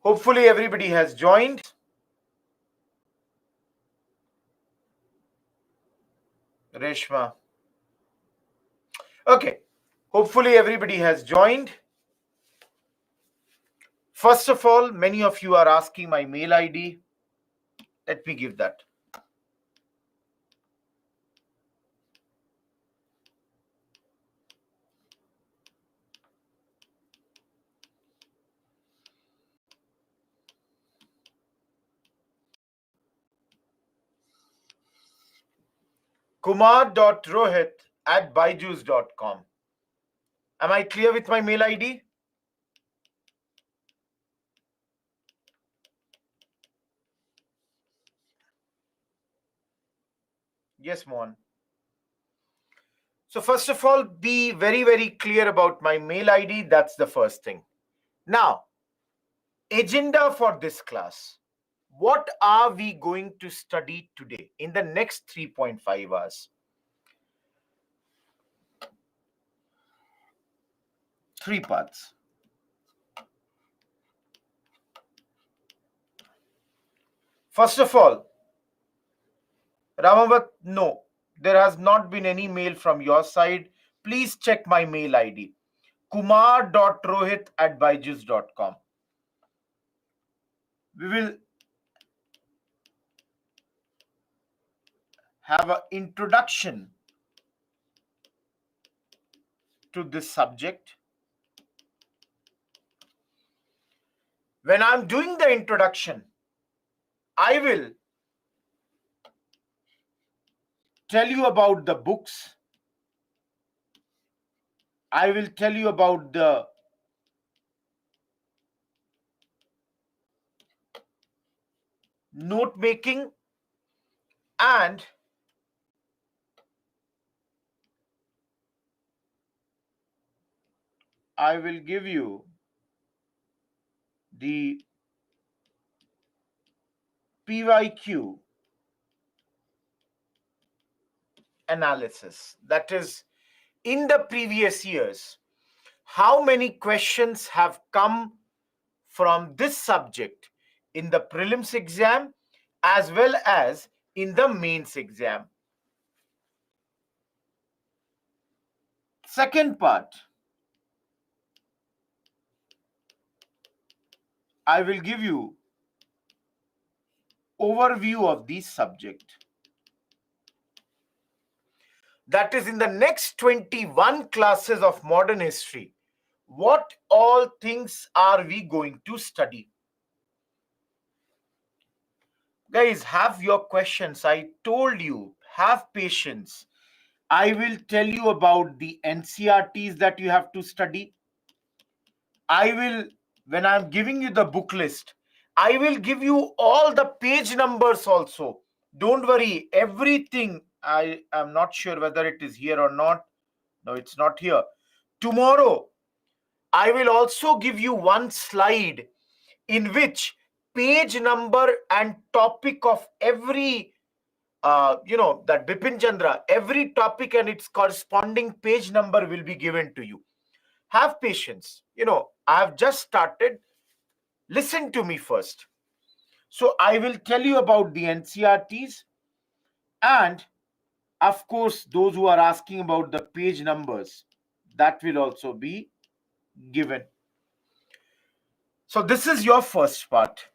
Hopefully everybody has joined. Reshma. Okay. Hopefully everybody has joined. First of all, many of you are asking my mail ID. Let me give that. kumar.rohit@byju's.com. Am I clear with my mail ID? Yes, Mohan. So first of all, be very, very clear about my mail ID. That's the first thing. Now, agenda for this class. What are we going to study today in the next 3.5 hours? 3 parts. First of all, Ramavat, no, there has not been any mail from your side. Please check my mail ID, kumar.rohit@byju's.com. We will have an introduction to this subject. When I'm doing the introduction, I will tell you about the books. I will tell you about the note making, and I will give you the PYQ analysis. That is, in the previous years, how many questions have come from this subject in the prelims exam as well as in the mains exam. Second part, I will give you overview of the subject. That is, in the next 21 classes of modern history, what all things are we going to study? Guys, have your questions. I told you, have patience. I will tell you about the NCRTs that you have to study. I will, when I'm giving you the book list, I will give you all the page numbers also. Don't worry, everything. I am not sure whether it is here or not. No, it's not here. Tomorrow, I will also give you one slide in which page number and topic of every, that Bipin Chandra, every topic and its corresponding page number will be given to you. Have patience. I have just started. Listen to me first. So I will tell you about the NCRTs, and of course, those who are asking about the page numbers, that will also be given. So this is your first part.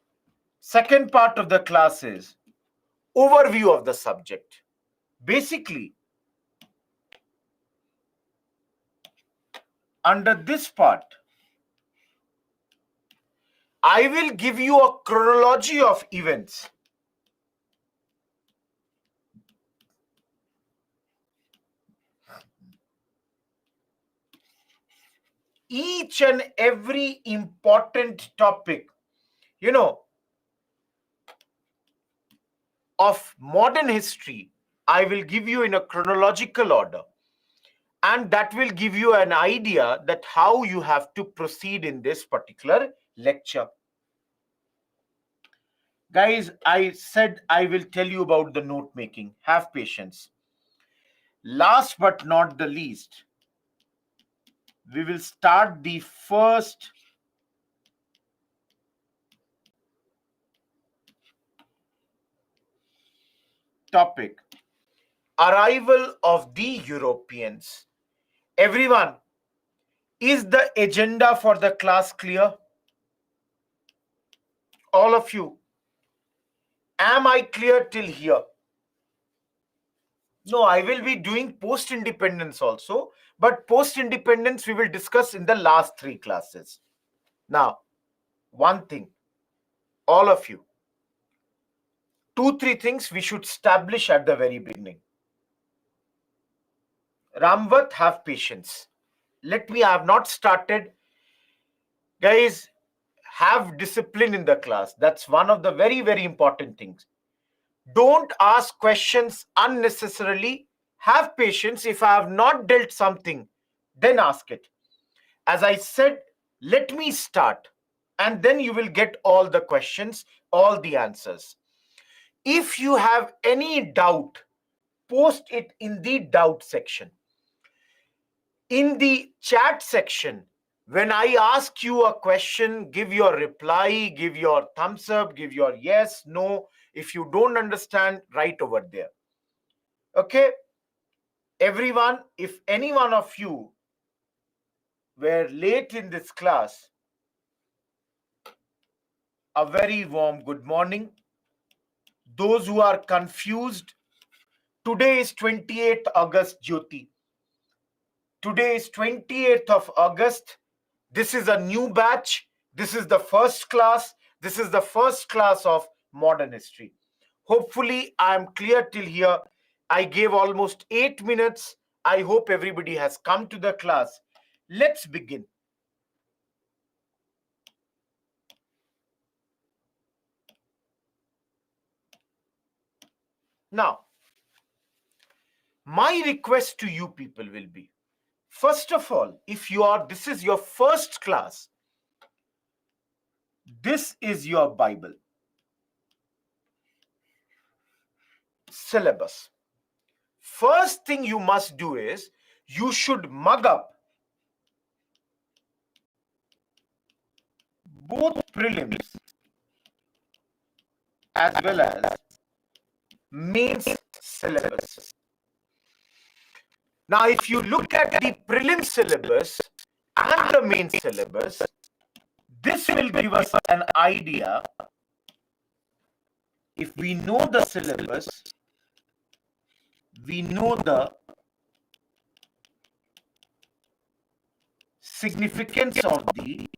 Second part of the class is overview of the subject. Basically, under this part, I will give you a chronology of events. Each and every important topic, of modern history, I will give you in a chronological order. And that will give you an idea that how you have to proceed in this particular lecture. Guys, I said I will tell you about the note making. Have patience. Last but not the least, we will start the first topic, arrival of the Europeans. Everyone, is the agenda for the class clear? All of you, am I clear till here? No, I will be doing post-independence also, but post-independence we will discuss in the last 3 classes. Now, one thing, all of you, 2-3 things we should establish at the very beginning. Ramvat, have patience. I have not started. Guys, have discipline in the class. That's one of the very, very important things. Don't ask questions unnecessarily. Have patience. If I have not dealt something, then ask it. As I said, let me start. And then you will get all the questions, all the answers. If you have any doubt, post it in the doubt section. In the chat section, when I ask you a question, give your reply, give your thumbs up, give your yes, no. If you don't understand, write over there. Okay? Everyone, if any one of you were late in this class, a very warm good morning. Those who are confused, today is 28th August, Jyoti. Today is 28th of August. This is a new batch. This is the first class. This is the first class of modern history. Hopefully, I am clear till here. I gave almost 8 minutes. I hope everybody has come to the class. Let's begin. Now, my request to you people will be, first of all, if this is your first class, this is your Bible. Syllabus. First thing you must do is, you should mug up both prelims as well as mains syllabus. Now, if you look at the prelim syllabus and the main syllabus, this will give us an idea. If we know the syllabus, we know the significance of the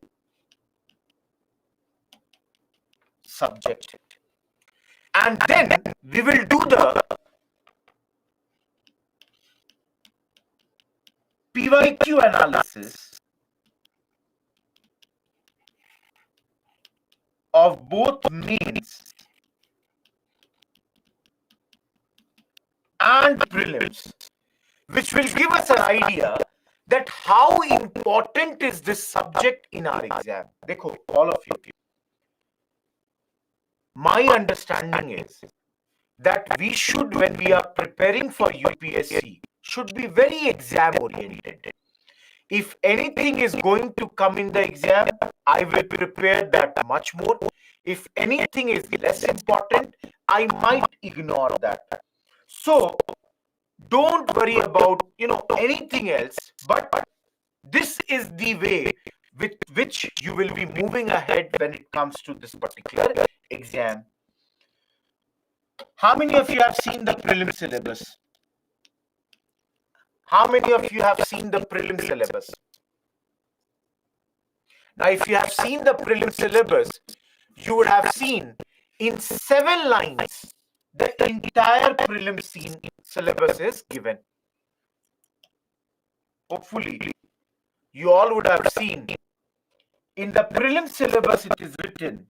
subject. And then we will do the PYQ analysis of both mains and prelims, which will give us an idea that how important is this subject in our exam. Dekho, all of you. My understanding is that we should, when we are preparing for UPSC, should be very exam oriented. If anything is going to come in the exam, I will prepare that much more. If anything is less important, I might ignore that. So don't worry about anything else, but this is the way with which you will be moving ahead when it comes to this particular exam. How many of you have seen the prelim syllabus? How many of you have seen the prelim syllabus? Now, if you have seen the prelim syllabus, you would have seen in 7 lines, the entire prelim syllabus is given. Hopefully, you all would have seen in the prelim syllabus, it is written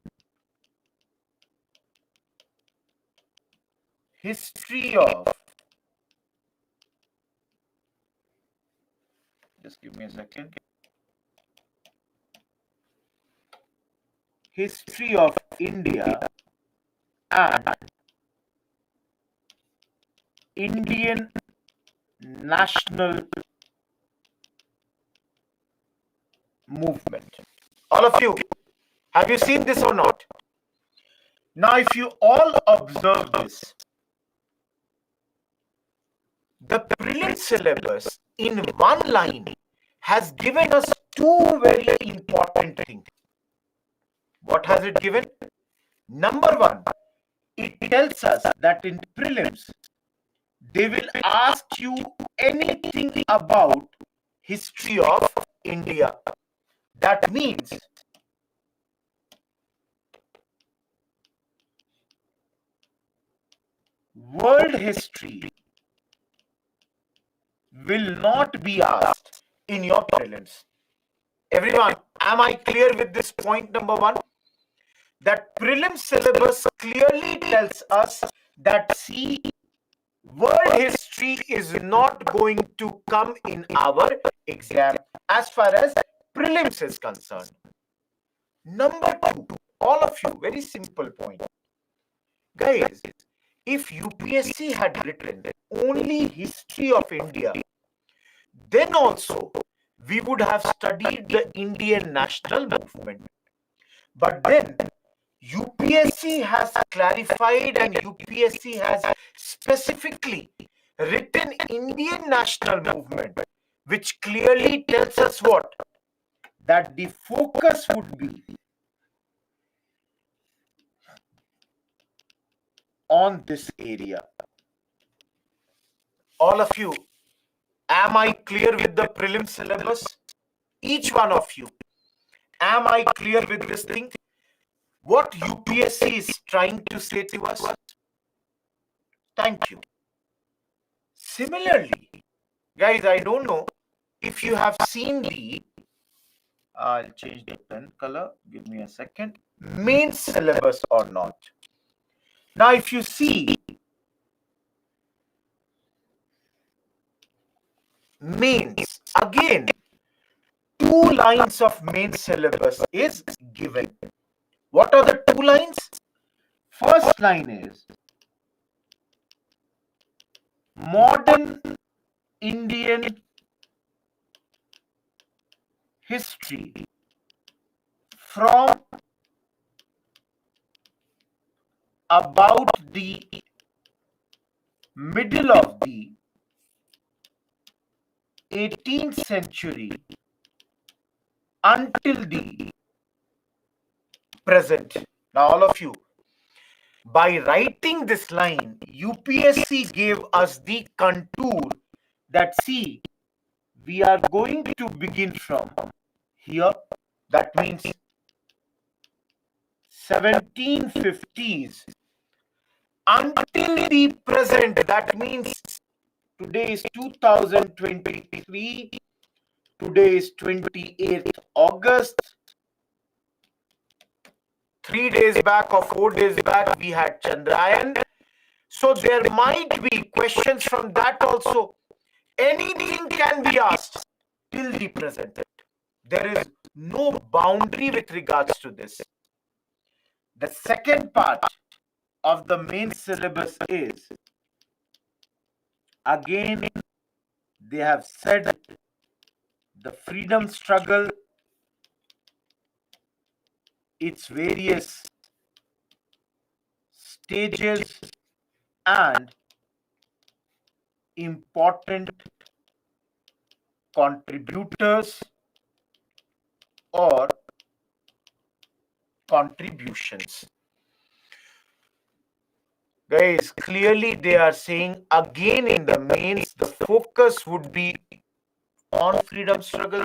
history of, just give me a second, history of India and Indian national movement. All of you, have you seen this or not? Now, if you all observe this, The prelim syllabus in one line has given us two very important things. What has it given? Number one, it tells us that in prelims, they will ask you anything about history of India. That means world history will not be asked in your prelims. Everyone, am I clear with this point number one? That prelim syllabus clearly tells us that see, world history is not going to come in our exam as far as prelims is concerned. Number two, all of you, very simple point. Guys, if UPSC had written only history of India, then also we would have studied the Indian national movement. But then UPSC has clarified and UPSC has specifically written Indian national movement, which clearly tells us what? That the focus would be on this area. All of you, am I clear with the prelim syllabus? Each one of you, am I clear with this thing? What UPSC is trying to say to us? Thank you. Similarly, guys, I don't know if you have seen the, I'll change the pen color, give me a second, main syllabus or not. Now, if you see, mains, again, 2 lines of main syllabus is given. What are the 2 lines? First line is modern Indian history from about the middle of the 18th century until the present. Now, all of you, by writing this line, UPSC gave us the contour that see, we are going to begin from here. That means 1750s until the present. That means today is 2023. Today is 28th August. 3 days back or 4 days back, we had Chandrayaan. So there might be questions from that also. Anything can be asked till the present. There is no boundary with regards to this. The second part of the main syllabus is, again, they have said the freedom struggle, its various stages and important contributors or contributions. Guys, clearly they are saying again in the mains, the focus would be on freedom struggle,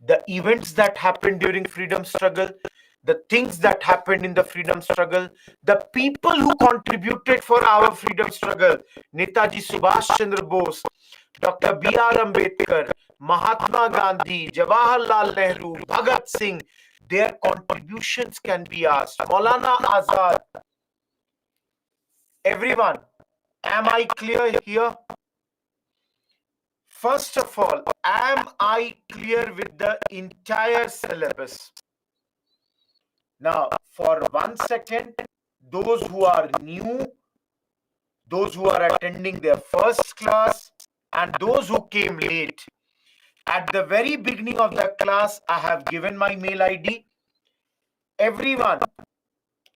the events that happened during freedom struggle, the things that happened in the freedom struggle, the people who contributed for our freedom struggle, Netaji Subhash Chandra Bose, Dr. B.R. Ambedkar, Mahatma Gandhi, Jawaharlal Nehru, Bhagat Singh, their contributions can be asked. Maulana Azad. Everyone, am I clear here? First of all, am I clear with the entire syllabus? Now, for 1 second, those who are new, those who are attending their first class, and those who came late, at the very beginning of the class, I have given my mail ID. Everyone,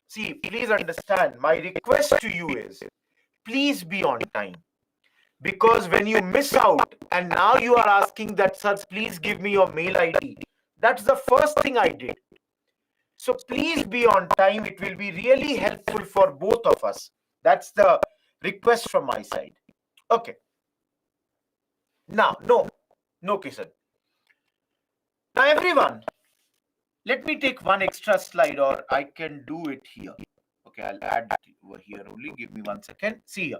see, please understand, my request to you is, please be on time. Because when you miss out and now you are asking that, sir, please give me your mail ID. That's the first thing I did. So please be on time. It will be really helpful for both of us. That's the request from my side. Okay. Now, no, Kisan. Now, everyone, let me take one extra slide, or I can do it here. Okay, I'll add it over here only. Give me 1 second. See here.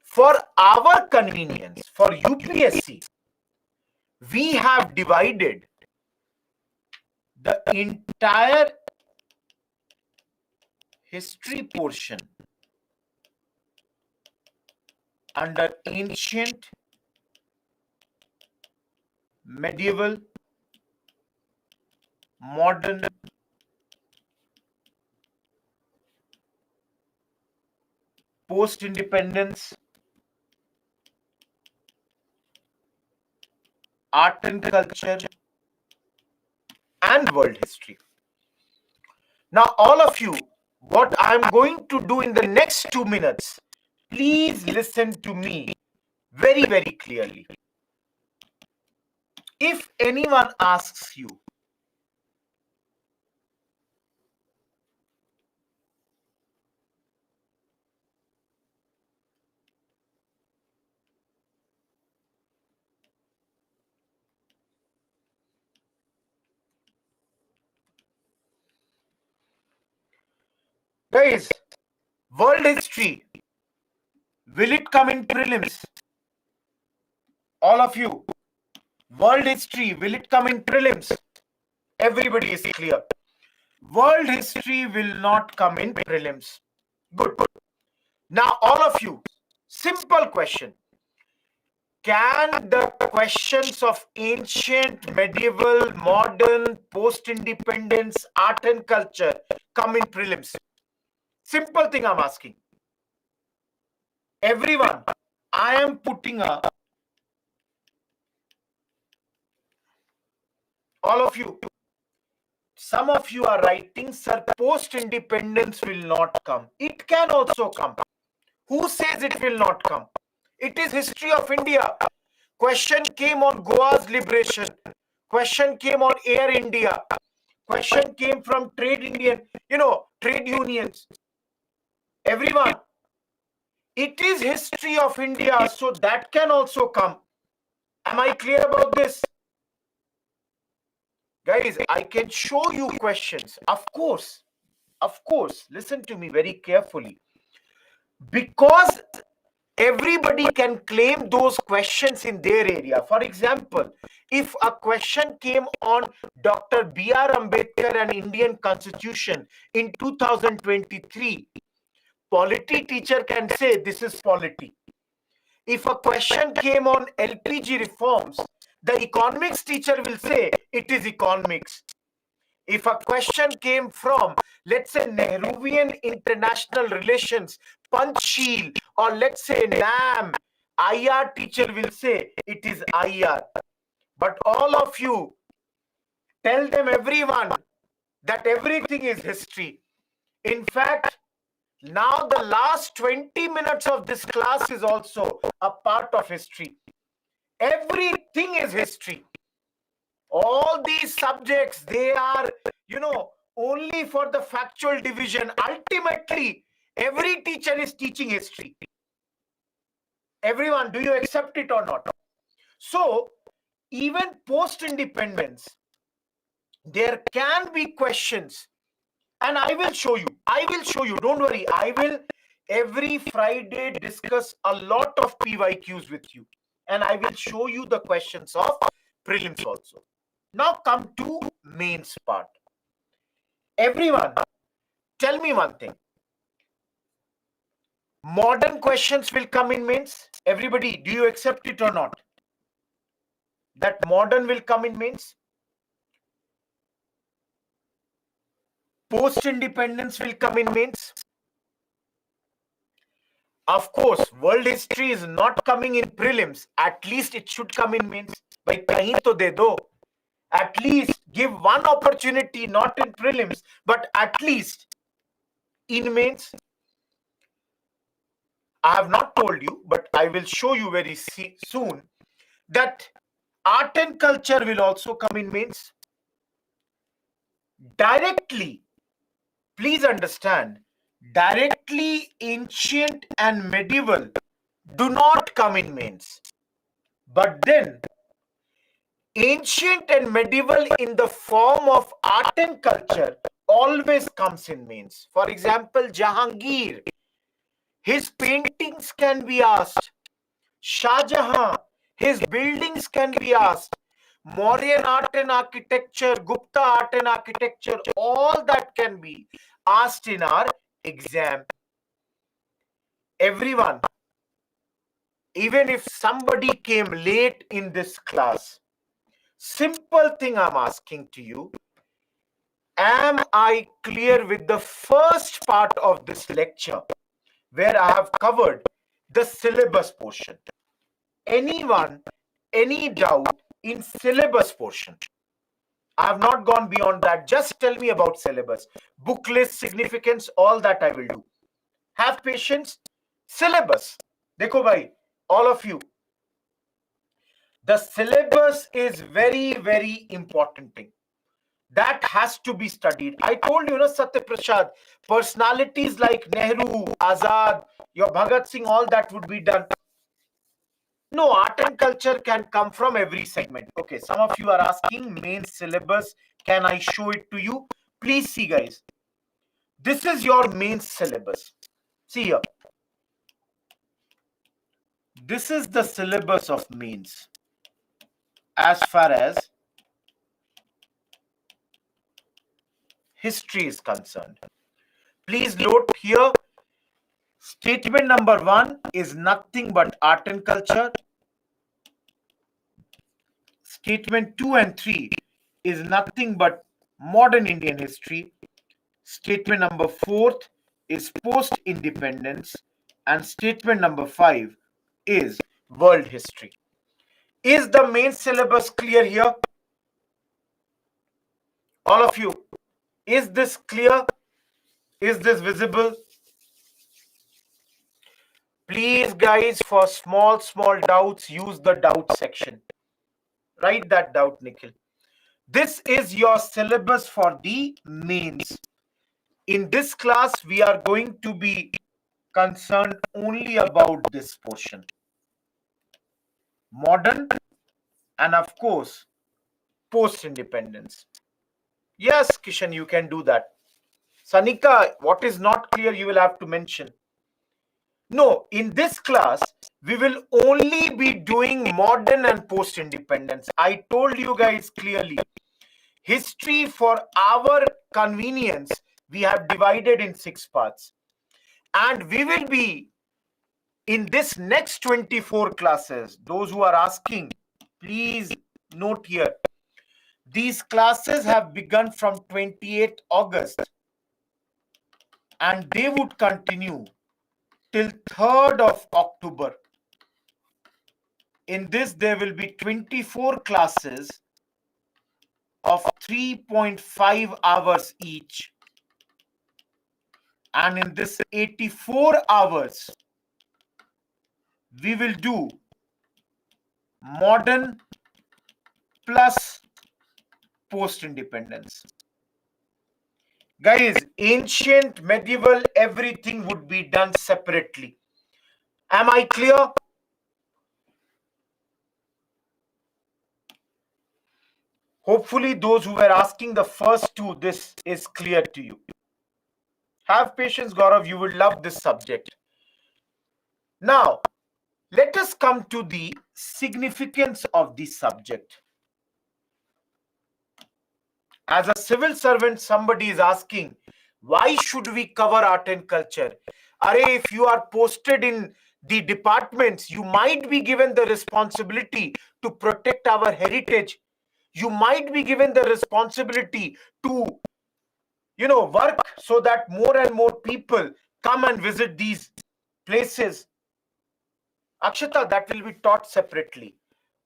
For our convenience, for UPSC, we have divided the entire history portion under ancient, medieval, modern, post-independence, art and culture, and world history. Now, all of you, what I'm going to do in the next 2 minutes, please listen to me very, very clearly. If anyone asks you, guys, world history, will it come in prelims? All of you, world history, will it come in prelims? Everybody is clear. World history will not come in prelims. Good. Now, all of you, simple question. Can the questions of ancient, medieval, modern, post-independence, art and culture come in prelims? Simple thing I'm asking. Everyone, I am putting a... All of you, some of you are writing, sir, post-independence will not come. It can also come. Who says it will not come? It is history of India. Question came on Goa's liberation. Question came on Air India. Question came from trade unions. Everyone, it is history of India, so that can also come. Am I clear about this? Guys, I can show you questions. Of course, listen to me very carefully. Because everybody can claim those questions in their area. For example, if a question came on Dr. B.R. Ambedkar and Indian Constitution in 2023, polity teacher can say this is polity. If a question came on LPG reforms, the economics teacher will say it is economics. If a question came from, let's say, Nehruvian international relations, Panchsheel, or let's say NAM, IR teacher will say it is IR. But all of you, tell them, everyone, that everything is history. In fact, now the last 20 minutes of this class is also a part of history. Everything is history. All these subjects, they are, only for the factual division. Ultimately, every teacher is teaching history. Everyone, do you accept it or not? So, even post-independence, there can be questions. And I will show you. Don't worry. I will every Friday discuss a lot of PYQs with you. And I will show you the questions of prelims also. Now come to mains part. Everyone, tell me one thing. Modern questions will come in mains. Everybody, do you accept it or not? That modern will come in mains. Post-independence will come in mains. Of course, world history is not coming in prelims. At least it should come in mains. Bhai, kahin to de do. At least give one opportunity, not in prelims, but at least in mains. I have not told you, but I will show you very soon that art and culture will also come in mains. Directly, please understand, directly ancient and medieval do not come in mains. But then ancient and medieval in the form of art and culture always comes in mains. For example, Jahangir, his paintings can be asked. Shah Jahan, his buildings can be asked. Mauryan art and architecture, Gupta art and architecture, all that can be asked in our exam. Everyone, even if somebody came late in this class, simple thing I'm asking to you, am I clear with the first part of this lecture where I have covered the syllabus portion? Anyone, any doubt in syllabus portion? I have not gone beyond that. Just tell me about syllabus. Book list, significance, all that I will do. Have patience. Syllabus. Dekho bhai, all of you. The syllabus is very, very important thing. That has to be studied. I told you, Satya Prasad, personalities like Nehru, Azad, your Bhagat Singh, all that would be done. No, art and culture can come from every segment. Okay, some of you are asking main syllabus. Can I show it to you? Please see, guys. This is your main syllabus. See here. This is the syllabus of mains as far as history is concerned. Please note here, statement number 1 is nothing but art and culture. Statement 2 and 3 is nothing but modern Indian history. Statement number 4 is post-independence. And statement number 5 is world history. Is the main syllabus clear here? All of you, is this clear? Is this visible? Please, guys, for small doubts, use the doubt section. Write that doubt, Nikhil. This is your syllabus for the mains. In this class, we are going to be concerned only about this portion. Modern and, of course, post-independence. Yes, Kishan, you can do that. Sanika, what is not clear, you will have to mention. No, in this class, we will only be doing modern and post-independence. I told you guys clearly. History, for our convenience, we have divided in 6 parts. And we will be, in this next 24 classes, those who are asking, please note here. These classes have begun from 28th August. And they would continue till 3rd of October. In this, there will be 24 classes of 3.5 hours each. And in this 84 hours, we will do modern plus post-independence. Guys, ancient, medieval, everything would be done separately. Am I clear? Hopefully, those who were asking the first two, this is clear to you. Have patience, Gaurav. You will love this subject. Now, let us come to the significance of the subject. As a civil servant, somebody is asking, why should we cover art and culture? If you are posted in the departments, you might be given the responsibility to protect our heritage. You might be given the responsibility to, work so that more and more people come and visit these places. Akshata, that will be taught separately.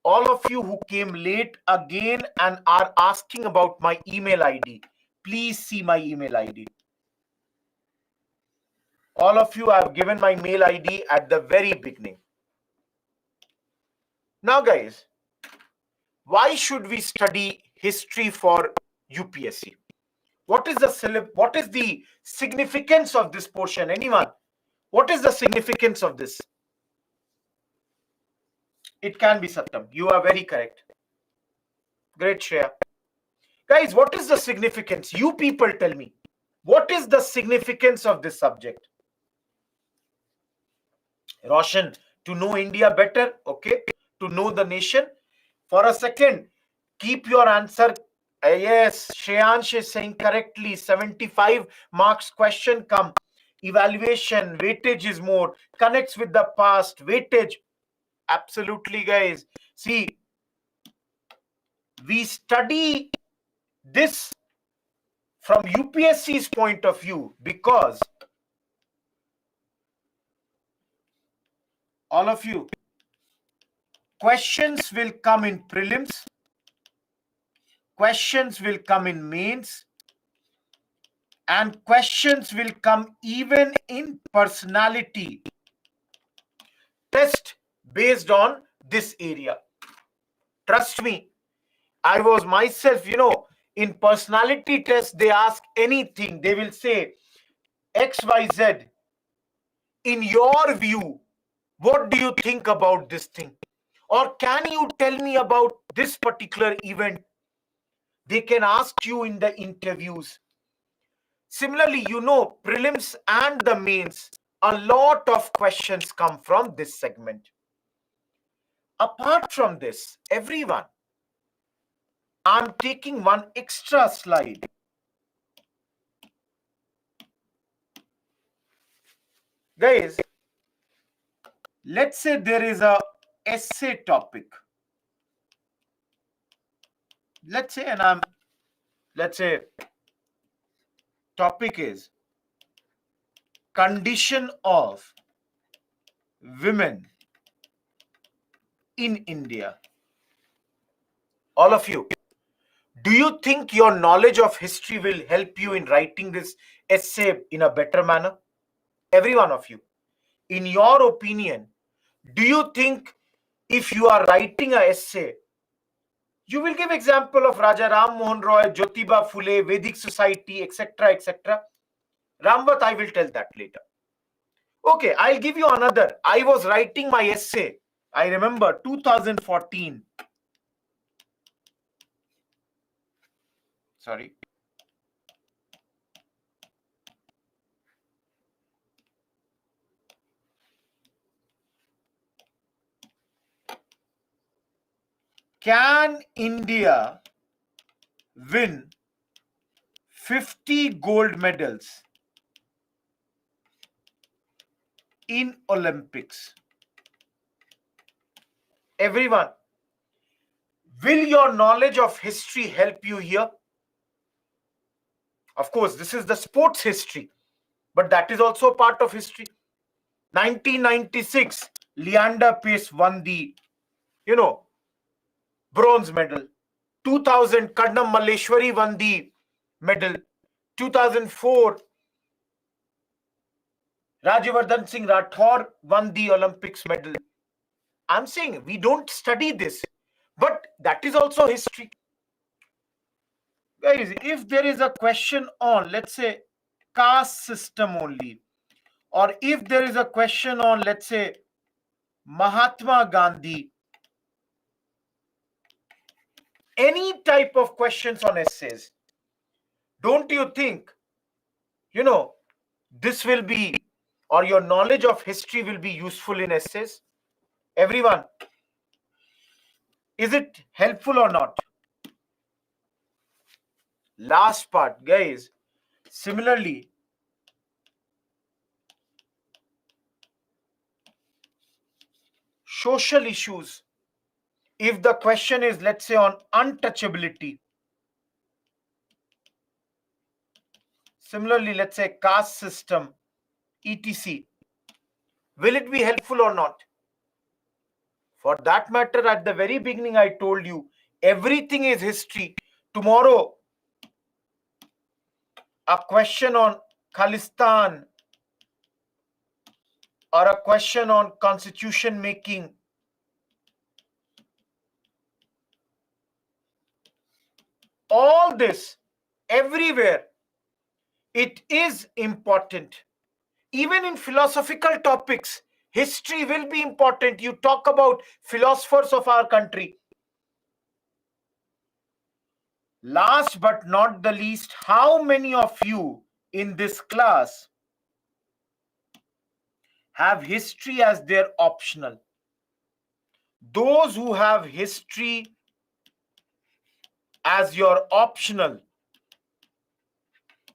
All of you who came late again and are asking about my email ID, please see my email ID. All of you, I've given my mail ID at the very beginning. Now guys, why should we study history for UPSC? What is the significance of this portion? Anyone? What is the significance of this? It can be Satyam. You are very correct. Great, Shreya. Guys, what is the significance? You people tell me. What is the significance of this subject? Roshan, to know India better, okay? To know the nation. For a second, keep your answer. Yes, Shreyansh is saying correctly. 75 marks question come. Evaluation, weightage is more. Connects with the past. Weightage. Absolutely, guys. See, we study this from UPSC's point of view because all of you, questions will come in prelims, questions will come in mains, and questions will come even in personality test based on this area. Trust me, I was myself, in personality test, they ask anything. They will say, XYZ, in your view, what do you think about this thing? Or can you tell me about this particular event? They can ask you in the interviews. Similarly, prelims and the mains, a lot of questions come from this segment. Apart from this, everyone, I'm taking one extra slide. Guys, let's say there is a essay topic. Let's say topic is condition of women in India. All of you, do you think your knowledge of history will help you in writing this essay in a better manner? Every one of you, in your opinion, do you think if you are writing an essay, you will give example of Raja Ram Mohan Roy, Jyotiba Phule, Vedic society, etc., etc.? Ramvat, I will tell that later. Okay, I'll give you another. I was writing my essay. I remember 2014. Sorry. Can India win 50 gold medals in Olympics? Everyone, will your knowledge of history help you here? Of course, this is the sports history, but that is also part of history. 1996, Leander Pace won the, bronze medal. 2000, Kadnam Malleshwari won the medal. 2004, Rajyavardhan Singh Rathore won the Olympics medal. I'm saying we don't study this, but that is also history. Guys, if there is a question on, let's say, caste system only, or if there is a question on, let's say, Mahatma Gandhi, any type of questions on essays, don't you think, this will be, or your knowledge of history will be useful in essays? Everyone, is it helpful or not? Last part, guys. Similarly, social issues. If the question is, let's say, on untouchability, similarly, let's say caste system, etc., will it be helpful or not? For that matter, at the very beginning, I told you, everything is history. Tomorrow, a question on Khalistan, or a question on constitution making, all this, everywhere, it is important. Even in philosophical topics, history will be important. You talk about philosophers of our country. Last but not the least, how many of you in this class have history as their optional? Those who have history as your optional,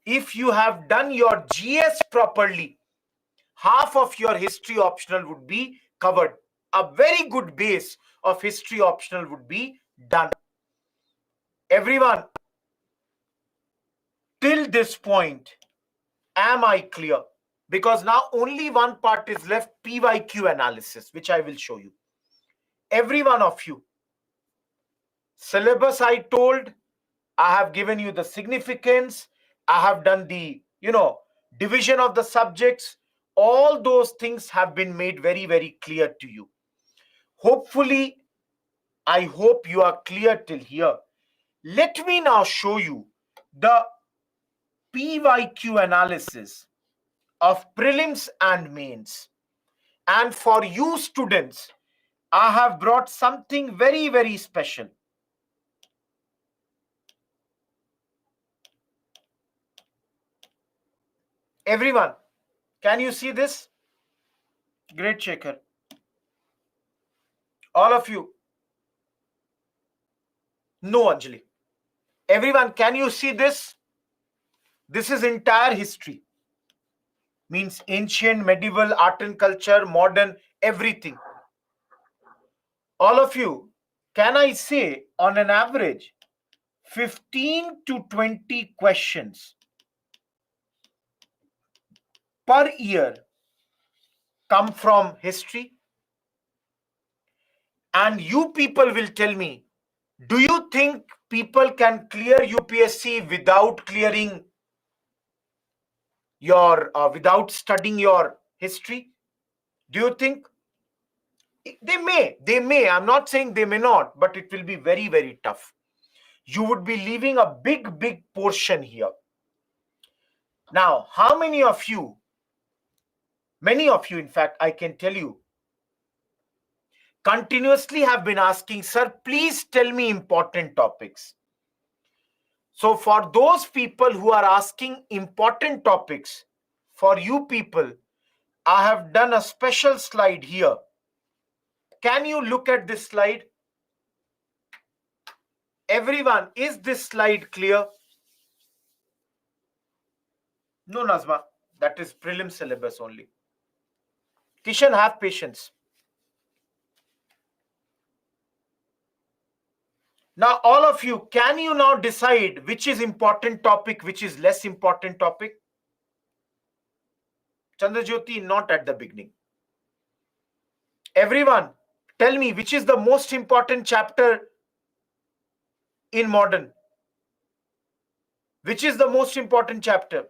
if you have done your GS properly, half of your history optional would be covered. A very good base of history optional would be done. Everyone, till this point, am I clear? Because now only one part is left, PYQ analysis, which I will show you. Every one of you. Syllabus I told, I have given you the significance. I have done the, division of the subjects. All those things have been made very, very clear to you. Hopefully, I hope you are clear till here. Let me now show you the PYQ analysis of prelims and mains. And for you students, I have brought something very, very special. Everyone, can you see this? Great, Shekhar. All of you. No, Anjali. Everyone, can you see this? This is entire history. Means ancient, medieval, art and culture, modern, everything. All of you, can I say on an average 15 to 20 questions per year come from history? And you people will tell me, do you think people can clear UPSC without clearing your, without studying your history? Do you think? They may. I'm not saying they may not, but it will be very, very tough. You would be leaving a big, big portion here. Now, how many of you, many of you, in fact, I can tell you, continuously have been asking, sir, please tell me important topics. So for those people who are asking important topics, for you people, I have done a special slide here. Can you look at this slide? Everyone, is this slide clear? No, Nazma, that is prelim syllabus only. Kishan, have patience. Now, all of you, can you now decide which is important topic, which is less important topic? Chandrajyoti, not at the beginning. Everyone, tell me which is the most important chapter in modern. Which is the most important chapter?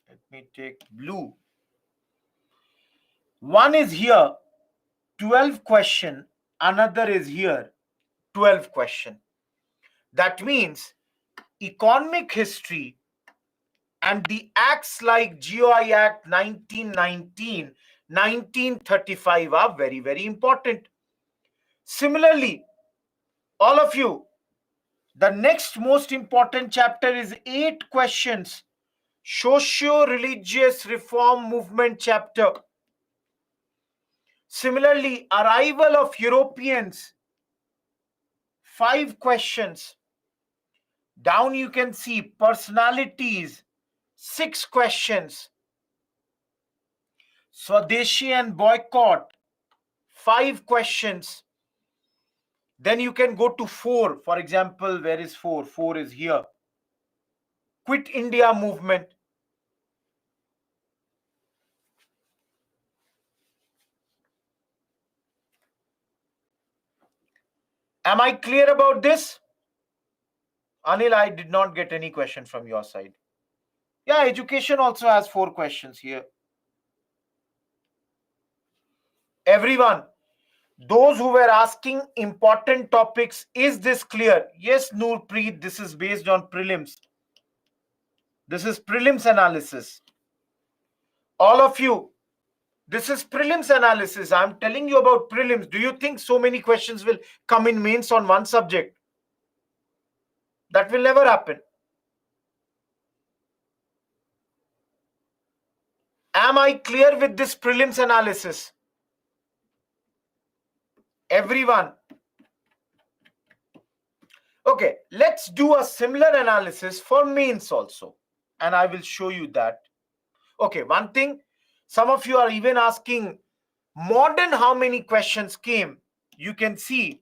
Let me take blue. One is here, 12 question. Another is here, 12 question. That means economic history and the acts like GOI Act 1919, 1935 are very, very important. Similarly, all of you, the next most important chapter is 8 questions, socio-religious reform movement chapter. Similarly, arrival of Europeans, 5 questions. Down you can see personalities, 6 questions. Swadeshi and boycott, 5 questions. Then you can go to 4. For example, where is 4? 4 is here. Quit India movement. Am I clear about this? Anil, I did not get any question from your side. Yeah, education also has 4 questions here. Everyone, those who were asking important topics, is this clear? Yes, Noorpreet, this is based on prelims. This is prelims analysis. All of you, this is prelims analysis. I'm telling you about prelims. Do you think so many questions will come in mains on one subject? That will never happen. Am I clear with this prelims analysis? Everyone. Okay, let's do a similar analysis for mains also. And I will show you that. Okay, one thing, some of you are even asking, modern how many questions came? You can see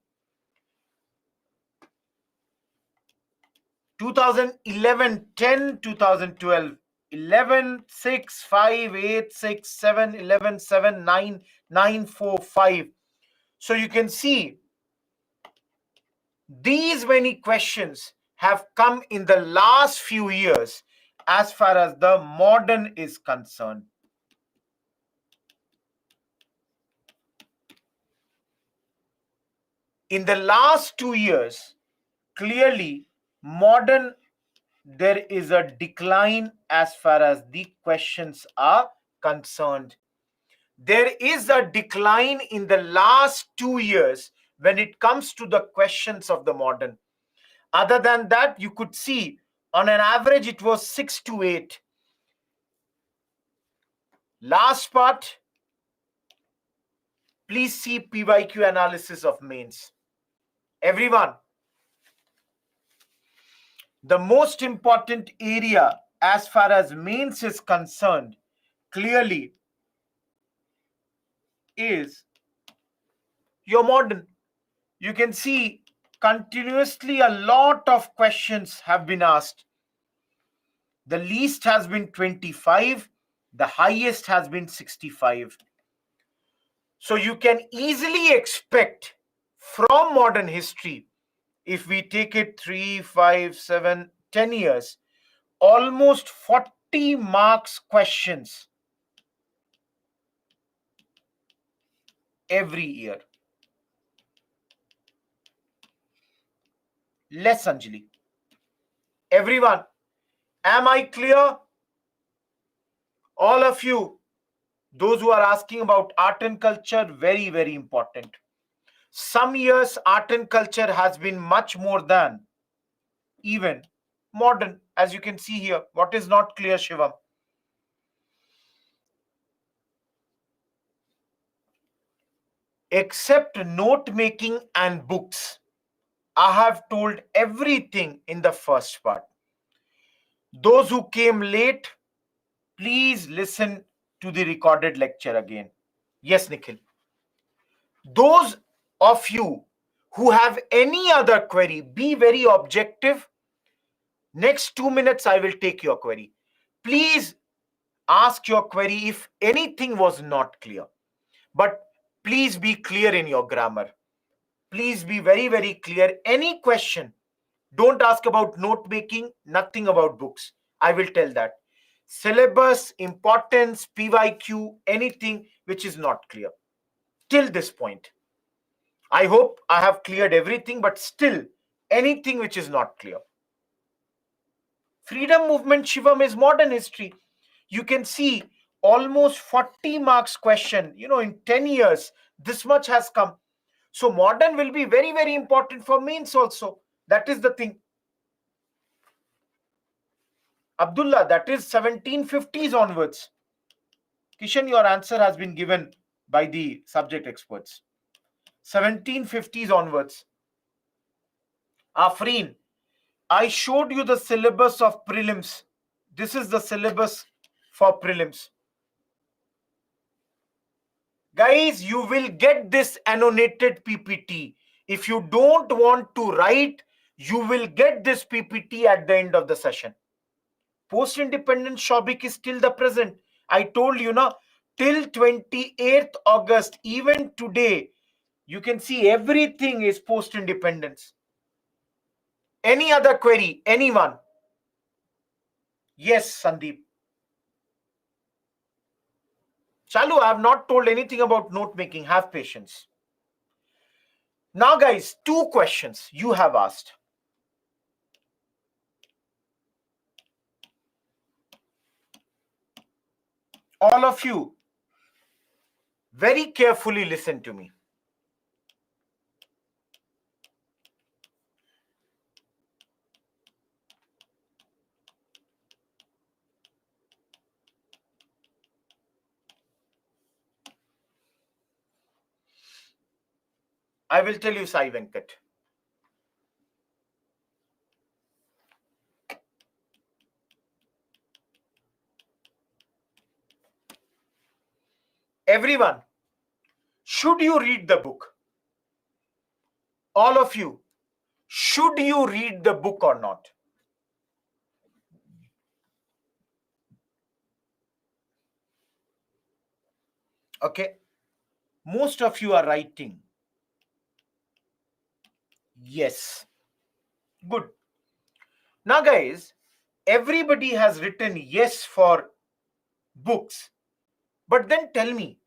2011, 10, 2012, 11, 6, 5, 8, 6, 7, 11, 7, 9, 9, 4, 5. So you can see these many questions have come in the last few years as far as the modern is concerned. In the last 2 years, clearly modern, there is a decline as far as the questions are concerned. There is a decline in the last 2 years when it comes to the questions of the modern. Other than that, you could see on an average it was 6 to 8. Last part, please see PYQ analysis of mains. Everyone, the most important area as far as mains is concerned clearly is your modern. You can see continuously a lot of questions have been asked. The least has been 25, the highest has been 65. So you can easily expect from modern history, if we take it 3, 5, 7, 10 years, almost 40 marks questions every year. Less, Anjali. Everyone, am I clear? All of you, those who are asking about art and culture, very, very important. Some years, art and culture has been much more than even modern, as you can see here. What is not clear, Shivam? Except note making and books, I have told everything in the first part. Those who came late, please listen to the recorded lecture again. Yes, Nikhil. Those of you who have any other query, be very objective. Next 2 minutes, I will take your query. Please ask your query if anything was not clear. But please be clear in your grammar. Please be very, very clear. Any question, don't ask about note making, nothing about books. I will tell that. Syllabus, importance, PYQ, anything which is not clear. Till this point. I hope I have cleared everything, but still, anything which is not clear. Freedom movement, Shivam, is modern history. You can see almost 40 marks question. In 10 years, this much has come. So modern will be very, very important for mains also. That is the thing. Abdullah, that is 1750s onwards. Kishan, your answer has been given by the subject experts. 1750s onwards. Afreen, I showed you the syllabus of prelims. This is the syllabus for prelims. Guys, you will get this annotated PPT. If you don't want to write, you will get this PPT at the end of the session. Post-independence Shobik is still the present. I told you now, till 28th August, even today, you can see everything is post-independence. Any other query? Anyone? Yes, Sandeep. Chalu, I have not told anything about note making. Have patience. Now, guys, 2 questions you have asked. All of you, very carefully listen to me. I will tell you, Sai Venkat. Everyone, should you read the book? All of you, should you read the book or not? Okay. Most of you are writing yes. Good. Now, guys, everybody has written yes for books. But then tell me,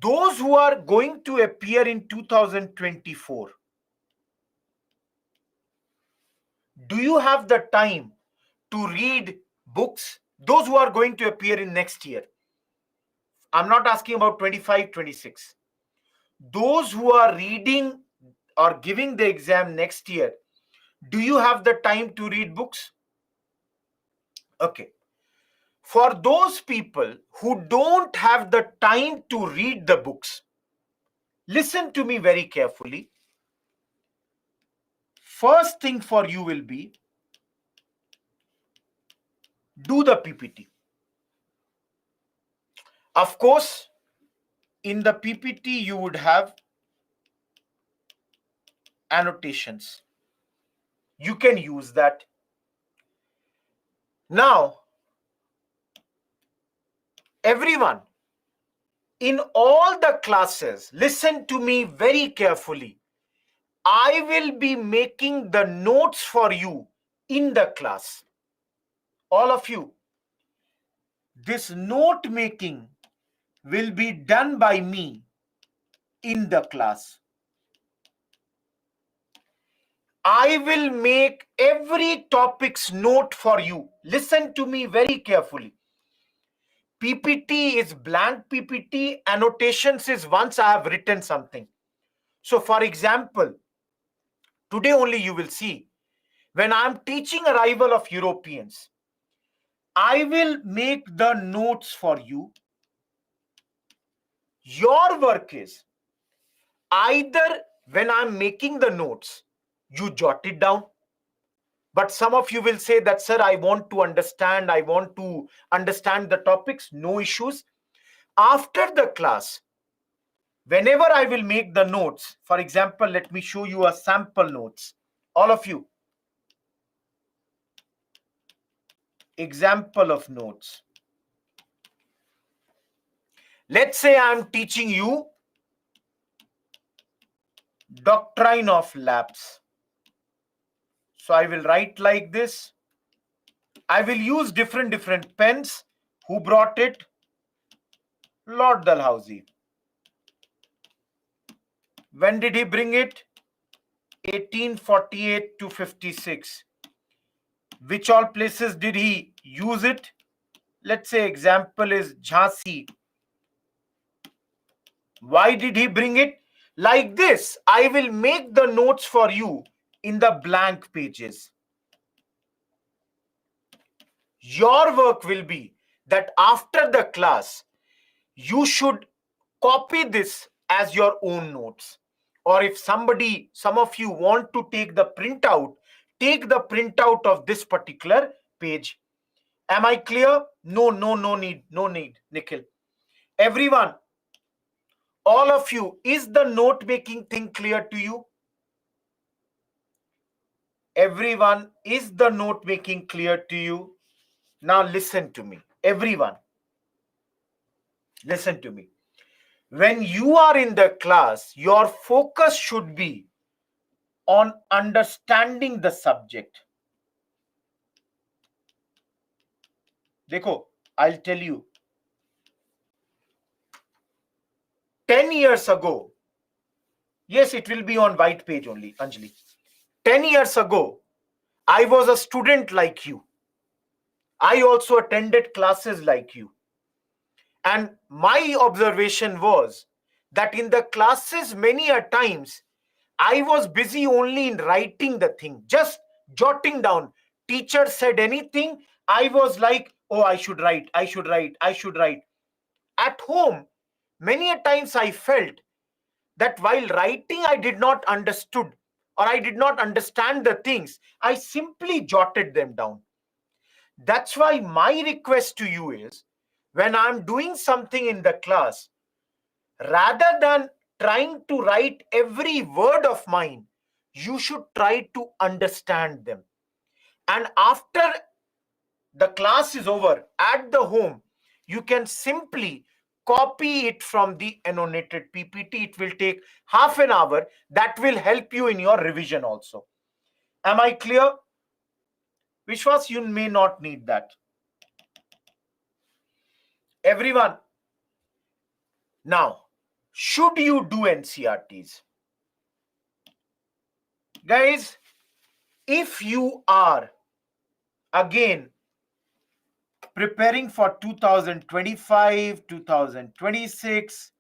those who are going to appear in 2024, do you have the time to read books? Those who are going to appear in next year. I'm not asking about 25, 26. Those who are reading or giving the exam next year, do you have the time to read books? Okay. For those people who don't have the time to read the books, listen to me very carefully. First thing for you will be do the PPT. Of course, in the PPT, you would have annotations. You can use that. Now, everyone, in all the classes, listen to me very carefully. I will be making the notes for you in the class. All of you, this note making will be done by me in the class. I will make every topic's note for you. Listen to me very carefully. PPT is blank PPT. Annotations is once I have written something. So for example, today only you will see, when I am teaching arrival of Europeans, I will make the notes for you. Your work is either when I'm making the notes, you jot it down. But some of you will say that, sir, I want to understand the topics. No issues. After the class, whenever I will make the notes, for example, let me show you a sample notes. All of you, example of notes. Let's say I'm teaching you doctrine of lapse. So I will write like this. I will use different pens. Who brought it? Lord Dalhousie. When did he bring it? 1848 to 56. Which all places did he use it? Let's say example is Jhansi. Why did he bring it? Like this, I will make the notes for you in the blank pages. Your work will be that after the class, you should copy this as your own notes. Or if some of you want to take the printout, take the printout of this particular page. Am I clear? No need, Nikhil. Everyone, all of you, is the note making thing clear to you? Everyone, is the note making clear to you? Now listen to me. Everyone, listen to me. When you are in the class, your focus should be on understanding the subject. Dekho, I'll tell you. 10 years ago, yes, it will be on white page only, Anjali. 10 years ago, I was a student like you. I also attended classes like you. And my observation was that in the classes, many a times, I was busy only in writing the thing, just jotting down. Teacher said anything, I was like, oh, I should write, I should write, I should write. At home, many a times I felt that while writing, I did not understood or I did not understand the things. I simply jotted them down. That's why my request to you is, when I'm doing something in the class, rather than trying to write every word of mine, you should try to understand them. And after the class is over, at the home, you can simply copy it from the annotated PPT. It will take half an hour. That will help you in your revision also. Am I clear? Vishwas, you may not need that. Everyone, now, should you do NCRTs? Guys, if you are again preparing for 2025, 2026,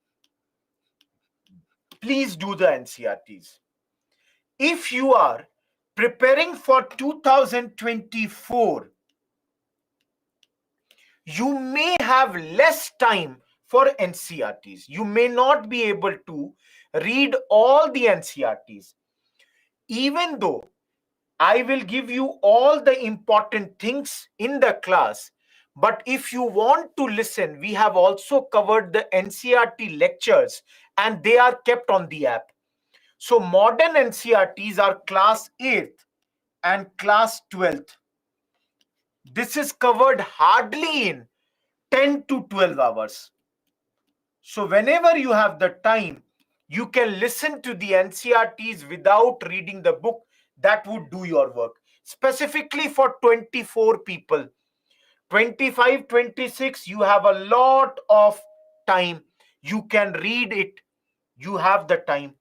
please do the NCRTs. If you are preparing for 2024, you may have less time for NCRTs. You may not be able to read all the NCRTs. Even though I will give you all the important things in the class, but if you want to listen, we have also covered the NCRT lectures and they are kept on the app. So modern NCRTs are class 8th and class 12th. This is covered hardly in 10 to 12 hours. So whenever you have the time, you can listen to the NCRTs without reading the book. That would do your work. Specifically for 24 people. 25, 26, you have a lot of time. You can read it. You have the time.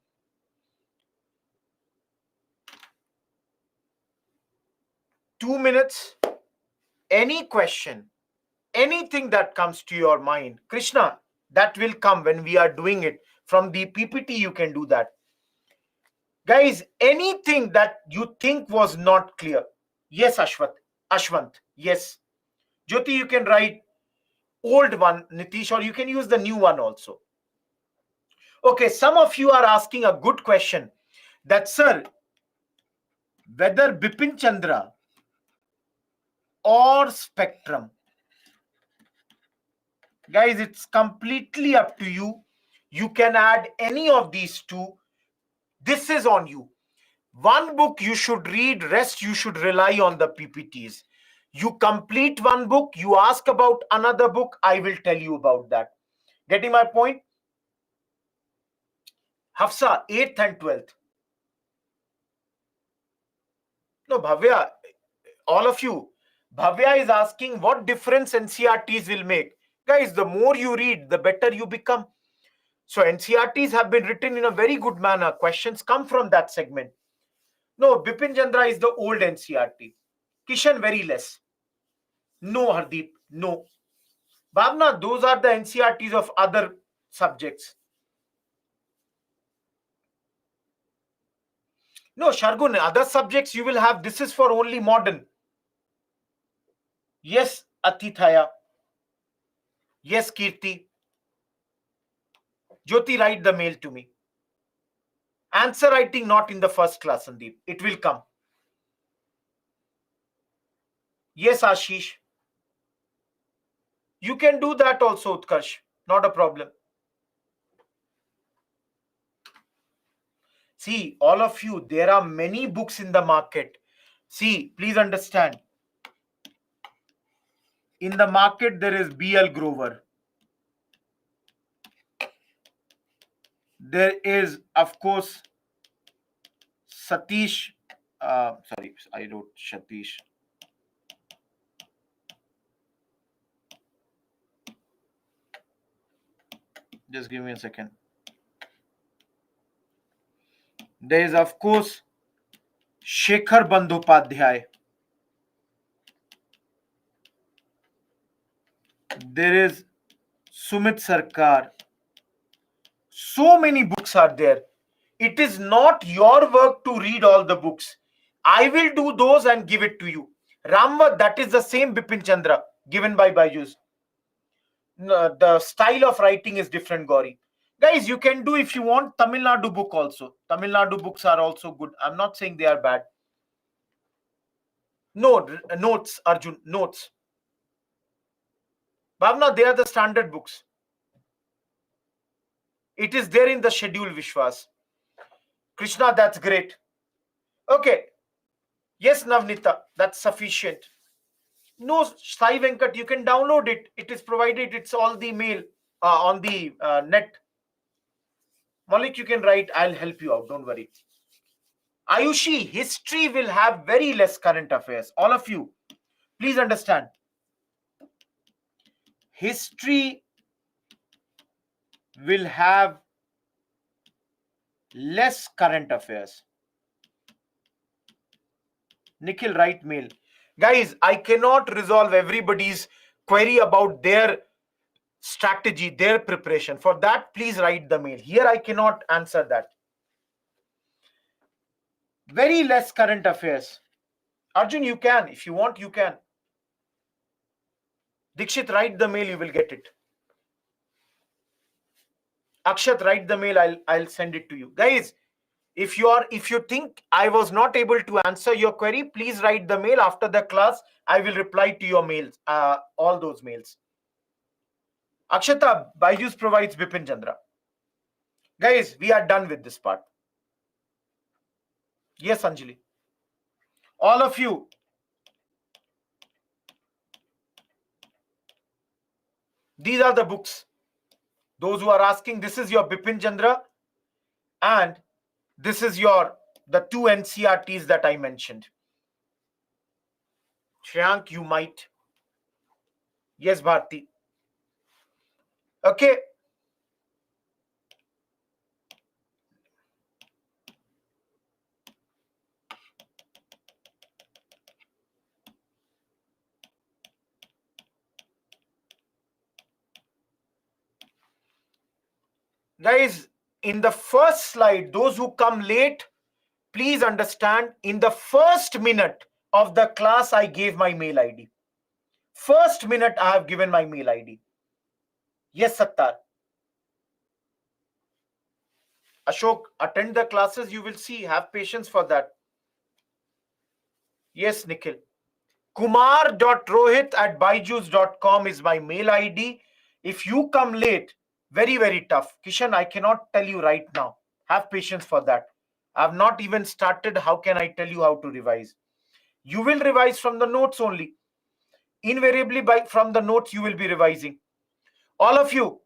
Two minutes. Any question, anything that comes to your mind, Krishna, that will come when we are doing it. From the PPT, you can do that. Guys, anything that you think was not clear. Yes, Ashwant, yes. Jyoti, you can write old one, Nitish, or you can use the new one also. Okay, some of you are asking a good question that, sir, whether Bipin Chandra or Spectrum, guys, it's completely up to you. You can add any of these two. This is on you. One book you should read, rest you should rely on the PPTs. You complete one book, you ask about another book, I will tell you about that. Getting my point? Hafsa, 8th and 12th. No, Bhavya, all of you. Bhavya is asking what difference NCRTs will make. Guys, the more you read, the better you become. So NCRTs have been written in a very good manner. Questions come from that segment. No, Bipin Chandra is the old NCRT. Kishan, very less. No, Hardeep, no. Bhavna, those are the NCRTs of other subjects. No, Shargun, other subjects you will have. This is for only modern. Yes, Atithaya. Yes, Kirti. Jyoti, write the mail to me. Answer writing not in the first class, Sandeep. It will come. Yes, Ashish. You can do that also, Utkarsh. Not a problem. See, all of you, there are many books in the market. See, please understand. In the market, there is B.L. Grover. There is, of course, Satish. Sorry, I wrote Satish. Just give me a second. There is, of course, Shekhar Bandhopadhyay. There is Sumit Sarkar. So many books are there. It is not your work to read all the books. I will do those and give it to you. Ramvat, that is the same Bipin Chandra given by Byju's. The style of writing is different, Gauri. Guys, you can do, if you want, Tamil Nadu book also. Tamil Nadu books are also good. I'm not saying they are bad. No, notes, Arjun, notes. Bhavna, they are the standard books. It is there in the schedule, Vishwas. Krishna, that's great. Okay. Yes, Navnita, that's sufficient. No, Sai Venkat, you can download it. It is provided. It's all the mail on the net. Malik, you can write. I'll help you out. Don't worry. Ayushi, history will have very less current affairs. All of you, please understand. History will have less current affairs. Nikhil, write mail. Guys, I cannot resolve everybody's query about their strategy, their preparation. For that, please write the mail. Here, I cannot answer that. Very less current affairs. Arjun, you can. If you want, you can. Dikshit, write the mail. You will get it. Akshat, write the mail. I'll send it to you. Guys, if you think I was not able to answer your query, please write the mail. After the class, I will reply to your mails, all those mails. Akshata, Byju's provides Bipin Chandra. Guys, we are done with this part. Yes, Anjali. All of you. These are the books. Those who are asking, this is your Bipin Chandra and this is the two NCRTs that I mentioned. Shriyank, you might. Yes, Bharti. Okay. Guys, in the first slide, those who come late, please understand, in the first minute of the class, I gave my mail ID. First minute, I have given my mail ID. Yes, Sattar. Ashok, attend the classes, you will see. Have patience for that. Yes, Nikhil. kumar.rohit@byju's.com is my mail ID. If you come late, very, very tough. Kishan, I cannot tell you right now. Have patience for that. I have not even started. How can I tell you how to revise? You will revise from the notes only. Invariably, from the notes, you will be revising. All of you.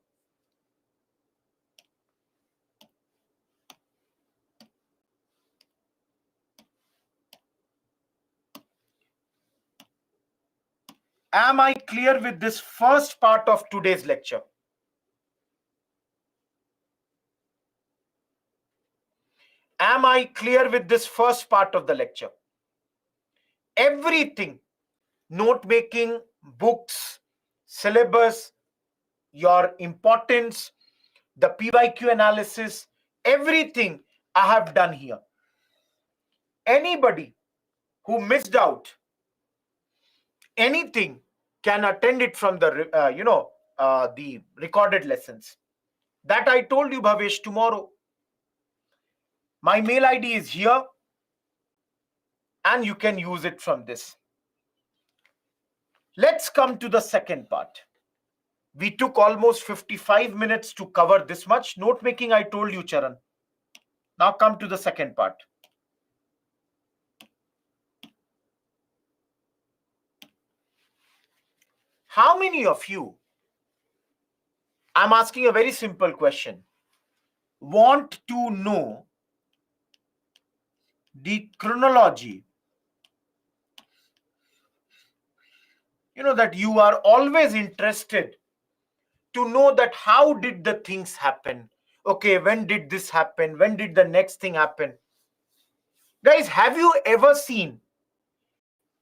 Am I clear with this first part of today's lecture? Am I clear with this first part of the lecture? Everything, note making, books, syllabus, your importance, the PYQ analysis, everything I have done here. Anybody who missed out anything can attend it from the the recorded lessons. That I told you, Bhavesh, tomorrow. My mail ID is here and you can use it from this. Let's come to the second part. We took almost 55 minutes to cover this much. Note making, I told you, Charan. Now come to the second part. How many of you, I'm asking a very simple question, want to know the chronology? You know that you are always interested to know that how did the things happen. Okay, when did this happen? When did the next thing happen? Guys, have you ever seen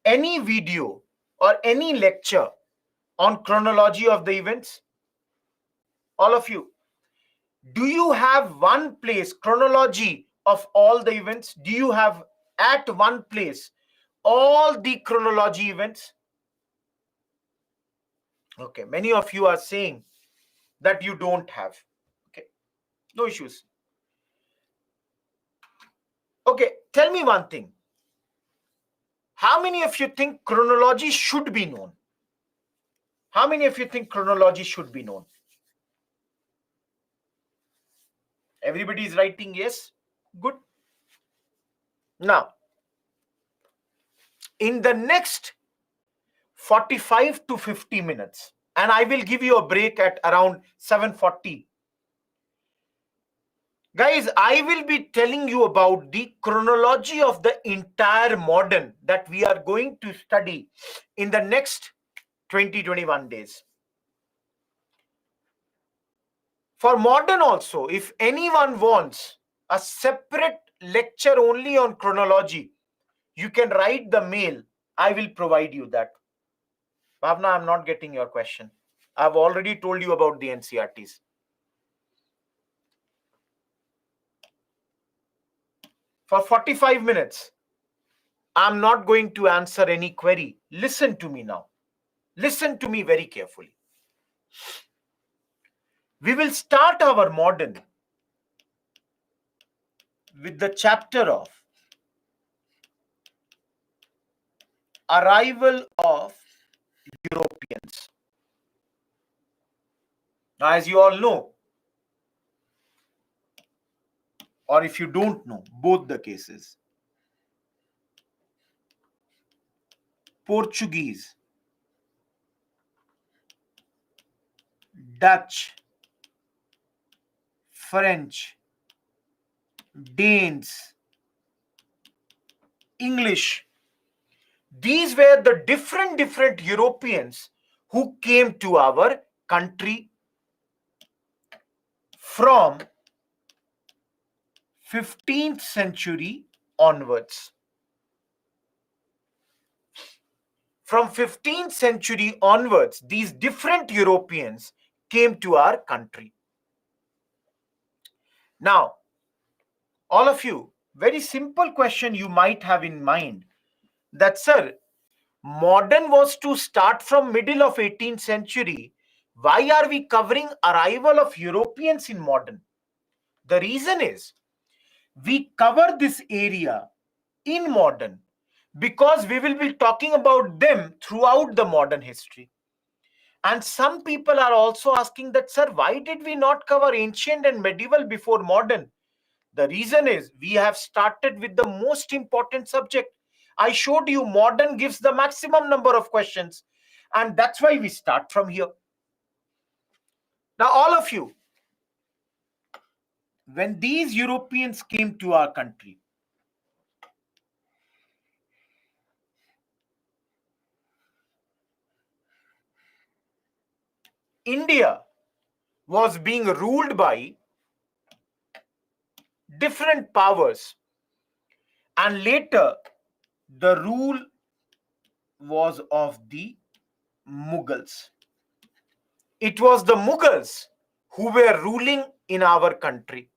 any video or any lecture on chronology of the events? All of you. Do you have one place, chronology of all the events? Do you have at one place all the chronology events? Okay, many of you are saying that you don't have. Okay, no issues. Okay, tell me one thing. How many of you think chronology should be known? How many of you think chronology should be known? Everybody is writing yes. Good. Now, in the next 45 to 50 minutes, and I will give you a break at around 7:40. Guys, I will be telling you about the chronology of the entire modern that we are going to study in the next 20-21 days. For modern also, if anyone wants a separate lecture only on chronology, you can write the mail. I will provide you that. Bhavna, I'm not getting your question. I've already told you about the NCRTs. For 45 minutes, I'm not going to answer any query. Listen to me now. Listen to me very carefully. We will start our modern with the chapter of arrival of Europeans. Now, as you all know, or if you don't know, both the cases, Portuguese, Dutch, French, Danes, English, these were the different Europeans who came to our country from 15th century onwards. From 15th century onwards, these different Europeans came to our country. Now, all of you, very simple question you might have in mind that, sir, modern was to start from middle of 18th century. Why are we covering arrival of Europeans in modern? The reason is we cover this area in modern because we will be talking about them throughout the modern history. And some people are also asking that, sir, why did we not cover ancient and medieval before modern? The reason is we have started with the most important subject. I showed you modern gives the maximum number of questions, and that's why we start from here. Now, all of you, when these Europeans came to our country, India was being ruled by different powers, and later the rule was of the Mughals. It was the Mughals who were ruling in our country.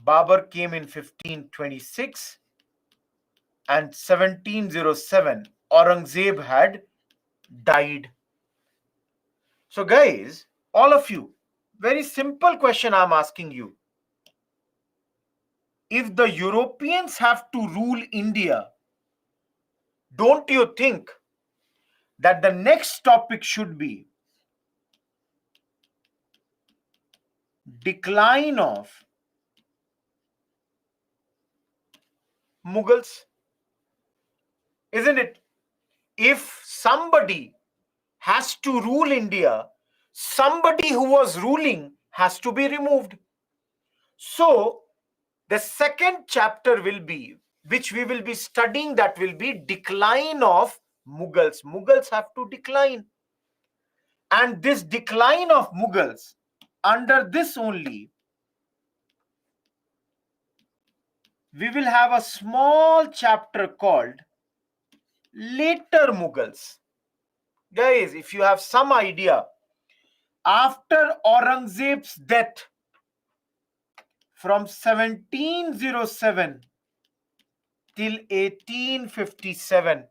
Babur came in 1526 and 1707 Aurangzeb had died. So guys, all of you, very simple question I'm asking you. If the Europeans have to rule India, don't you think that the next topic should be decline of Mughals? Isn't it? If somebody has to rule India, somebody who was ruling has to be removed. So the second chapter will be, which we will be studying, that will be decline of Mughals. Mughals have to decline. And this decline of Mughals, under this only, we will have a small chapter called Later Mughals. Guys, if you have some idea, after Aurangzeb's death from 1707 till 1857,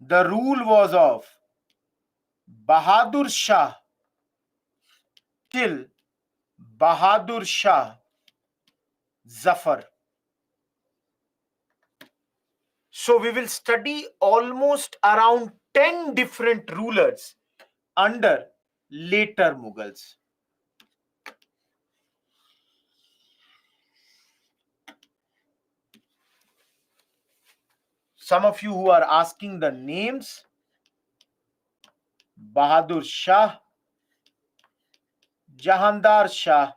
the rule was of Bahadur Shah till Bahadur Shah Zafar. So we will study almost around 10 different rulers under later Mughals. Some of you who are asking the names: Bahadur Shah, Jahandar Shah,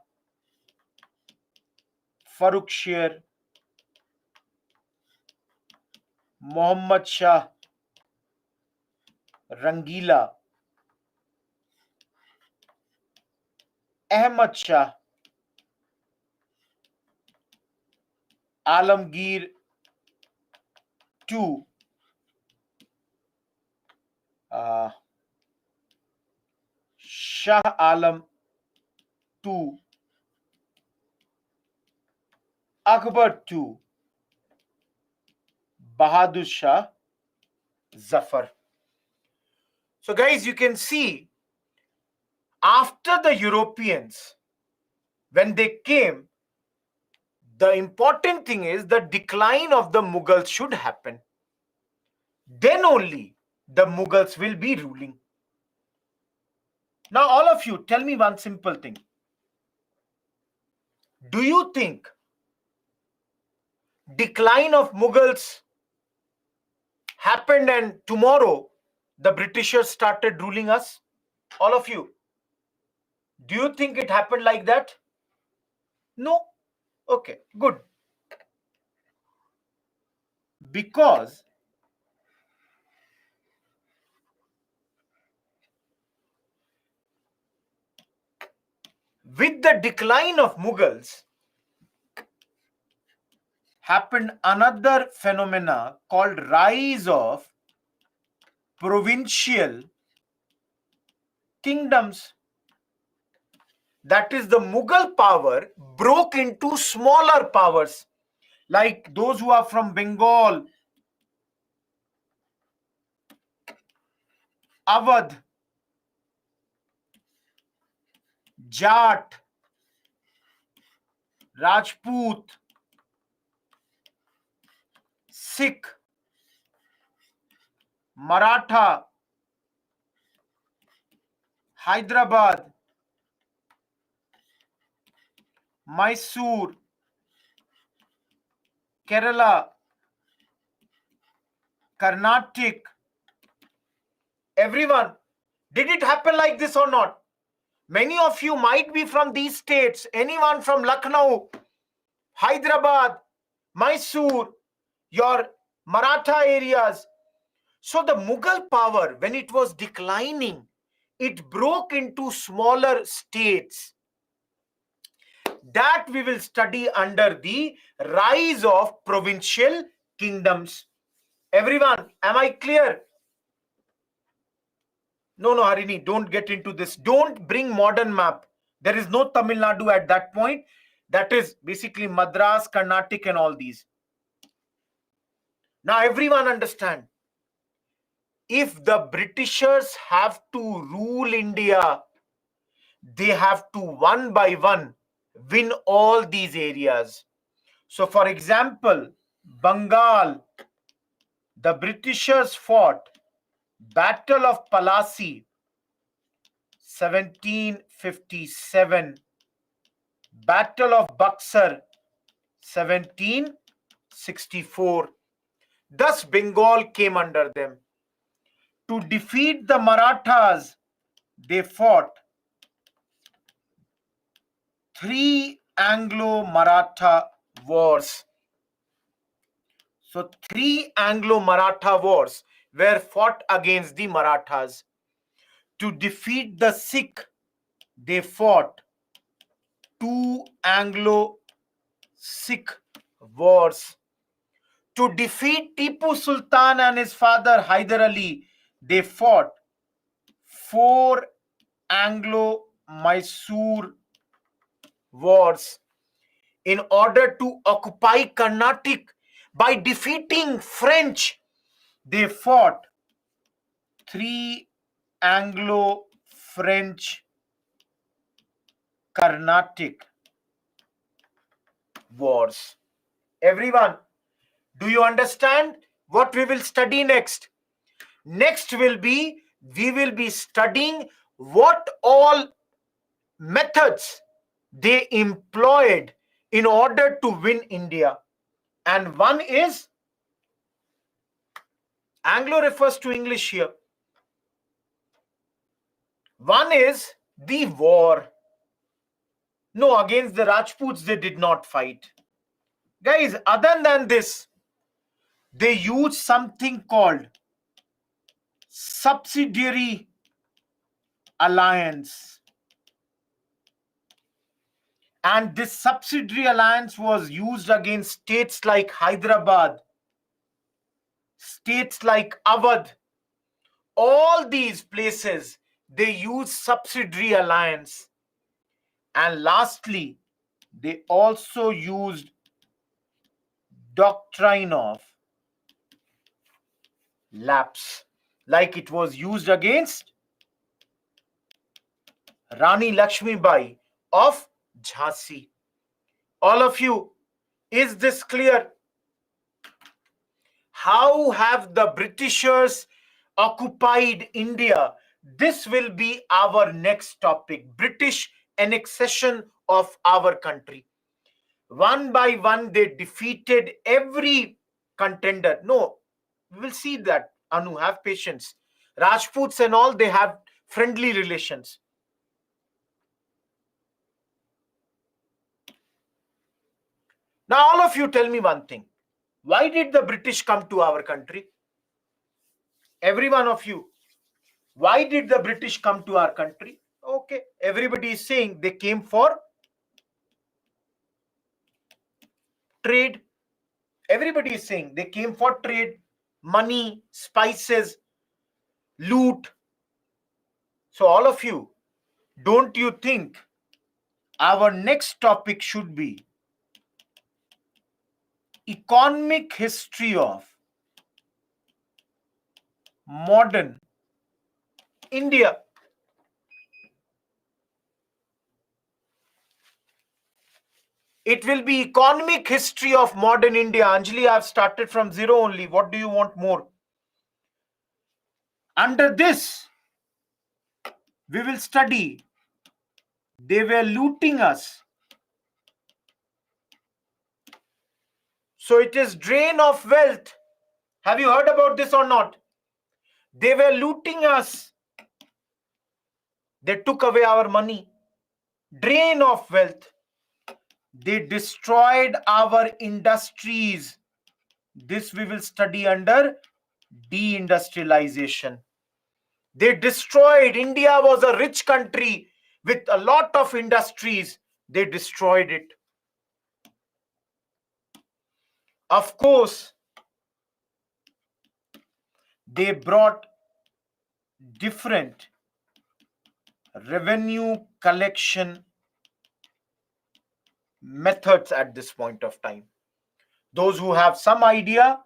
Farooq Sher, Muhammad Shah, Rangila, Ahmad Shah, Alamgir II, Shah Alam II, Akbar II, Bahadur Shah Zafar. So guys, you can see after the Europeans, when they came, the important thing is the decline of the Mughals should happen. Then only the Mughals will be ruling. Now all of you, tell me one simple thing. Do you think decline of Mughals happened and tomorrow the Britishers started ruling us? All of you, do you think it happened like that? No? Okay, good. Because with the decline of Mughals happened another phenomena called rise of provincial kingdoms. That is, the Mughal power broke into smaller powers, like those who are from Bengal, Awadh, Jat, Rajput, Sikh, Maratha, Hyderabad, Mysore, Kerala, Carnatic. Everyone, did it happen like this or not? Many of you might be from these states. Anyone from Lucknow, Hyderabad, Mysore, your Maratha areas. So the Mughal power, when it was declining, it broke into smaller states. That we will study under the rise of provincial kingdoms. Everyone, am I clear? No, Harini, don't get into this. Don't bring modern map. There is no Tamil Nadu at that point. That is basically Madras, Karnataka and all these. Now everyone understand. If the Britishers have to rule India, they have to one by one win all these areas. So for example, Bengal, the Britishers fought Battle of Palasi, 1757, Battle of Buxar, 1764. Thus Bengal came under them. To defeat the Marathas, they fought 3 Anglo-Maratha wars. So 3 Anglo-Maratha wars were fought against the Marathas. To defeat the Sikh, they fought 2 Anglo-Sikh wars. To defeat Tipu Sultan and his father Hyder Ali, they fought 4 Anglo-Mysore wars. In order to occupy Carnatic by defeating French, they fought 3 Anglo-French Carnatic wars. Everyone, do you understand what we will study next? Next we will be studying what all methods they employed in order to win India. And one is, Anglo refers to English here. One is the war. No, against the Rajputs they did not fight. Guys, other than this, they used something called subsidiary alliance. And this subsidiary alliance was used against states like Hyderabad, states like Awadh. All these places, they use subsidiary alliance. And lastly, they also used doctrine of lapse, like it was used against Rani Lakshmi Bai of Jhansi. All of you, is this clear? How have the Britishers occupied India? This will be our next topic, British annexation of our country. One by one, they defeated every contender. No, we will see that. Anu, have patience. Rajputs and all, they have friendly relations. Now, all of you tell me one thing. Why did the British come to our country? Every one of you. Why did the British come to our country? Okay, everybody is saying they came for trade. Everybody is saying they came for trade, money, spices, loot. So all of you, don't you think our next topic should be economic history of modern India? It will be economic history of modern India. Anjali, I have started from zero only. What do you want more? Under this, we will study. They were looting us. So it is drain of wealth. Have you heard about this or not? They were looting us. They took away our money. Drain of wealth. They destroyed our industries. This we will study under deindustrialization. They destroyed. India was a rich country with a lot of industries. They destroyed it. Of course, they brought different revenue collection methods at this point of time. Those who have some idea,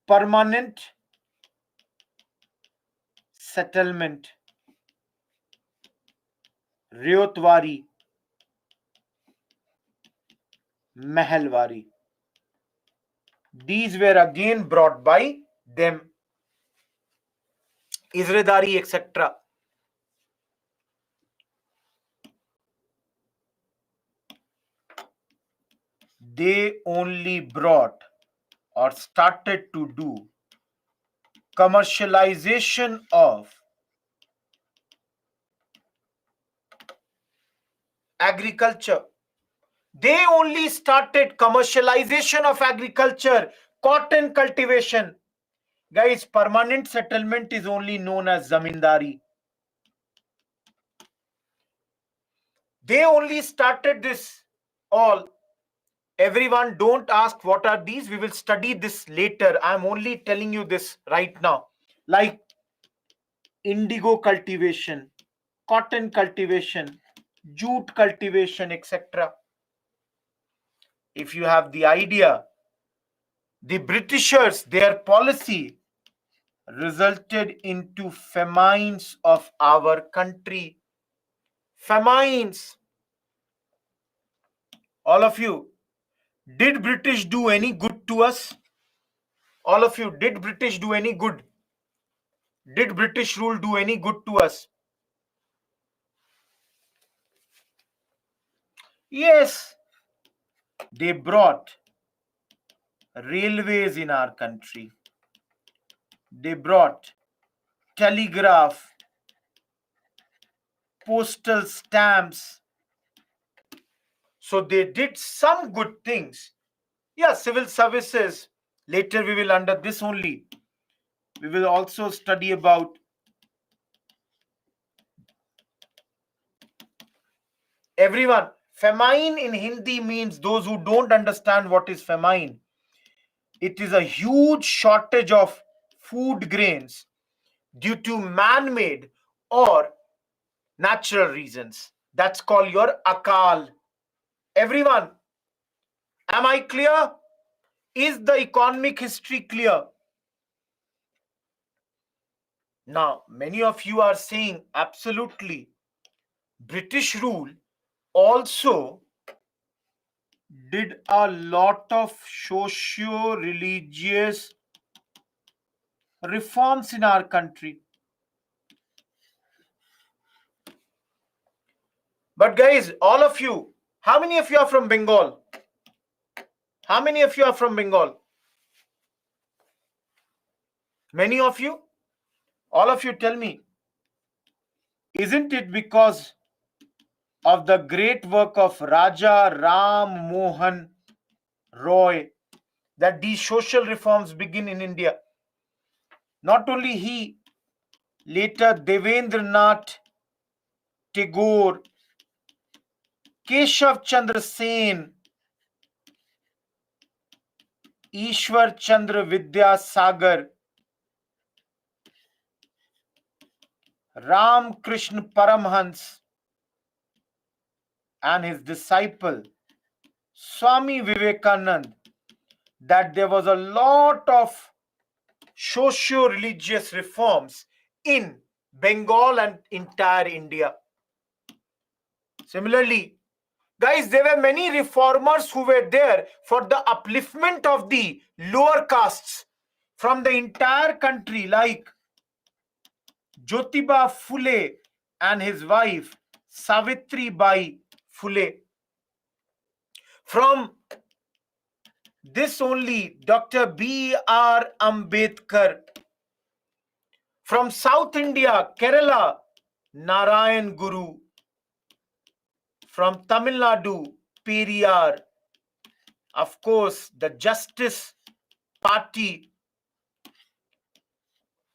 permanent settlement, Ryotwari, Mahalwari. These were again brought by them. Izredari, etc. They only brought or started to do commercialization of agriculture. They only started commercialization of agriculture, cotton cultivation. Guys, permanent settlement is only known as zamindari. They only started this all. Everyone, don't ask what are these. We will study this later. I'm only telling you this right now. Like indigo cultivation, cotton cultivation, jute cultivation, etc. If you have the idea, the Britishers, their policy resulted into famines of our country. Famines. All of you, did British do any good to us? All of you, did British do any good? Did British rule do any good to us? Yes, they brought railways in our country. They brought telegraph, postal stamps. So they did some good things. Yeah, civil services. Later we will under this only. We will also study about everyone. Famine in Hindi means those who don't understand what is famine. It is a huge shortage of food grains due to man-made or natural reasons. That's called your akal. Everyone, am I clear? Is the economic history clear? Now, many of you are saying absolutely. British rule also did a lot of socio-religious reforms in our country. But guys, all of you, how many of you are from Bengal? How many of you are from Bengal? Many of you? All of you tell me. Isn't it because of the great work of Raja Ram Mohan Roy that these social reforms begin in India? Not only he, later Devendranath Tagore, Keshav Chandra Sen, Ishwar Chandra Vidyasagar, Ram Krishna Paramhans, and his disciple Swami Vivekanand, that there was a lot of socio-religious reforms in Bengal and entire India. Similarly, guys, there were many reformers who were there for the upliftment of the lower castes from the entire country, like Jyotiba Phule and his wife Savitri Bai Phule. From this only, Dr. B.R. Ambedkar. From South India, Kerala, Narayan Guru. From Tamil Nadu, Periyar. Of course, the Justice Party.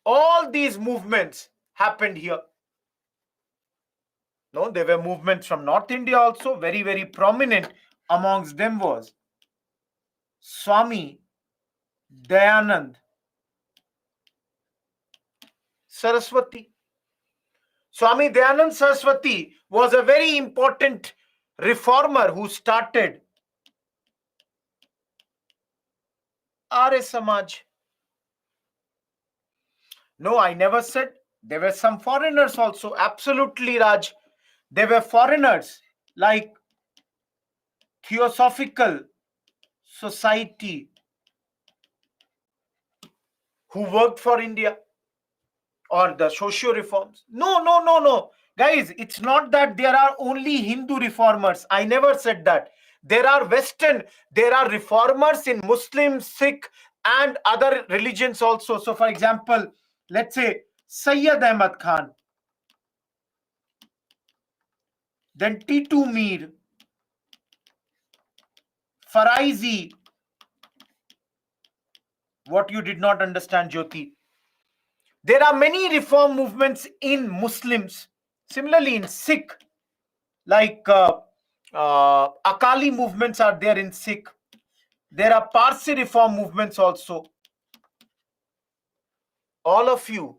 All these movements happened here. No, there were movements from North India also. Very, very prominent amongst them was Swami Dayanand Saraswati. Swami Dayanand Saraswati was a very important reformer who started Arya Samaj. No, I never said. There were some foreigners also. Absolutely, Raj. There were foreigners like Theosophical Society who worked for India or the socio reforms. No, no, no, no. Guys, it's not that there are only Hindu reformers. I never said that. There are Western, there are reformers in Muslim, Sikh, and other religions also. So, for example, let's say Sayyid Ahmad Khan, then Titu Mir, Faraizi, What you did not understand, Jyoti? There are many reform movements in Muslims. Similarly, in Sikh, like Akali movements are there in Sikh. There are Parsi reform movements also. All of you,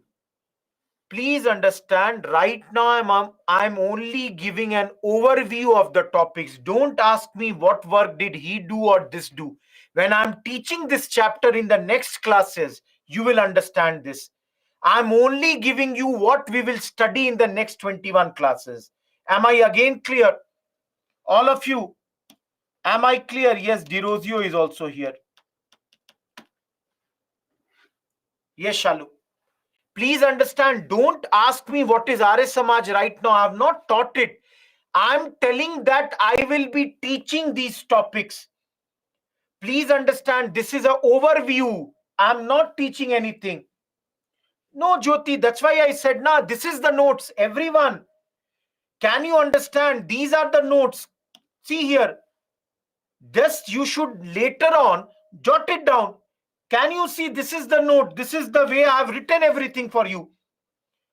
please understand, right now I'm only giving an overview of the topics. Don't ask me what work did he do or this do. When I'm teaching this chapter in the next classes, you will understand this. I'm only giving you what we will study in the next 21 classes. Am I again clear? All of you, am I clear? Yes, Dirozio is also here. Yes, Shalu. Please understand, don't ask me what is Arya Samaj right now. I have not taught it. I'm telling that I will be teaching these topics. Please understand, this is an overview. I'm not teaching anything. No, Jyoti, that's why I said, nah, this is the notes. Everyone, can you understand? These are the notes. See here. Just you should later on jot it down. Can you see? This is the note. This is the way I have written everything for you.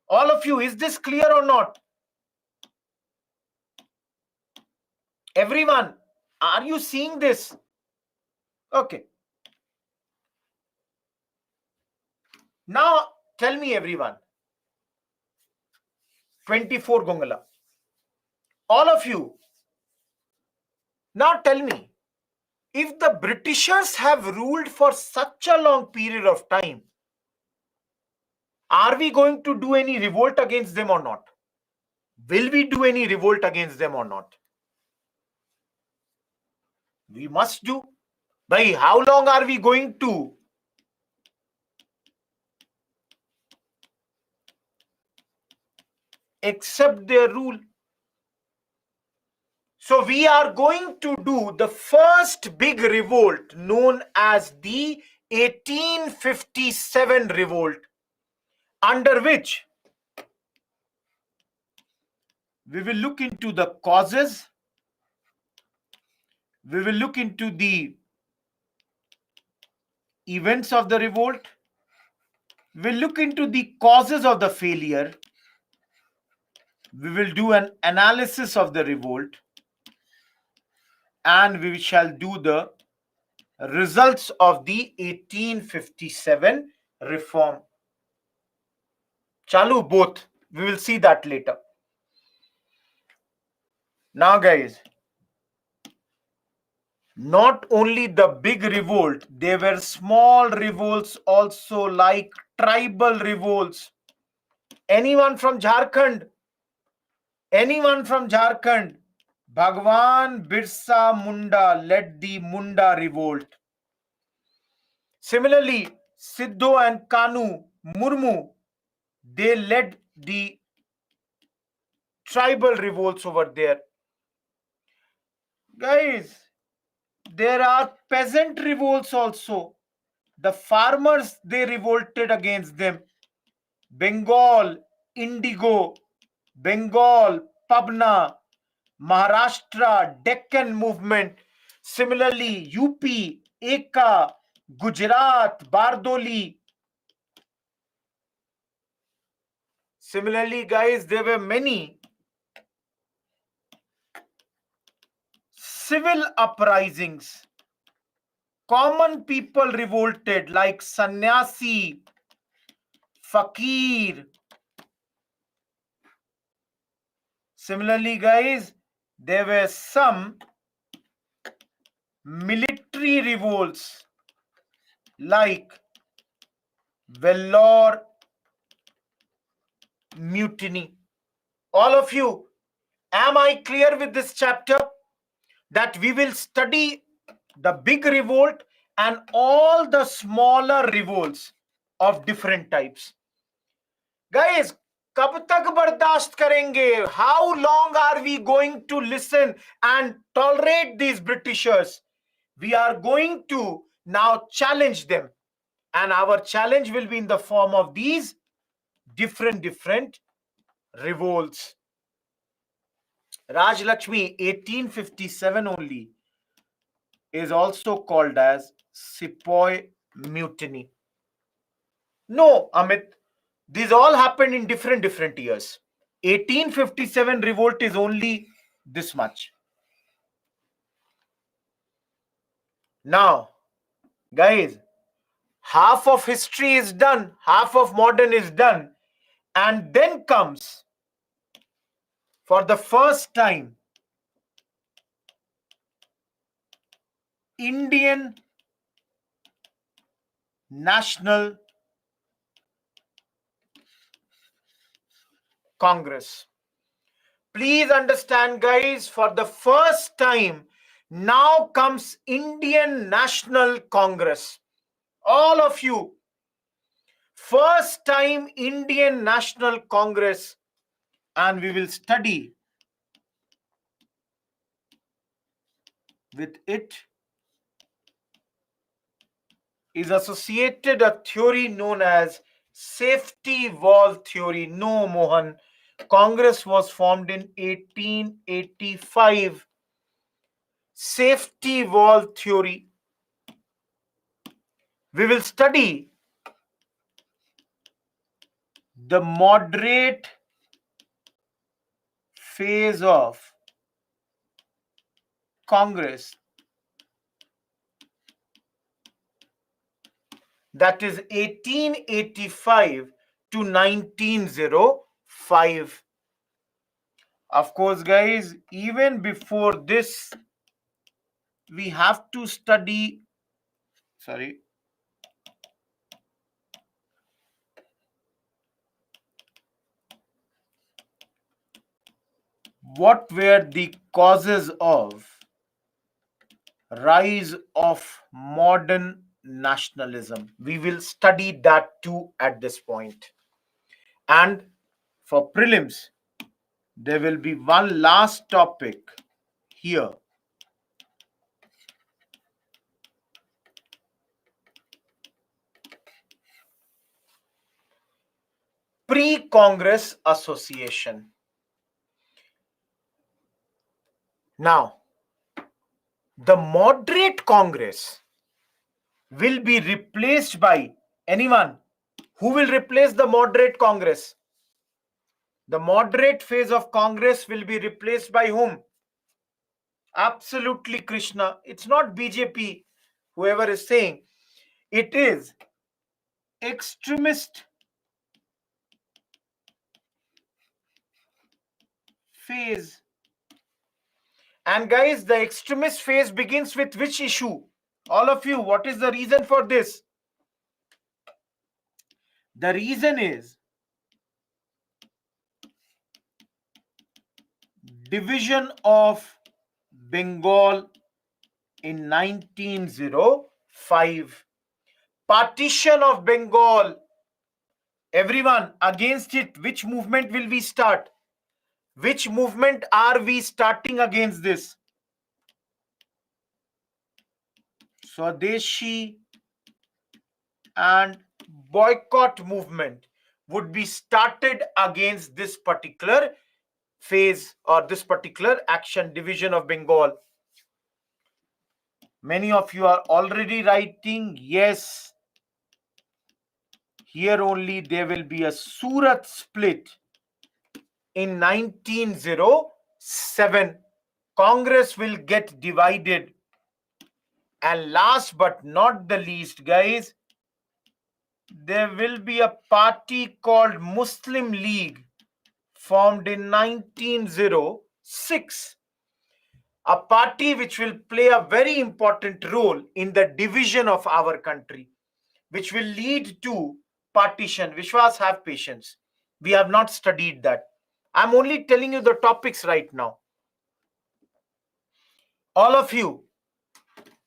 All of you, is this clear or not? Everyone, are you seeing this? Okay. Now, tell me, everyone. 24 Gongala. All of you. Now, tell me. If the Britishers have ruled for such a long period of time, are we going to do any revolt against them or not? Will we do any revolt against them or not? We must do. By how long are we going to accept their rule? So we are going to do the first big revolt known as the 1857 revolt, under which we will look into the causes, we will look into the events of the revolt, we'll look into the causes of the failure, we will do an analysis of the revolt, and we shall do the results of the 1857 reform. Chalu, both. We will see that later. Now, guys, not only the big revolt, there were small revolts also, like tribal revolts. Anyone from Jharkhand? Anyone from Jharkhand? Bhagwan Birsa Munda led the Munda revolt. Similarly, Siddho and Kanu Murmu, they led the tribal revolts over there. Guys, there are peasant revolts also. The farmers, they revolted against them. Bengal, Indigo, Bengal, Pabna, Maharashtra, Deccan movement. Similarly, UP, Eka, Gujarat, Bardoli. Similarly, guys, there were many civil uprisings. Common people revolted, like Sannyasi, Fakir. Similarly, guys, there were some military revolts like Vellore mutiny. All of you, am I clear with this chapter? That we will study the big revolt and all the smaller revolts of different types. Guys, कब तक बर्दाश्त करेंगे? How long are we going to listen and tolerate these Britishers? We are going to now challenge them, and our challenge will be in the form of these different revolts. Raj Lakshmi, 1857 only, is also called as Sepoy mutiny. No, Amit, these all happened in different years. 1857 revolt is only this much. Now, guys, half of history is done, half of modern is done, and then comes, for the first time, Indian National Congress. Please understand, guys, for the first time, now comes Indian National Congress. All of you, first time Indian National Congress, and we will study with it is associated a theory known as safety valve theory. No, Mohan, Congress was formed in 1885. Safety valve theory. We will study the moderate phase of Congress, that is 1885 to 1905. Of course, guys, even before this, we have to study, what were the causes of rise of modern nationalism. We will study that too at this point. And for prelims, there will be one last topic here. Pre-Congress Association. Now, the moderate Congress will be replaced by anyone. Who will replace the moderate Congress? The moderate phase of Congress will be replaced by whom? Absolutely, Krishna. It's not BJP, whoever is saying. It is extremist phase. And guys, the extremist phase begins with which issue? All of you, what is the reason for this? The reason is division of Bengal in 1905. Partition of Bengal. Everyone, against it, which movement will we start? Which movement are we starting against this? Swadeshi and boycott movement would be started against this particular phase or this particular action, division of Bengal. Many of you are already writing yes. Here only there will be a Surat split in 1907. Congress will get divided. And last but not the least, guys, there will be a party called Muslim League formed in 1906. A party which will play a very important role in the division of our country, which will lead to partition. Vishwas, have patience. We have not studied that. I'm only telling you the topics right now. All of you,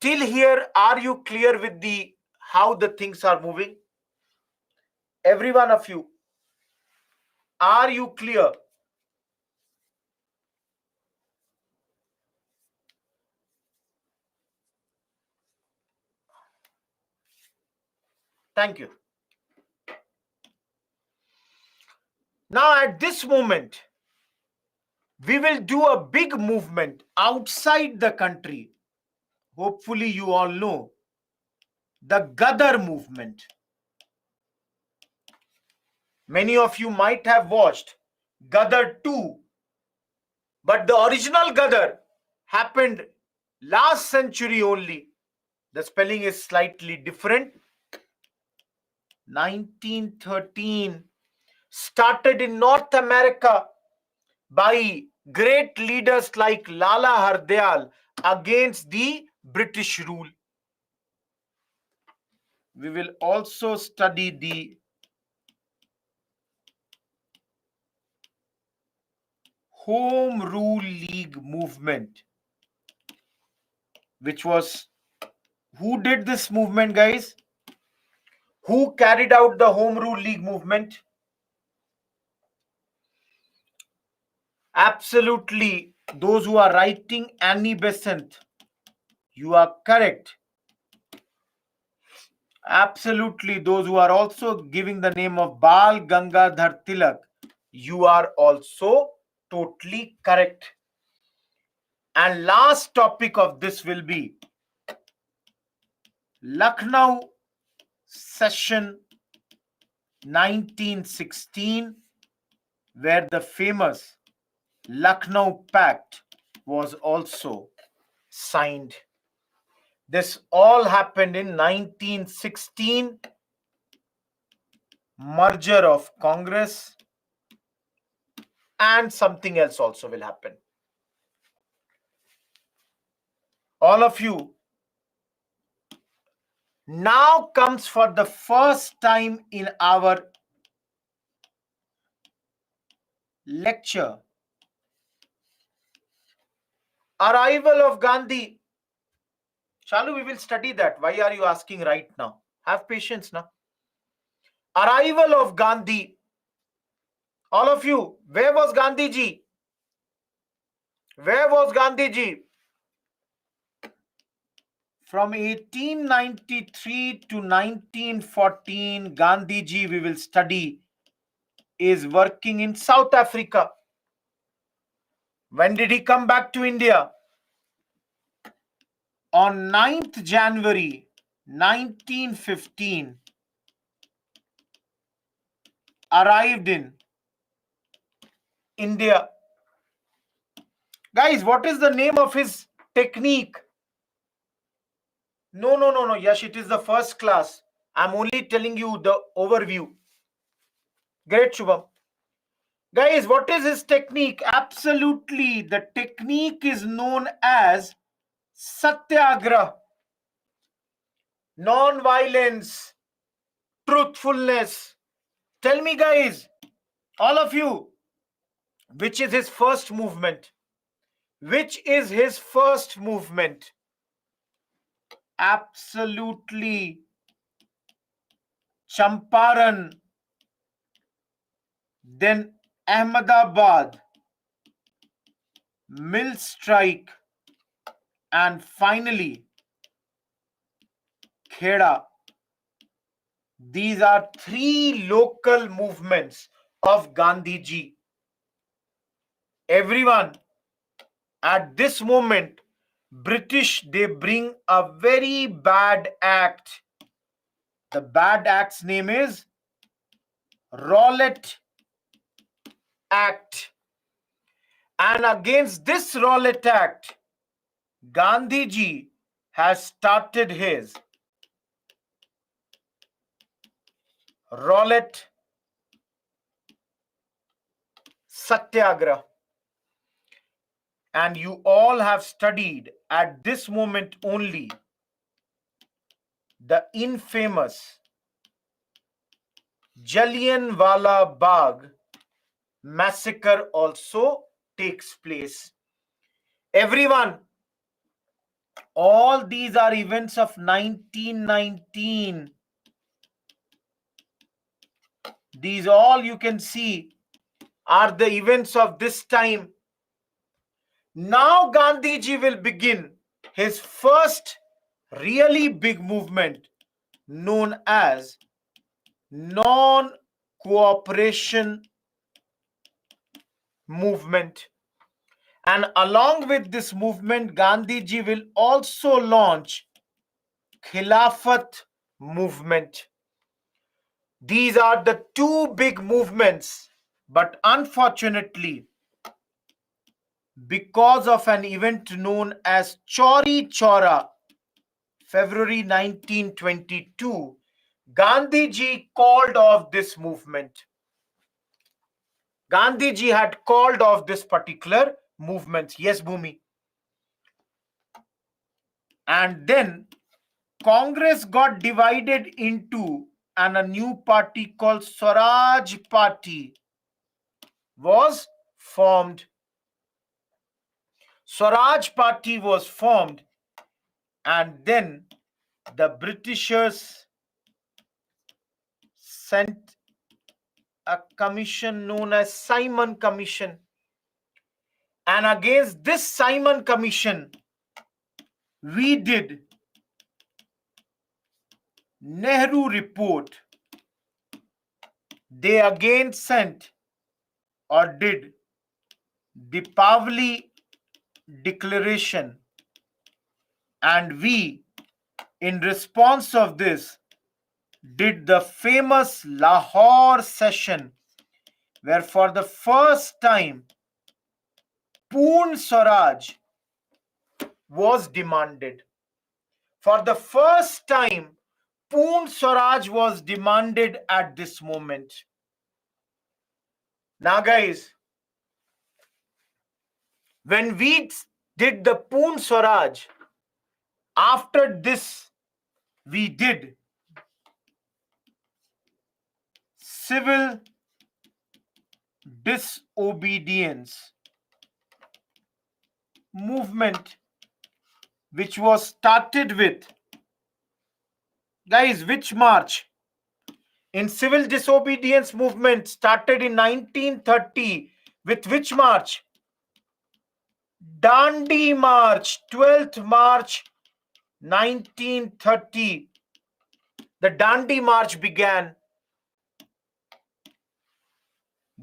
till here, are you clear with the how the things are moving? Every one of you, are you clear? Thank you. Now, at this moment, we will do a big movement outside the country. Hopefully, you all know the Gadar movement. Many of you might have watched Gadar 2, but the original Gadar happened last century only. The spelling is slightly different. 1913, started in North America by great leaders like Lala Hardayal against the British rule. We will also study the Home Rule League movement, which was, who did this movement, guys? Who carried out the Home Rule League movement? Absolutely, those who are writing Annie Besant, you are correct. Absolutely, those who are also giving the name of Bal Gangadhar Tilak, you are also totally correct. And last topic of this will be Lucknow session 1916, where the famous Lucknow Pact was also signed. This all happened in 1916. Merger of Congress, and something else also will happen. All of you, now comes for the first time in our lecture, arrival of Gandhi. Shalu, we will study that. Why are you asking right now? Have patience now. Arrival of Gandhi. All of you, where was Gandhi ji? Where was Gandhi ji? From 1893 to 1914, Gandhi ji, we will study, is working in South Africa. When did he come back to India? On 9th January 1915, arrived in India. Guys, what is the name of his technique? No. Yash, it is the first class. I'm only telling you the overview. Great, Shubham. Guys, what is his technique? Absolutely. The technique is known as Satyagrah. Non-violence, truthfulness. Tell me, guys, all of you, which is his first movement? Which is his first movement? Absolutely. Champaran, then Ahmedabad, Mill Strike, and finally Kheda. These are three local movements of Gandhiji. Everyone, at this moment, British, they bring a very bad act. The bad act's name is Rowlatt Act. And against this Rowlatt Act, Gandhiji has started his Rowlatt Satyagrah. And you all have studied at this moment only the infamous Jallianwala Bagh massacre also takes place. Everyone, all these are events of 1919. These all you can see are the events of this time. Now Gandhiji will begin his first really big movement known as non-cooperation movement. And along with this movement, Gandhiji will also launch Khilafat movement. These are the two big movements, but unfortunately, because of an event known as Chauri Chaura, February 1922, Gandhiji called off this movement. Gandhiji had called off this particular movement. Yes, Bhumi. And then Congress got divided into, and a new party called Swaraj Party was formed. Swaraj Party was formed, and then the Britishers sent a commission known as Simon Commission. And against this Simon Commission, we did Nehru Report. They again sent or did the Pavli Declaration, and we, in response of this, did the famous Lahore session, where for the first time Poon Swaraj was demanded. For the first time, Poon Swaraj was demanded at this moment. Now, guys, when we did the Poon Swaraj, after this, we did civil disobedience movement, which was started with, guys, which march? In civil disobedience movement started in 1930 with which march? Dandi March, 12th March 1930. The Dandi March began.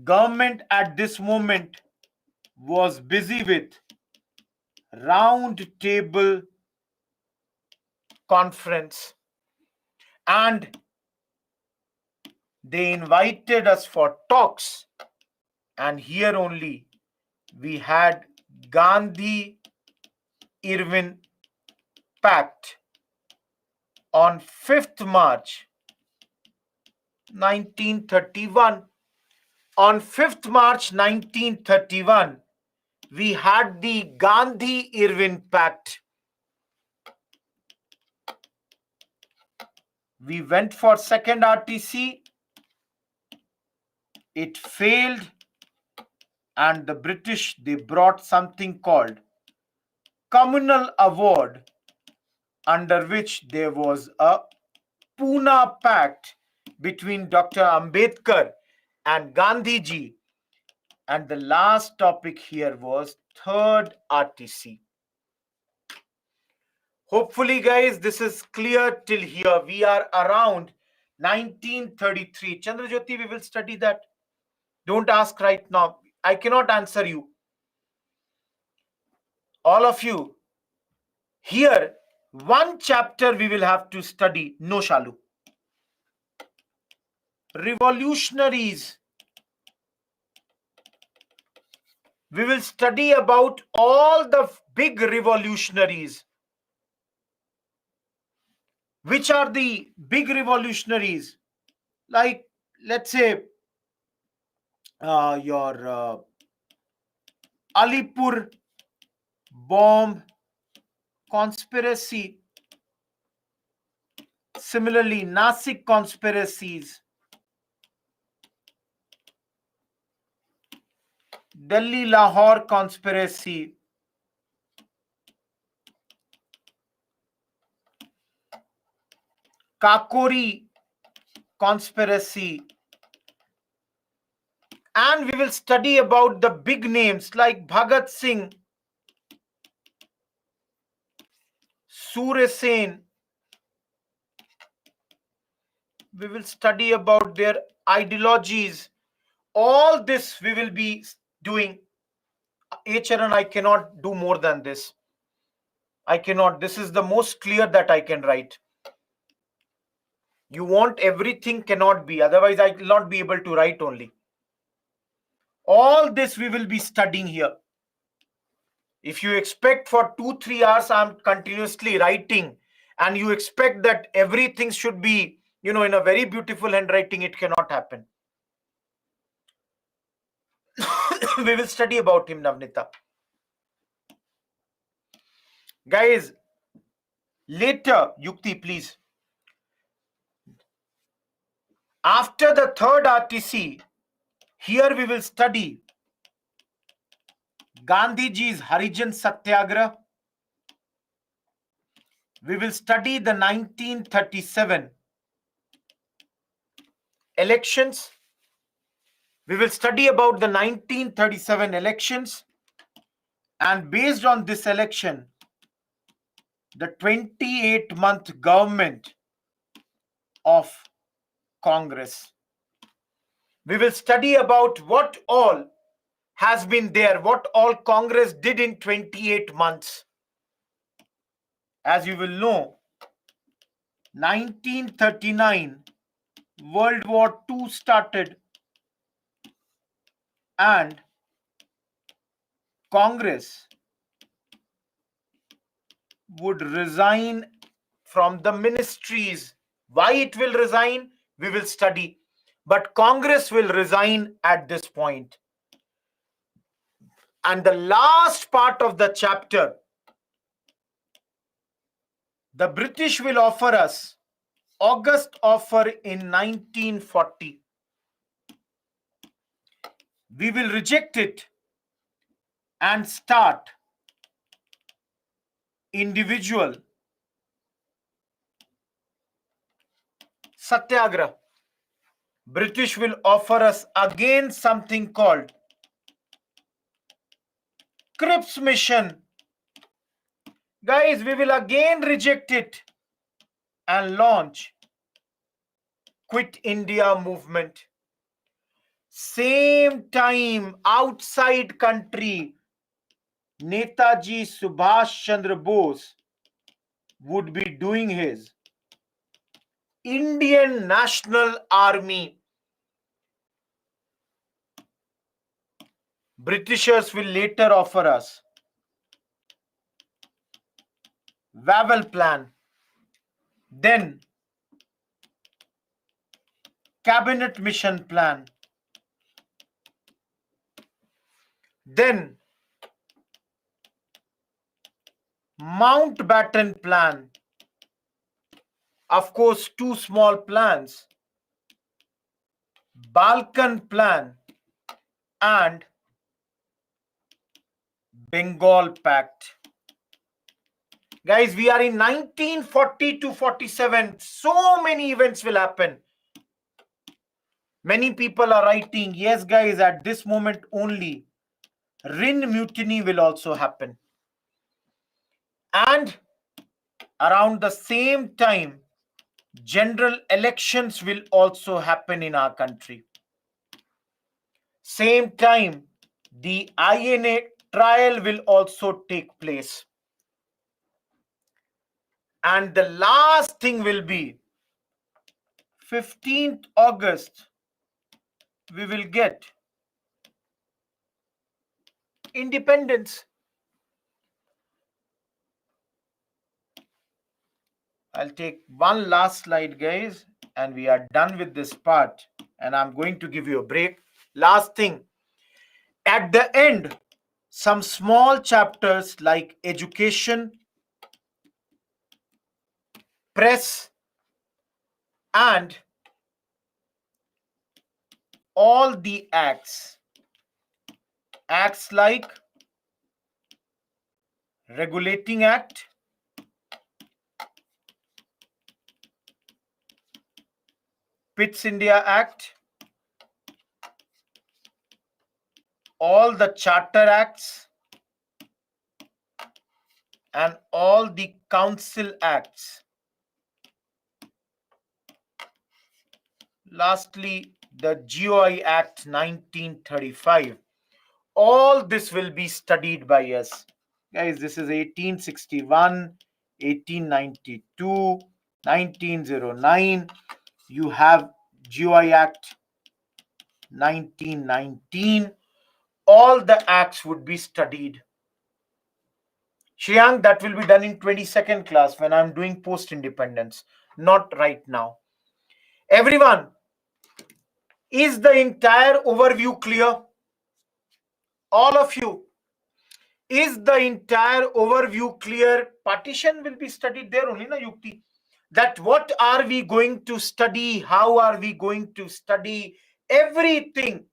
Government at this moment was busy with round table conference, and they invited us for talks, and here only we had Gandhi Irwin Pact on 5th March 1931. On 5th March 1931, we had the Gandhi Irwin Pact. We went for second RTC. It failed, and the British, they brought something called communal award, under which there was a Pune Pact between Dr. Ambedkar and Gandhiji. And the last topic here was third RTC. Hopefully, guys, this is clear till here. We are around 1933. Chandrajyoti, we will study that. Don't ask right now. I cannot answer you. All of you. Here, one chapter we will have to study. No, Shalu. Revolutionaries. We will study about all the big revolutionaries. Which are the big revolutionaries? Like, let's say, your Alipur bomb conspiracy. Similarly, Nasik conspiracies, Delhi Lahore conspiracy, Kakori conspiracy, and we will study about the big names like Bhagat Singh, Surya Sen. We will study about their ideologies. All this we will be doing. Charan, I cannot do more than this. I cannot. This is the most clear that I can write. You want everything, cannot be. Otherwise, I will not be able to write only. All this we will be studying here. If you expect for 2-3 hours I'm continuously writing, and you expect that everything should be, in a very beautiful handwriting, it cannot happen. We will study about him, Navnita. Guys, later, Yukti, please. After the third RTC, here we will study Gandhiji's Harijan Satyagraha. We will study the 1937 elections. We will study about the 1937 elections, and based on this election, the 28-month government of Congress. We will study about what all has been there, what all Congress did in 28 months. As you will know, 1939, World War II started, and Congress would resign from the ministries. Why it will resign, we will study. But Congress will resign at this point. And the last part of the chapter, the British will offer us August offer in 1940. We will reject it and start individual Satyagraha. British will offer us again something called Cripps Mission. Guys, we will again reject it and launch Quit India movement. Same time, outside country, Netaji Subhash Chandra Bose would be doing his Indian National Army. Britishers will later offer us Wavell Plan, then Cabinet Mission Plan, then Mountbatten Plan. Of course, two small plans, Balkan Plan and Bengal Pact. Guys, we are in 1940 to 47. So many events will happen. Many people are writing, yes guys, at this moment only, Rin Mutiny will also happen. And around the same time, general elections will also happen in our country. Same time, the INA trial will also take place. And the last thing will be 15th August, we will get independence. I'll take one last slide, guys, and we are done with this part. And I'm going to give you a break. Last thing, at the end, some small chapters like education, press, and all the acts. Acts like Regulating Act, Pitt's India Act, all the Charter Acts, and all the Council Acts. Lastly, the GOI Act 1935. All this will be studied by us. Guys, this is 1861, 1892, 1909. You have GOI Act 1919. All the acts would be studied. Shriyank, that will be done in 22nd class when I'm doing post-independence, not right now. Everyone, is the entire overview clear? All of you, is the entire overview clear? Partition will be studied there only, na Yukti? That what are we going to study? How are we going to study? Everything.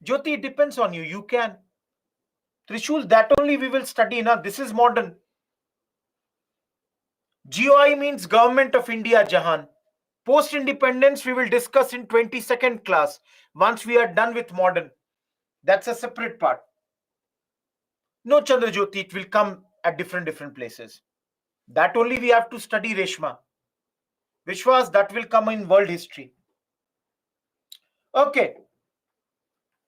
Jyoti, it depends on you. You can. Trishul, that only we will study. Now, this is modern. GOI means Government of India, Jahan. Post-independence, we will discuss in 22nd class once we are done with modern. That's a separate part. No, Chandrajyoti, it will come at different places. That only we have to study, Reshma. Vishwas, that will come in world history. Okay.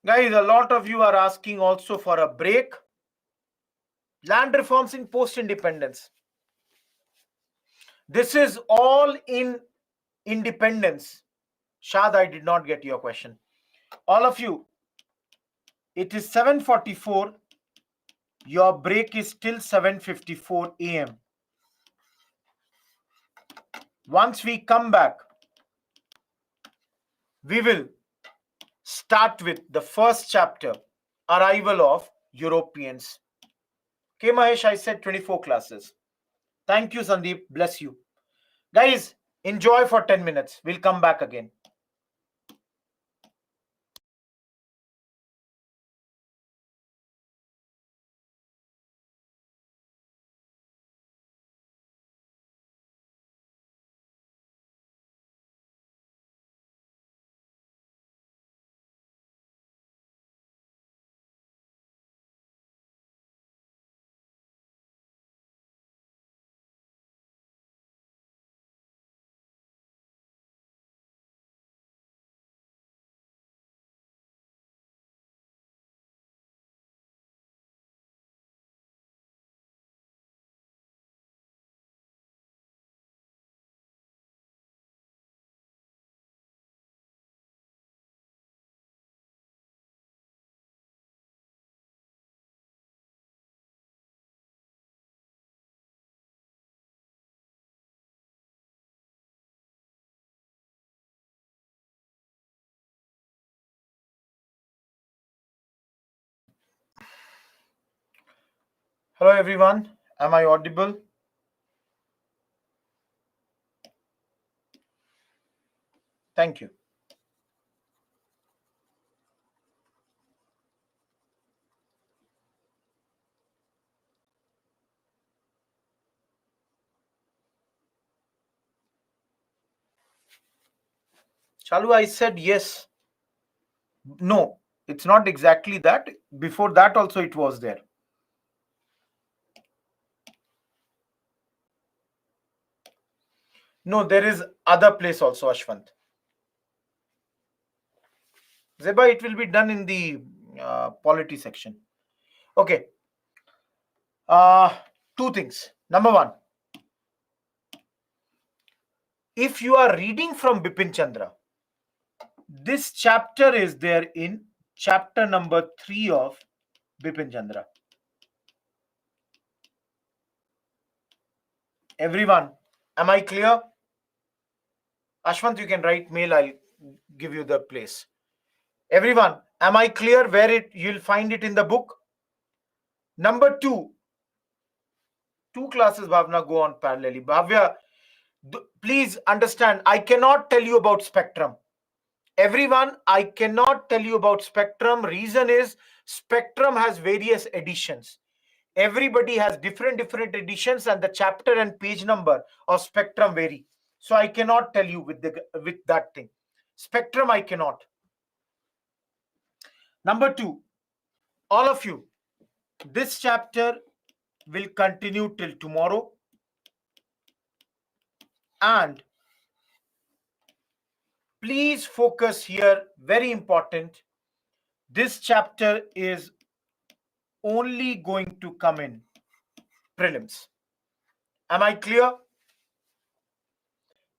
Guys, a lot of you are asking also for a break. Land reforms in post-independence. This is all in independence. Shad, I did not get your question. All of you, it is 7:44. Your break is till 7:54 a.m. Once we come back, we will start with the first chapter, Arrival of Europeans. Okay, Mahesh, I said 24 classes. Thank you, Sandeep. Bless you. Guys, enjoy for 10 minutes. We'll come back again. Hello, everyone. Am I audible? Thank you. Chalu, I said yes. No, it's not exactly that. Before that also it was there. No, there is other place also, Ashwant. Zeba, it will be done in the polity section. Okay. Two things. Number one, if you are reading from Bipin Chandra, this chapter is there in chapter number 3 of Bipin Chandra. Everyone, am I clear? Ashwant, you can write mail. I'll give you the place. Everyone, am I clear where you'll find it in the book? Number two classes, Bhavna, go on parallelly. Bhavya, please understand, I cannot tell you about spectrum. Everyone, I cannot tell you about spectrum. Reason is spectrum has various editions. Everybody has different editions, and the chapter and page number of spectrum vary. So I cannot tell you with that thing. Spectrum I cannot. Number two, all of you, this chapter will continue till tomorrow, and please focus here, very important. This chapter is only going to come in prelims. Am I clear?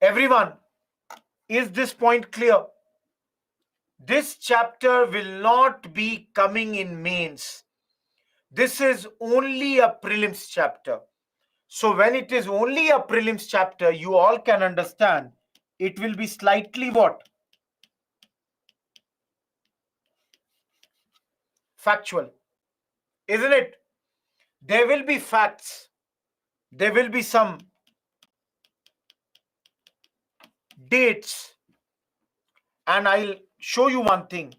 Everyone, is this point clear? This chapter will not be coming in mains. This is only a prelims chapter. So when it is only a prelims chapter, you all can understand it will be slightly what? Factual. Isn't it? There will be facts. There will be some dates. And I'll show you one thing.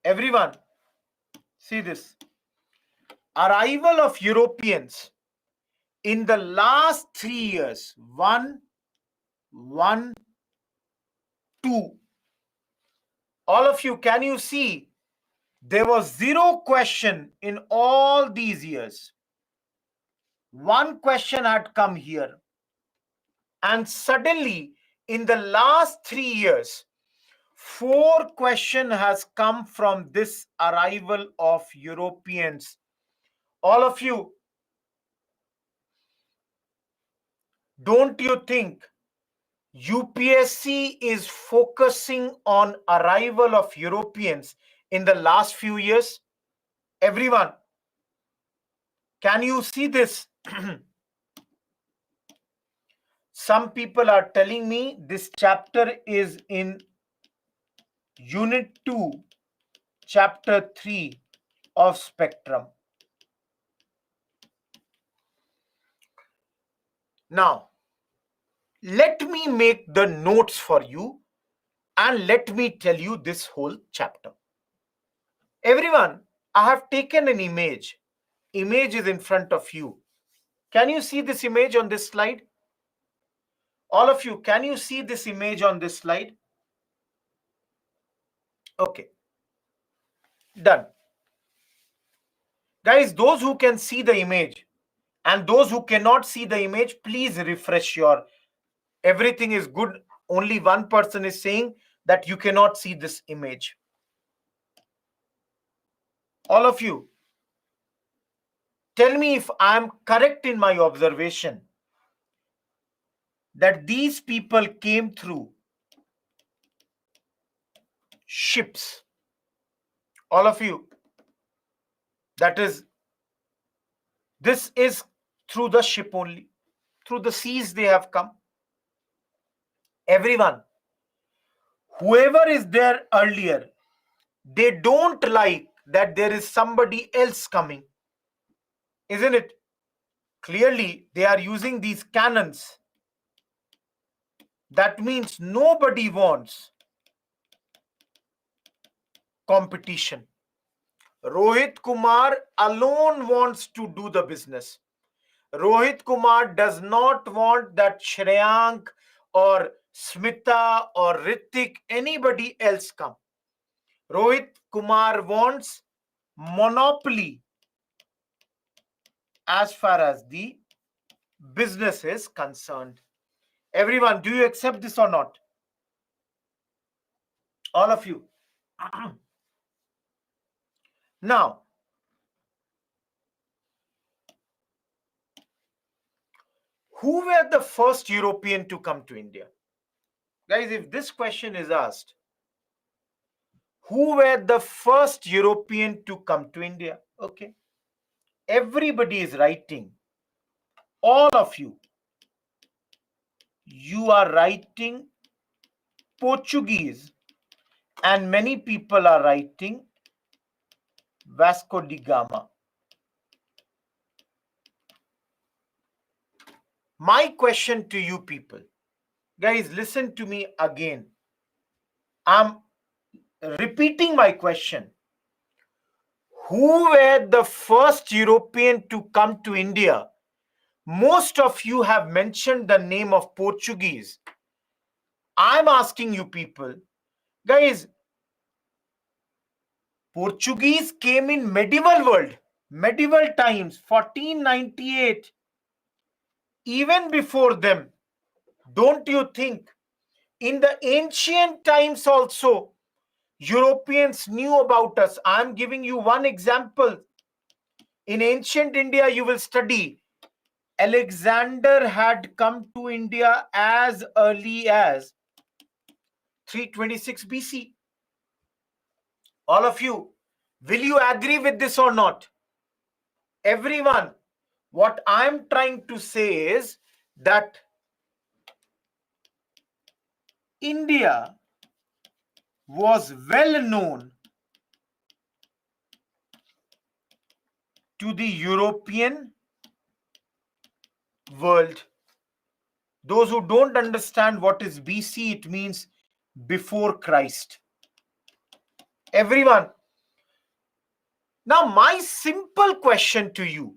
Everyone, see this. Arrival of Europeans in the last 3 years, 1, 1, 2. All of you, can you see? There was zero question in all these years. One question had come here. And suddenly, in the last 3 years, 4 question has come from this arrival of Europeans. All of you, don't you think UPSC is focusing on arrival of Europeans in the last few years? Everyone, can you see this? Some people are telling me this chapter is in Unit 2, Chapter 3 of Spectrum. Now, let me make the notes for you and let me tell you this whole chapter. Everyone, I have taken an image. Image is in front of you. Can you see this image on this slide? All of you, can you see this image on this slide? Okay. Done. Guys, those who can see the image and those who cannot see the image, please refresh your. Everything is good. Only one person is saying that you cannot see this image. All of you, tell me if I am correct in my observation that these people came through ships. All of you, that is, this is through the ship only. Through the seas they have come. Everyone, whoever is there earlier, they don't like that there is somebody else coming. Isn't it? Clearly, they are using these cannons. That means nobody wants competition. Rohit Kumar alone wants to do the business. Rohit Kumar does not want that Shreyank or Smita or Ritik, anybody else come. Rohit Kumar wants monopoly as far as the business is concerned. Everyone, do you accept this or not? All of you. Now, who were the first European to come to India? Guys, if this question is asked, who were the first European to come to India? Okay. Everybody is writing. All of you. You are writing Portuguese. And many people are writing Vasco da Gama. My question to you people, guys, listen to me again. I'm repeating my question. Who were the first European to come to India? Most of you have mentioned the name of Portuguese. I'm asking you people, guys, Portuguese came in medieval world, medieval times, 1498. Even before them, don't you think in the ancient times also Europeans knew about us? I'm giving you one example. In ancient India, you will study Alexander had come to India as early as 326 BC. All of you, will you agree with this or not? Everyone, what I'm trying to say is that India was well known to the European world. Those who don't understand what is BC, it means before Christ. Everyone. Now, my simple question to you,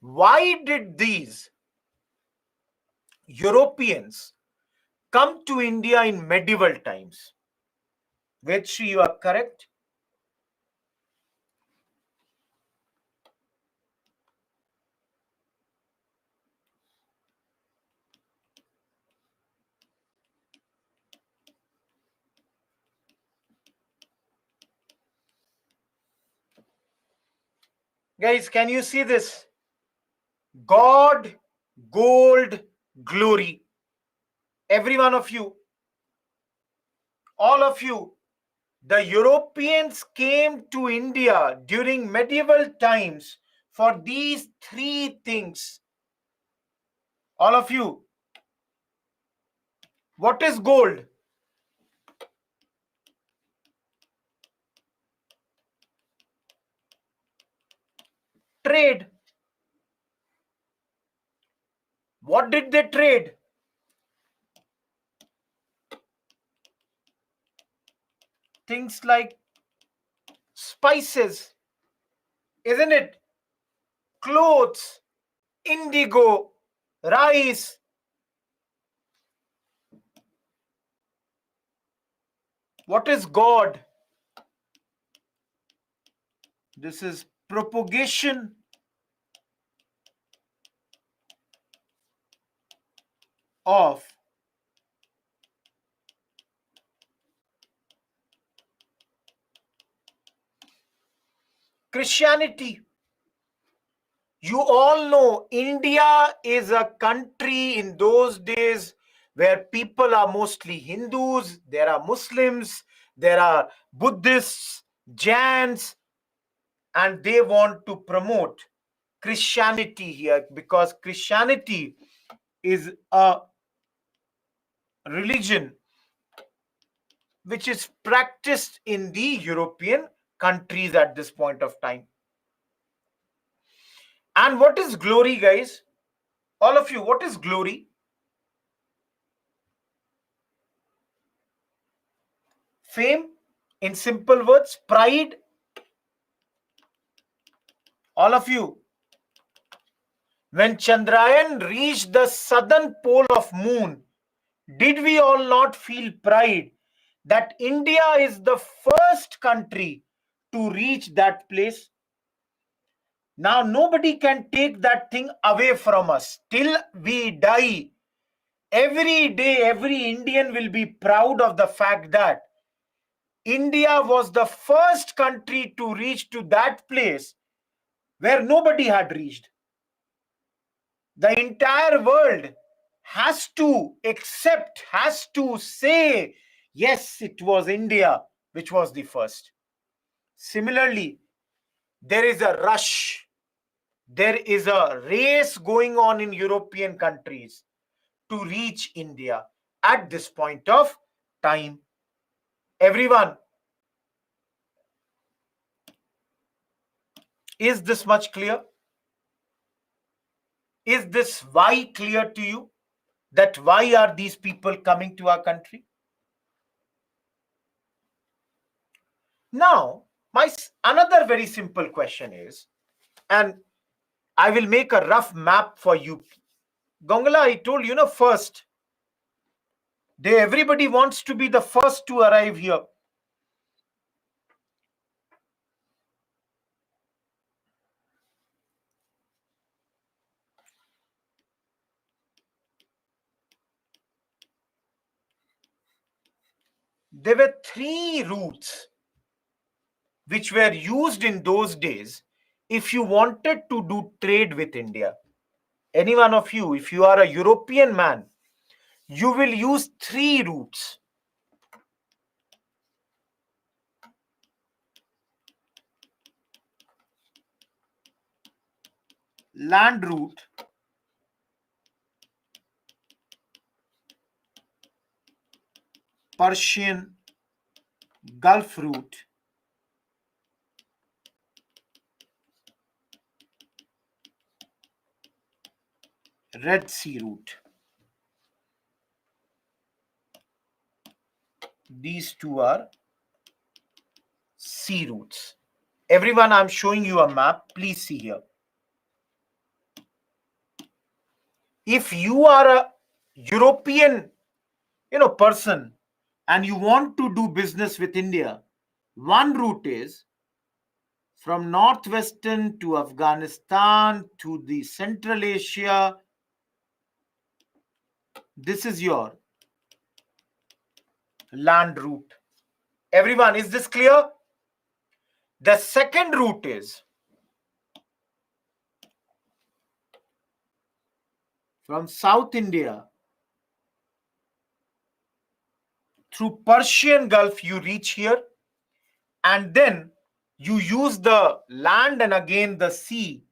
why did these Europeans come to India in medieval times? Which you are correct. Guys, can you see this? God, gold, glory. Every one of you, all of you, the Europeans came to India during medieval times for these three things. All of you, what is gold? Trade. What did they trade? Things like spices, isn't it? Clothes, indigo, rice. What is God? This is propagation of Christianity. You all know India is a country in those days where people are mostly Hindus, there are Muslims, there are Buddhists, Jains, and they want to promote Christianity here because Christianity is a religion which is practiced in the European countries at this point of time. And what is glory, guys? All of you, what is glory? Fame, in simple words, pride. All of you, when Chandrayaan reached the southern pole of moon, did we all not feel pride that India is the first country to reach that place? Now nobody can take that thing away from us till we die. Every day, every Indian will be proud of the fact that India was the first country to reach to that place where nobody had reached. The entire world has to accept, has to say, yes, it was India which was the first. Similarly, there is a rush, there is a race going on in European countries to reach India at this point of time. Everyone, is this much clear? Is this why clear to you? That why are these people coming to our country? Now, my another very simple question is, and I will make a rough map for you. Gongala, I told you, first, everybody wants to be the first to arrive here. There were three routes which were used in those days if you wanted to do trade with India. Any one of you, if you are a European man, you will use three routes. Land route, Persian Gulf route, Red Sea route. These two are sea routes. Everyone, I'm showing you a map. Please see here. If you are a European, person and you want to do business with India, one route is from northwestern to Afghanistan to the Central Asia. This is your land route. Everyone, is this clear? The second route is from South India through Persian Gulf, you reach here, and then you use the land and again the sea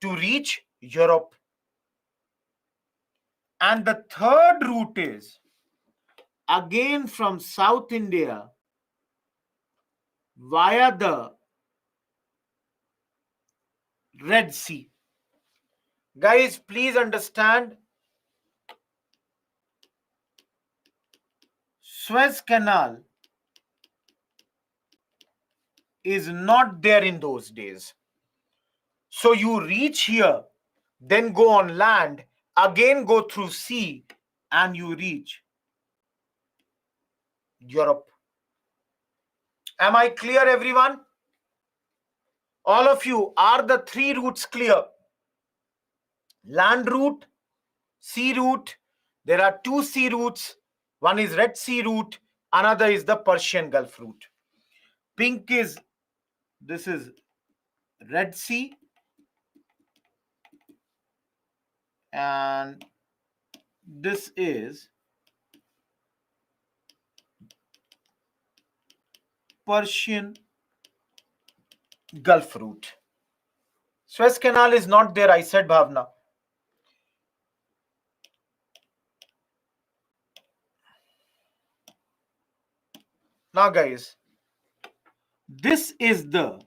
to reach Europe. And the third route is again from South India via the Red Sea. Guys, please understand, Suez Canal is not there in those days. So you reach here, then go on land, again go through sea, and you reach Europe. Am I clear, everyone? All of you, are the three routes clear? Land route, sea route. There are two sea routes. One is Red Sea route, another is the Persian Gulf route. Pink is, this is Red Sea, and this is Persian Gulf route. Suez Canal is not there, I said, Bhavna. Now, guys, this is the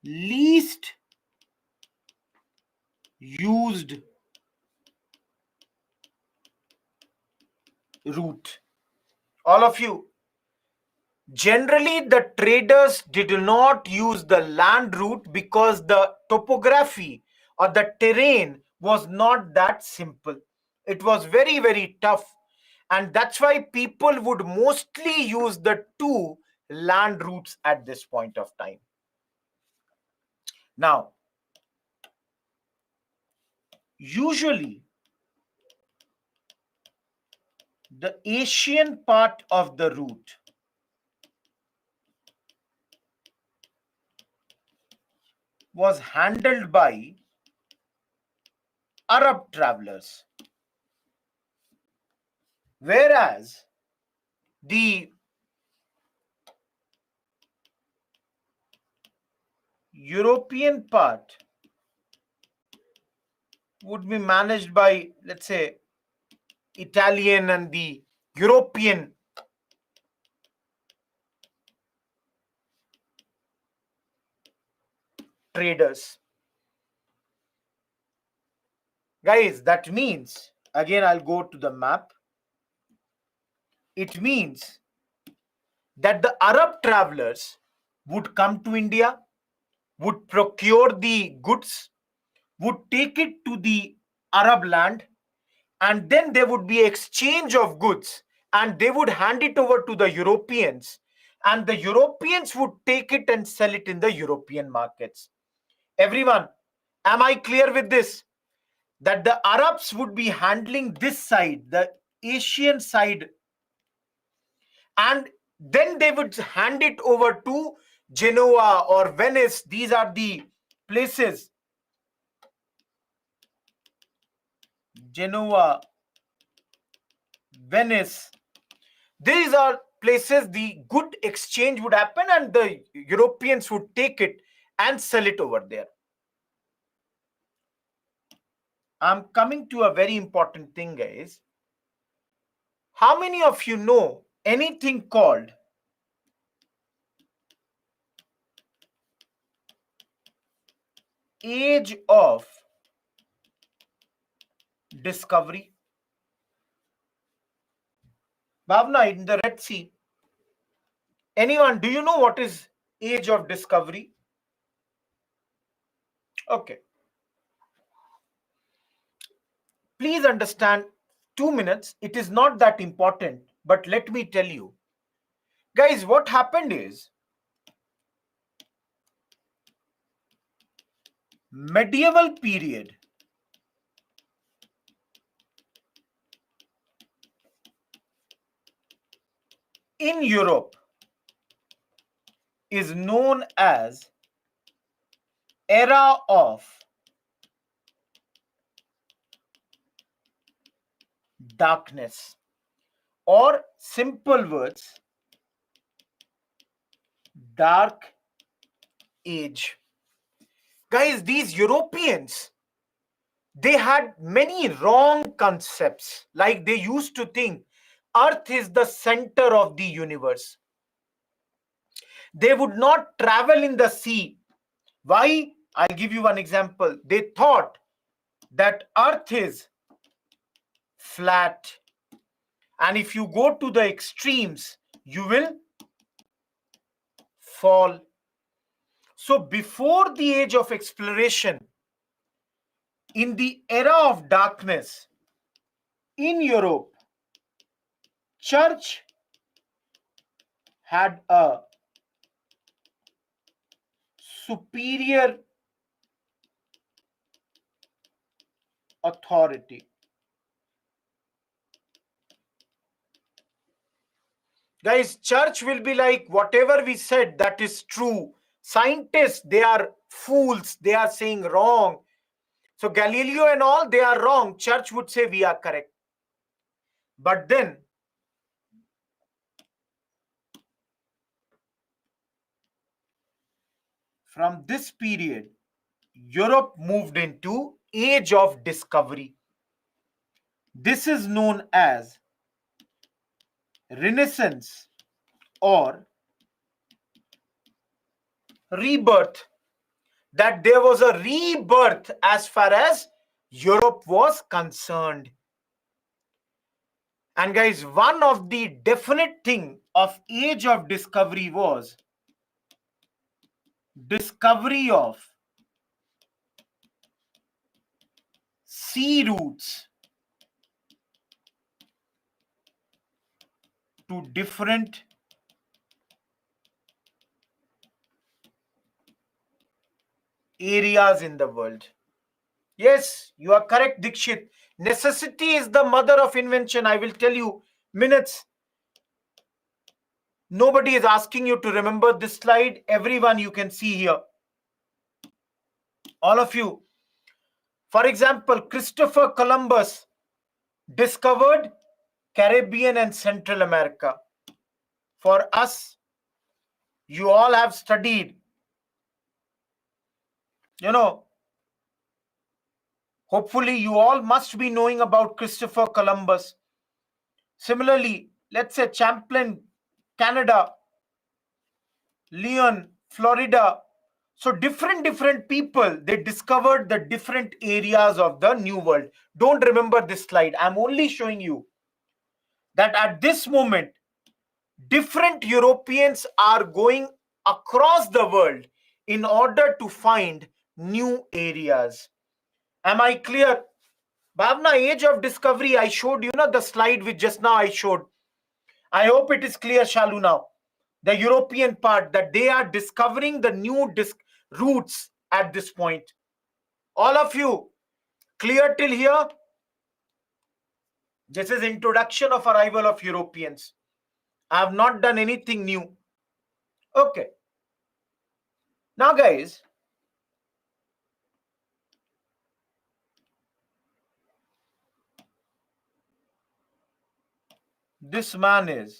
least used route. All of you, generally the traders did not use the land route because the topography or the terrain was not that simple. It was very, very tough, and that's why people would mostly use the two land routes at this point of time. Now, usually the Asian part of the route was handled by Arab travelers, whereas the European part would be managed by, let's say, Italian and the European traders. Guys, that means, again, I'll go to the map. It means that the Arab travelers would come to India, would procure the goods, would take it to the Arab land, and then there would be exchange of goods, and they would hand it over to the Europeans, and the Europeans would take it and sell it in the European markets. Everyone, am I clear with this? That the Arabs would be handling this side, the Asian side, and Then they would hand it over to Genoa or Venice. These are the places. Genoa, Venice. These are places the good exchange would happen and the Europeans would take it and sell it over there. I'm coming to a very important thing, guys. How many of you know anything called age of discovery? Bhavna, in the Red Sea. Anyone, do you know what is age of discovery? Okay. Please understand, 2 minutes. It is not that important, but let me tell you. Guys, what happened is medieval period in Europe is known as era of darkness, or simple words, dark age. Guys, these Europeans, they had many wrong concepts. Like they used to think Earth is the center of the universe. They would not travel in the sea. Why? I'll give you one example. They thought that Earth is flat, and if you go to the extremes, you will fall. So before the age of exploration, in the era of darkness in Europe, church had a superior authority. Guys, church will be like, whatever we said, that is true. Scientists, they are fools. They are saying wrong. So Galileo and all, they are wrong. Church would say we are correct. But then, from this period, Europe moved into age of discovery. This is known as Renaissance or rebirth. That there was a rebirth as far as Europe was concerned. And guys, one of the definite thing of age of discovery was discovery of sea routes to different areas in the world. Yes, you are correct, Dikshit. Necessity is the mother of invention. I will tell you minutes. Nobody is asking you to remember this slide. Everyone you can see here. All of you. For example, Christopher Columbus discovered Caribbean and Central America. For us, you all have studied, hopefully you all must be knowing about Christopher Columbus. Similarly, let's say Champlain, Canada, Leon, Florida. So different people, they discovered the different areas of the New World. Don't remember this slide. I'm only showing you that at this moment, different Europeans are going across the world in order to find new areas. Am I clear? Bhavna, age of discovery, I showed you the slide which just now I showed. I hope it is clear, Shalu, now. The European part, that they are discovering the new routes at this point. All of you, clear till here? This is introduction of arrival of Europeans. I have not done anything new. Okay. Now, guys, this man is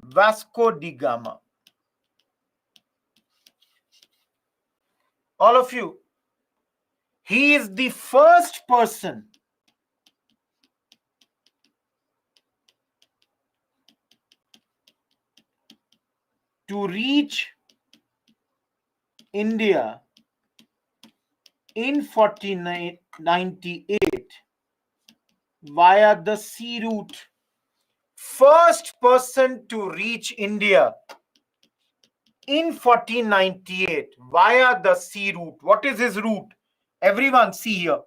Vasco da Gama. All of you, he is the first person to reach India in 1498 via the sea route. First person to reach India in 1498 via the sea route. What is his route? Everyone see here.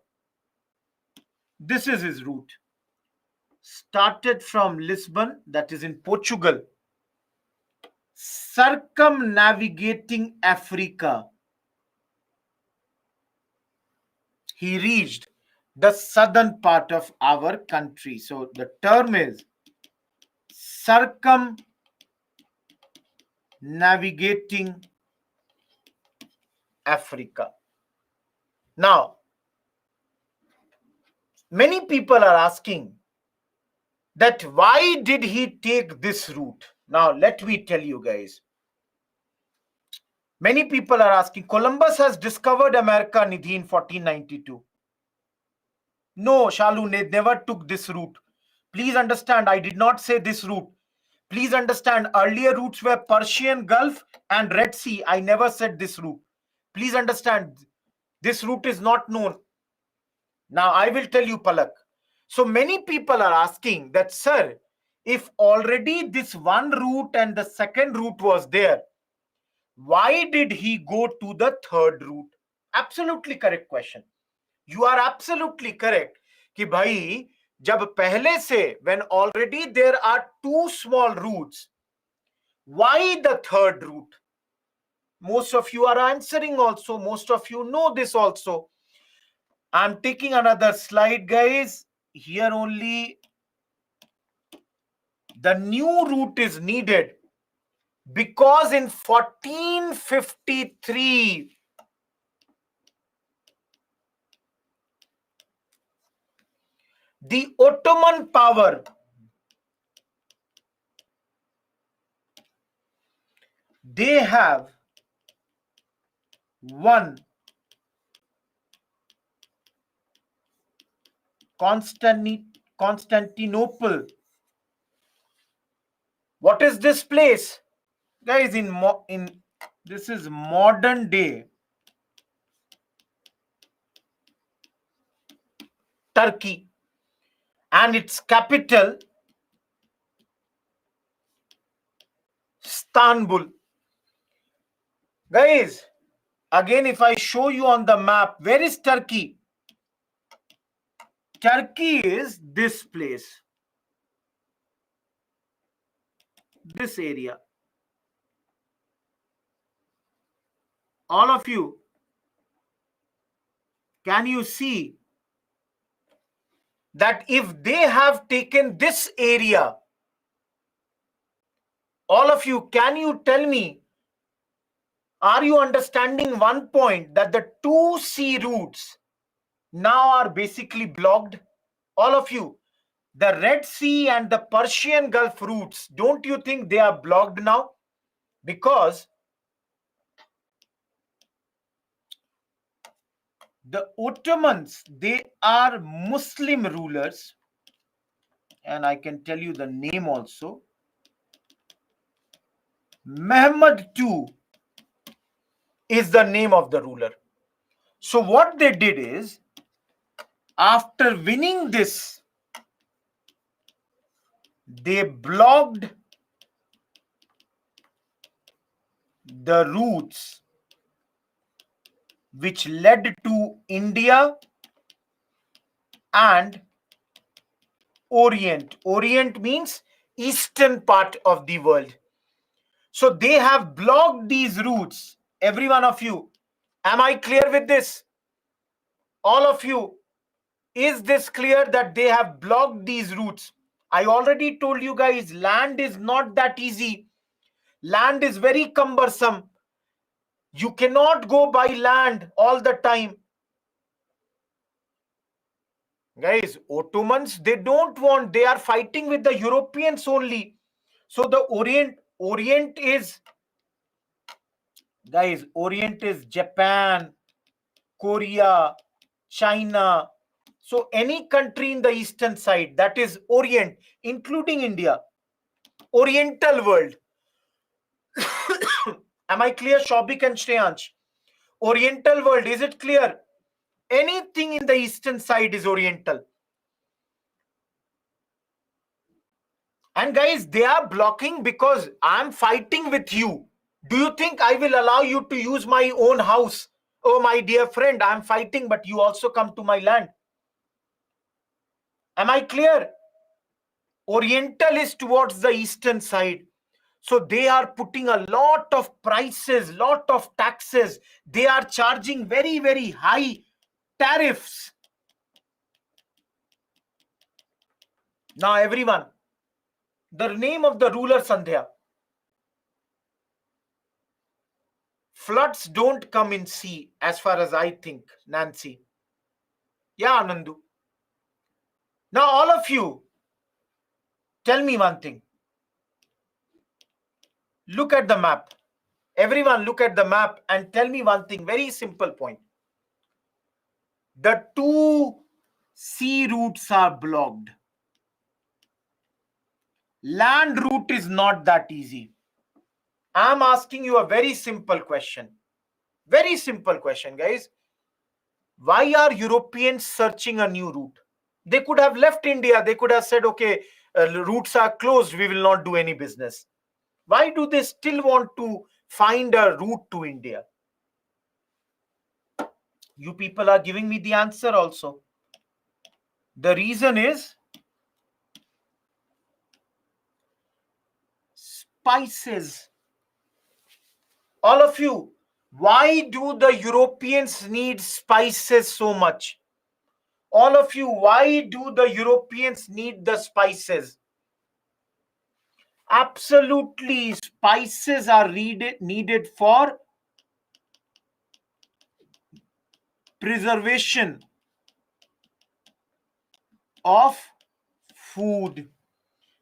This is his route. Started from Lisbon, that is in Portugal, circumnavigating Africa. He reached the southern part of our country. So the term is circumnavigating Africa. Now, many people are asking that why did he take this route? Now, let me tell you guys. Many people are asking, Columbus has discovered America, Nidhi, in 1492. No, Shalu never took this route. Please understand, I did not say this route. Please understand, earlier routes were Persian Gulf and Red Sea. I never said this route. Please understand, this route is not known. Now, I will tell you, Palak. So many people are asking that, sir, if already this one route and the second route was there, why did he go to the third route? Absolutely correct question. You are absolutely correct कि भाई जब पहले से when already there are two small routes, why the third route? Most of you are answering also. Most of you know this also. I'm taking another slide, guys. Here only the new route is needed because in 1453 the Ottoman power, they have won Constantinople. What is this place? Guys, in this is modern day Turkey, and its capital Istanbul. Guys, again, if I show you on the map, where is Turkey? Turkey is this place, this area. All of you, can you see that if they have taken this area, all of you, can you tell me, are you understanding one point that the two sea routes now are basically blocked? All of you, the Red Sea and the Persian Gulf routes, don't you think they are blocked now? Because the Ottomans, they are Muslim rulers, and I can tell you the name also. Mehmed II is the name of the ruler. So what they did is, after winning this, they blocked the routes which led to India and Orient. Orient means eastern part of the world. So they have blocked these routes. Every one of you, am I clear with this? All of you, is this clear that they have blocked these routes? I already told you guys, land is not that easy. Land is very cumbersome. You cannot go by land all the time. Guys, Ottomans, they don't want, they are fighting with the Europeans only. So the Orient is, guys, Orient is Japan, Korea, China. So any country in the eastern side, that is Orient, including India, Oriental world. Am I clear, Shobik and Shreyansh? Oriental world, is it clear? Anything in the eastern side is Oriental. And guys, they are blocking because I'm fighting with you. Do you think I will allow you to use my own house? Oh, my dear friend, I'm fighting, but you also come to my land. Am I clear? Oriental is towards the eastern side. So they are putting a lot of prices, lot of taxes. They are charging very, very high tariffs. Now, everyone, the name of the ruler Sandhya. Floods don't come in sea, as far as I think, Nancy. Yeah, Anandu. Now, all of you, tell me one thing. Look at the map. Everyone, look at the map and tell me one thing. Very simple point. The two sea routes are blocked. Land route is not that easy. I'm asking you a very simple question. Very simple question, guys. Why are Europeans searching a new route? They could have left India. They could have said, okay, routes are closed. We will not do any business. Why do they still want to find a route to India? You people are giving me the answer also. The reason is spices. All of you, why do the Europeans need spices so much? All of you, why do the Europeans need the spices? Absolutely, spices are needed for preservation of food.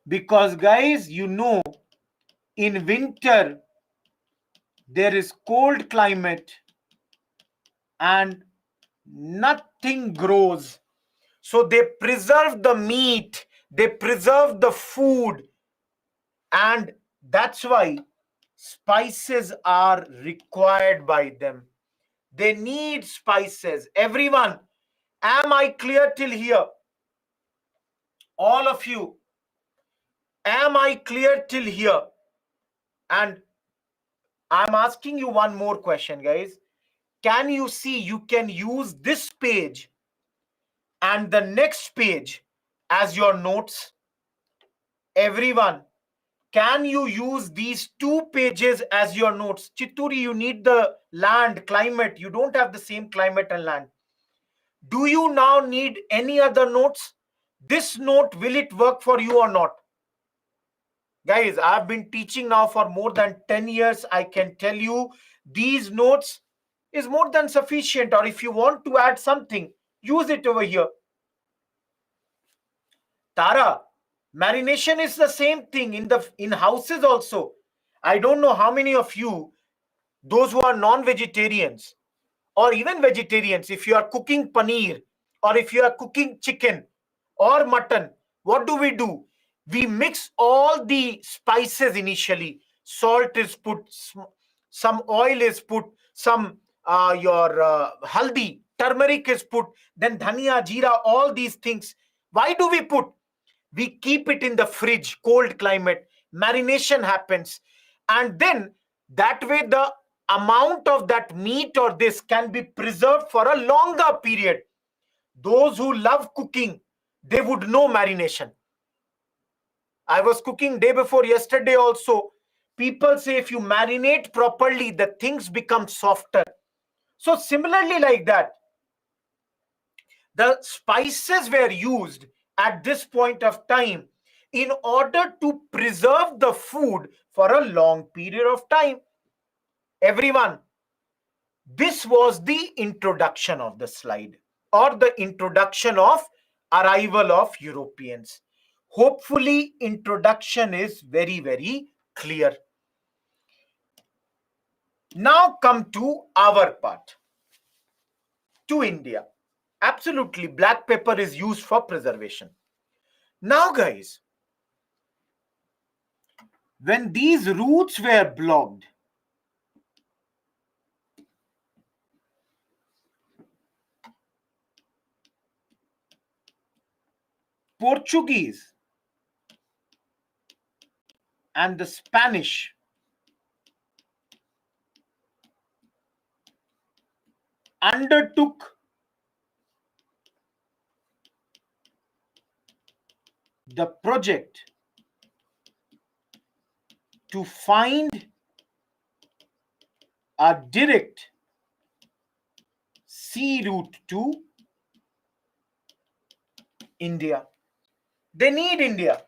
Because, guys, you know, in winter, there is cold climate and nothing grows. So they preserve the meat, they preserve the food, and that's why spices are required by them. They need spices. Everyone, am I clear till here? All of you, am I clear till here? And I'm asking you one more question, guys. Can you see you can use this page and the next page as your notes? Everyone, can you use these two pages as your notes? Chitturi, you need the land, climate. You don't have the same climate and land. Do you now need any other notes? This note, will it work for you or not? Guys, I've been teaching now for more than 10 years. I can tell you these notes is more than sufficient. Or if you want to add something, use it over here. Tara, marination is the same thing in houses also. I don't know how many of you, those who are non-vegetarians or even vegetarians, if you are cooking paneer or if you are cooking chicken or mutton, what do? We mix all the spices initially. Salt is put, some oil is put, some your haldi, turmeric is put, then dhania, jeera, all these things. Why do we put? We keep it in the fridge, cold climate, marination happens, and then that way the amount of that meat or this can be preserved for a longer period. Those who love cooking, they would know marination. I was cooking day before yesterday also. People say if you marinate properly, the things become softer. So similarly like that, the spices were used at this point of time. in order to preserve the food for a long period of time. Everyone, this was the introduction of the slide, or the introduction of arrival of Europeans. Hopefully, introduction is very, very clear. Now come to our part, to India. Absolutely, black pepper is used for preservation. Now, guys, when these routes were blocked, Portuguese and the Spanish undertook the project to find a direct sea route to India. They need India.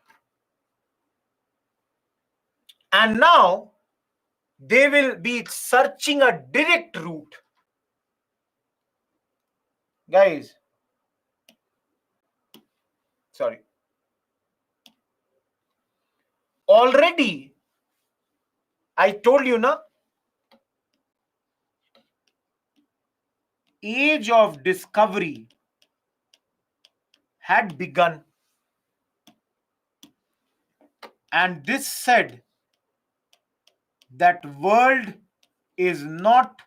And now they will be searching a direct route. Guys, sorry. Already, I told you, na, age of discovery had begun. And this said that world is not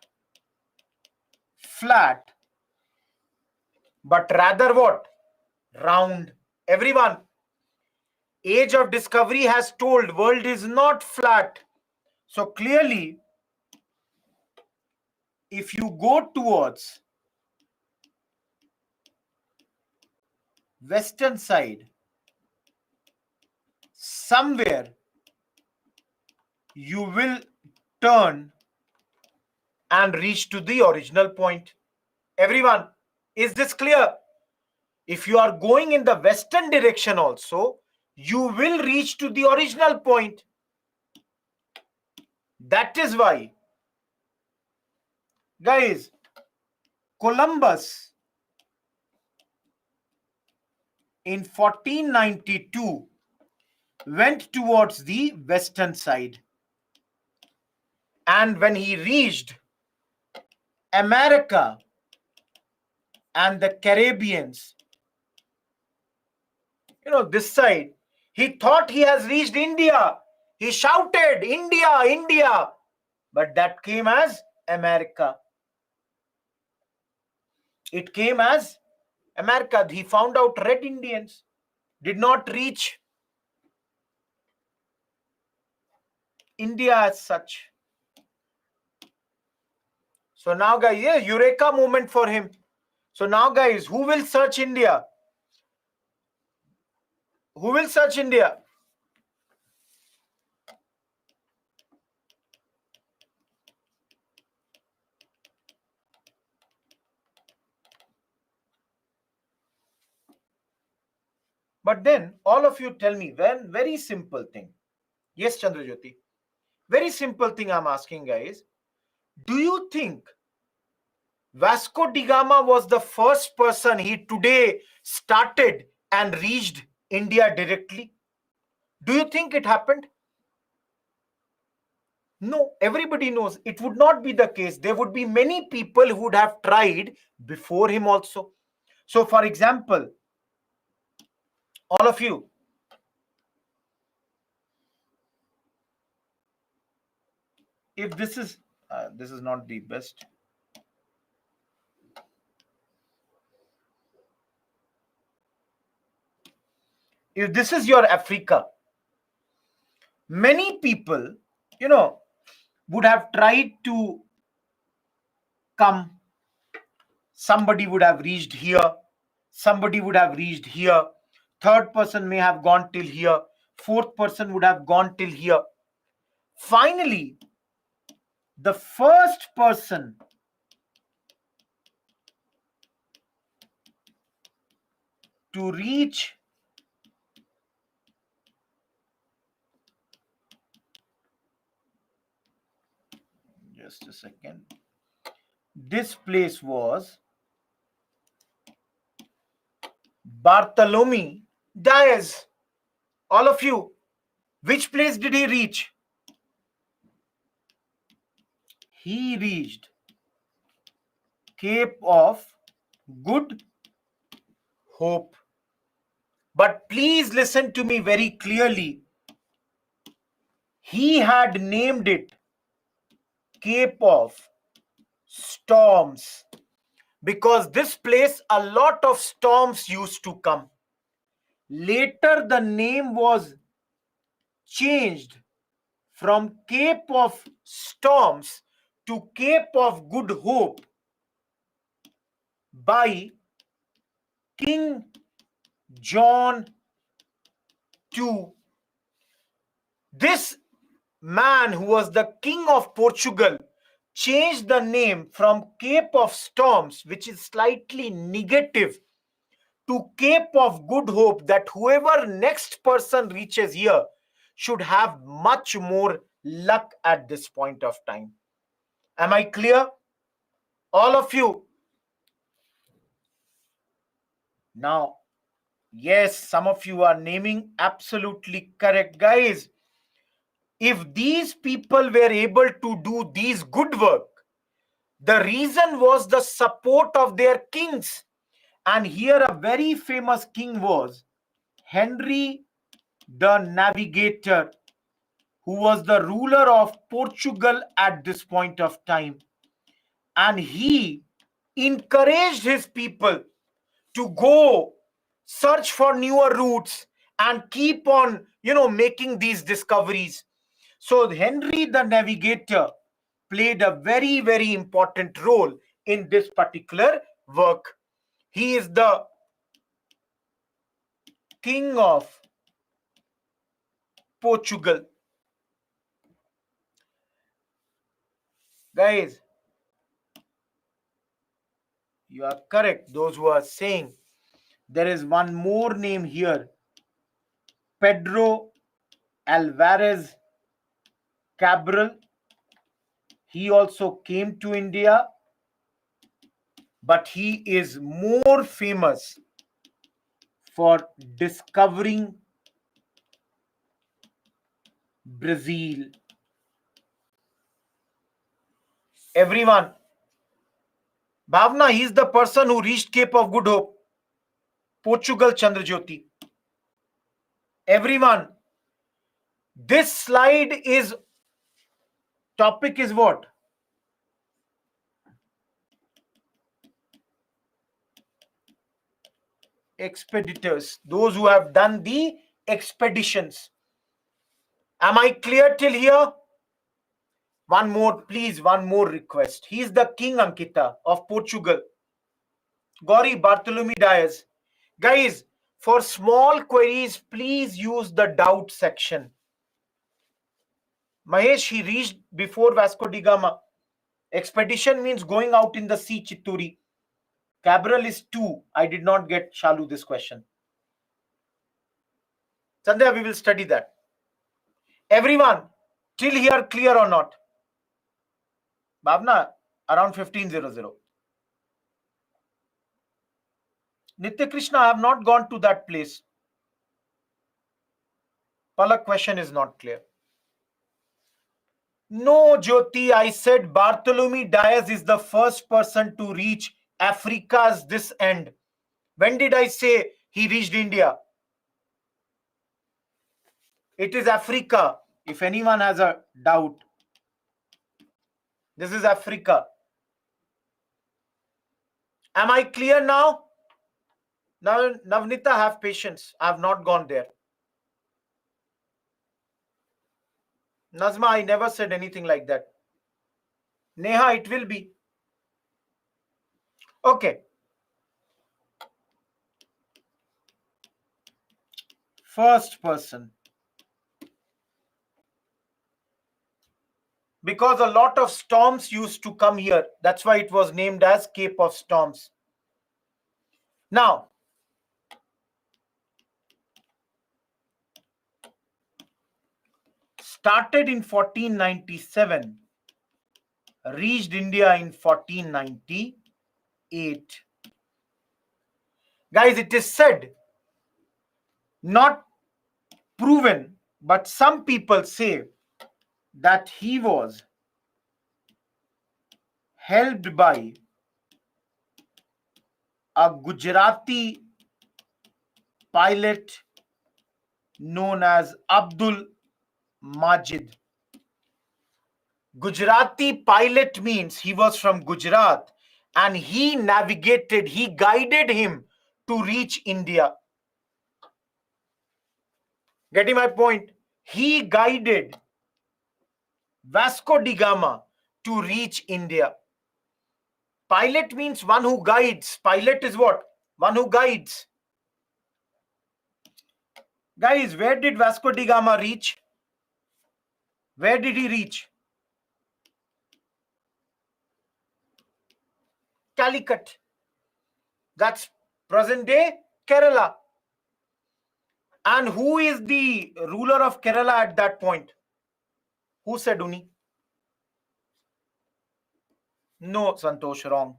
flat, but rather what? Round. Everyone, age of discovery has told world is not flat. So clearly, if you go towards western side, somewhere you will turn and reach to the original point. Everyone, is this clear? If you are going in the western direction also, you will reach to the original point. That is why, guys, Columbus in 1492 went towards the western side. And when he reached America and the Caribbeans, this side, he thought he has reached India. He shouted, India, India. But that came as America. It came as America. He found out Red Indians did not reach India as such. So now, guys, yeah, Eureka moment for him. So now, guys, who will search India? Who will search India? But then all of you tell me one very simple thing. Yes, Chandrajyoti. Very simple thing I'm asking, guys. Do you think Vasco da Gama was the first person he today started and reached India directly? Do you think it happened? No, everybody knows it would not be the case. There would be many people who would have tried before him also. So, for example, all of you, if this is not the best. If this is your Africa, many people, would have tried to come. Somebody would have reached here. Somebody would have reached here. Third person may have gone till here. Fourth person would have gone till here. Finally, the first person to reach Just a second. This place was Bartholomew Diaz. All of you, which place did he reach? He reached Cape of Good Hope. But please listen to me very clearly. He had named it Cape of Storms because this place a lot of storms used to come. Later the name was changed from Cape of Storms to Cape of Good Hope by King John II. This man, who was the king of Portugal, changed the name from Cape of Storms, which is slightly negative, to Cape of Good Hope, that whoever next person reaches here should have much more luck at this point of time. Am I clear? All of you. Now, yes, some of you are naming absolutely correct. Guys, if these people were able to do these good work, the reason was the support of their kings. And here a very famous king was Henry the Navigator, who was the ruler of Portugal at this point of time. And he encouraged his people to go search for newer routes and keep on, making these discoveries. So Henry the Navigator played a very, very important role in this particular work. He is the king of Portugal. Guys, you are correct. Those who are saying there is one more name here, Pedro Alvarez Cabral. He also came to India, but he is more famous for discovering Brazil. Everyone, Bhavna, he is the person who reached Cape of Good Hope, Portugal, Chandrajyoti. Everyone, this slide is, topic is what? Expeditors, those who have done the expeditions. Am I clear till here? One more, please, one more request. He is the King Ankita of Portugal. Gauri Bartholomew Dias. Guys, for small queries, please use the doubt section. Mahesh, he reached before Vasco da Gama. Expedition means going out in the sea, Chitturi. Cabral is 2. I did not get Shalu this question. Sandhya, we will study that. Everyone, till here clear or not? Bhavna, around 1500. Nitya Krishna, I have not gone to that place. Palak, question is not clear. No, Jyoti, I said Bartholomew Dias is the first person to reach Africa's this end. When did I say he reached India? It is Africa. If anyone has a doubt, this is Africa. Am I clear now? Now, Navnita, have patience. I have not gone there. Nazma, I never said anything like that. Neha, it will be. Okay. First person. Because a lot of storms used to come here. That's why it was named as Cape of Storms. Now, started in 1497. reached India in 1498. Guys, it is said, not proven, but some people say that he was helped by a Gujarati pilot known as Abdul Majid. Gujarati pilot means he was from Gujarat and he guided him to reach India. Getting my point? He guided Vasco da Gama to reach India. Pilot means one who guides. Pilot is what? One who guides. Guys, where did Vasco da Gama reach? Where did he reach? Calicut. That's present day Kerala. And who is the ruler of Kerala at that point? Who said Uni? No, Santosh, wrong.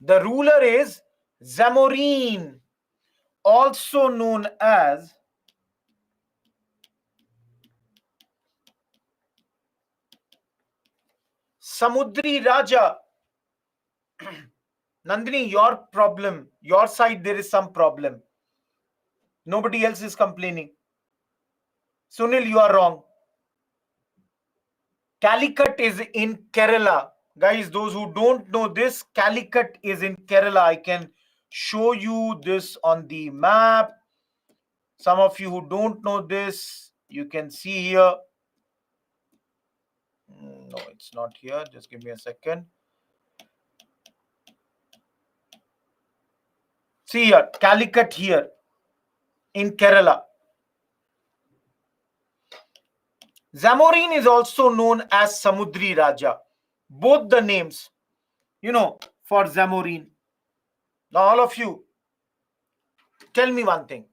The ruler is Zamorin, also known as Samudri Raja. Nandini, your side there is some problem. Nobody else is complaining. Sunil, you are wrong. Calicut is in Kerala. Guys, those who don't know this, Calicut is in Kerala. I can show you this on the map. Some of you who don't know this, you can see here. No, it's not here. Just give me a second. See here, Calicut here in Kerala. Zamorin is also known as Samudri Raja. Both the names, for Zamorin. Now, all of you, tell me one thing.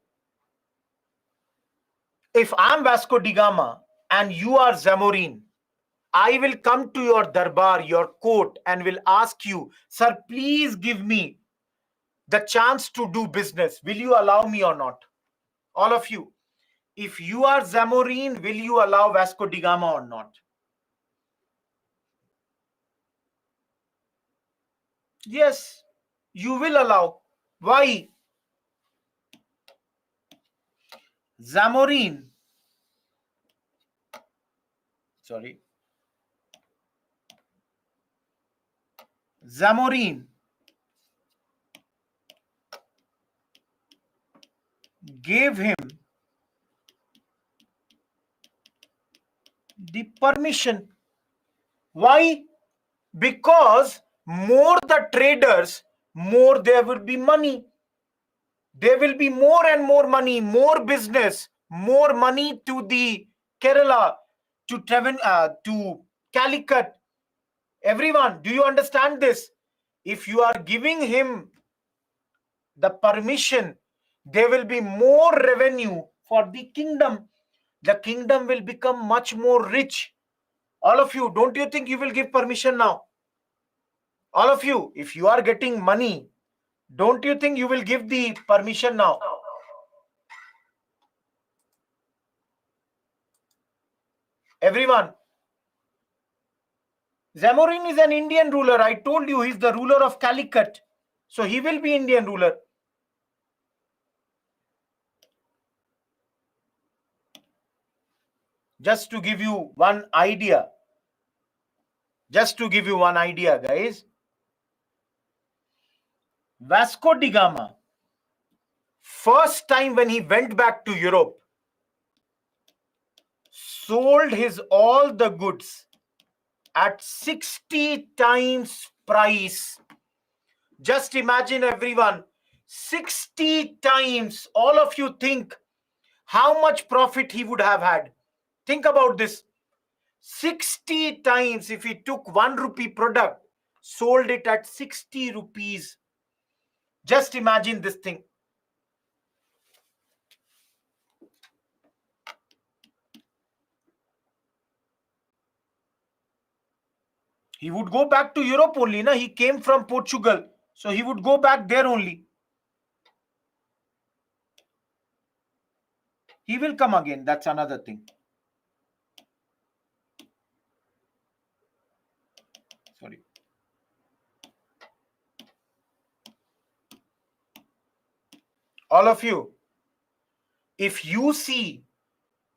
If I'm Vasco da Gama and you are Zamorin, I will come to your darbar, your court, and will ask you, sir, please give me the chance to do business. Will you allow me or not? All of you. If you are Zamorin, will you allow Vasco da Gama or not? Yes, you will allow. Why? Zamorin gave him the permission. Why? Because more the traders, more there will be money. There will be more and more money, more business, more money to the Kerala, to Calicut. Everyone, do you understand this? If you are giving him the permission, there will be more revenue for the kingdom. The kingdom will become much more rich. All of you, don't you think you will give permission now? All of you, if you are getting money, don't you think you will give the permission now? Everyone, Zamorin is an Indian ruler. I told you he's the ruler of Calicut. So he will be Indian ruler. Just to give you one idea. Guys. Vasco da Gama, first time when he went back to Europe, sold his all the goods at 60 times price. Just imagine, everyone, 60 times. All of you think how much profit he would have had. Think about this. 60 times. If he took 1 rupee product, sold it at 60 rupees. Just imagine this thing. He would go back to Europe only, na? He came from Portugal, so he would go back there only. He will come again. That's another thing. Sorry. All of you, if you see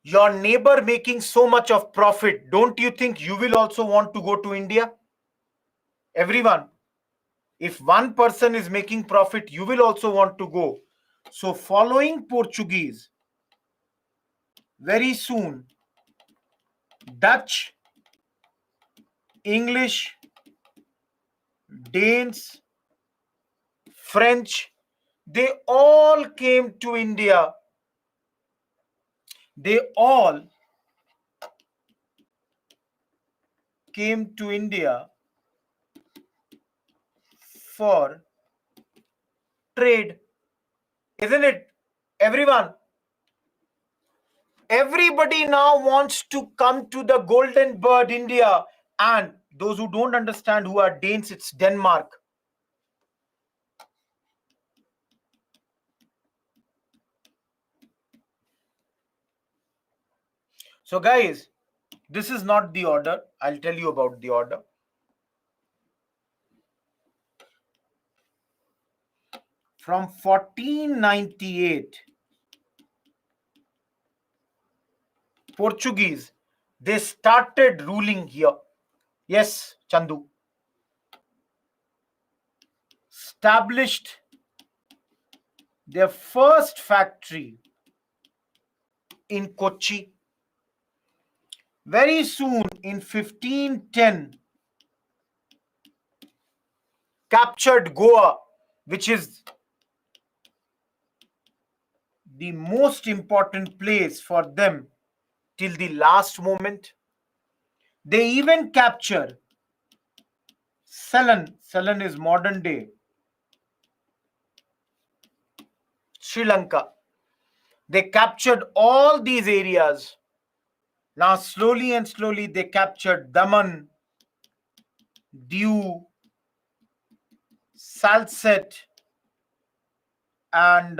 your neighbor making so much of profit, don't you think you will also want to go to India? Everyone, if one person is making profit, you will also want to go. So following Portuguese, very soon Dutch, English, Danes, French, they all came to India. They all came to India for trade, isn't it? Everyone, everybody now wants to come to the golden bird India. And those who don't understand who are Danes, it's Denmark. So guys, this is not the order. I'll tell you about the order. From 1498, Portuguese, they started ruling here. Yes, Chandu. Established their first factory in Kochi. Very soon, in 1510, captured Goa, which is the most important place for them till the last moment. They even capture Ceylon. Ceylon is modern day Sri Lanka. They captured all these areas. Now, slowly and slowly, they captured Daman, Diu, Salsette, and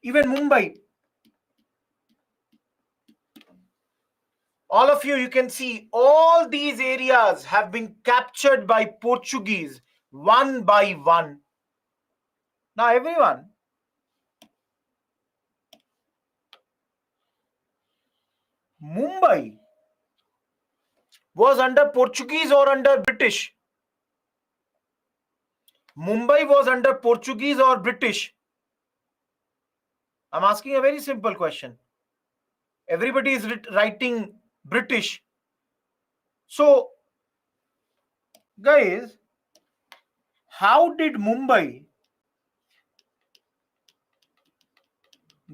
even Mumbai. All of you, you can see all these areas have been captured by Portuguese one by one. Now, everyone, Mumbai was under Portuguese or under British? Mumbai was under Portuguese or British? I'm asking a very simple question. Everybody is writing British. So, guys, how did Mumbai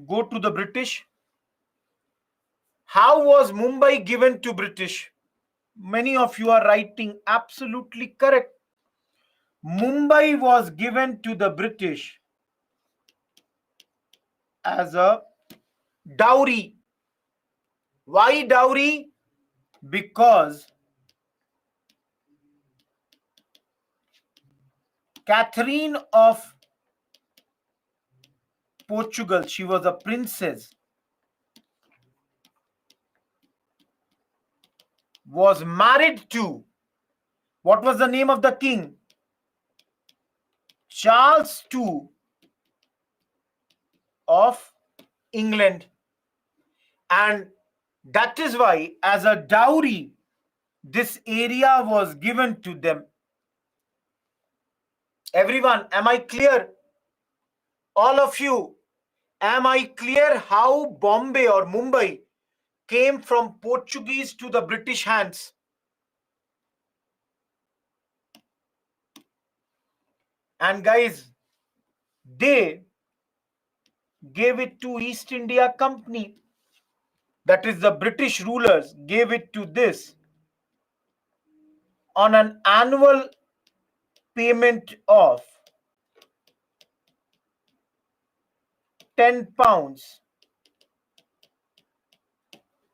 go to the British? How was Mumbai given to British? Many of you are writing absolutely correct. Mumbai was given to the British as a dowry. Why dowry? Because Catherine of Portugal, she was a princess, was married to, what was the name of the king? Charles II of England. And that is why, as a dowry, this area was given to them. Everyone, am I clear? All of you, am I clear how Bombay or Mumbai came from Portuguese to the British hands? And guys, they gave it to East India Company. That is, the British rulers gave it to this on an annual payment of £10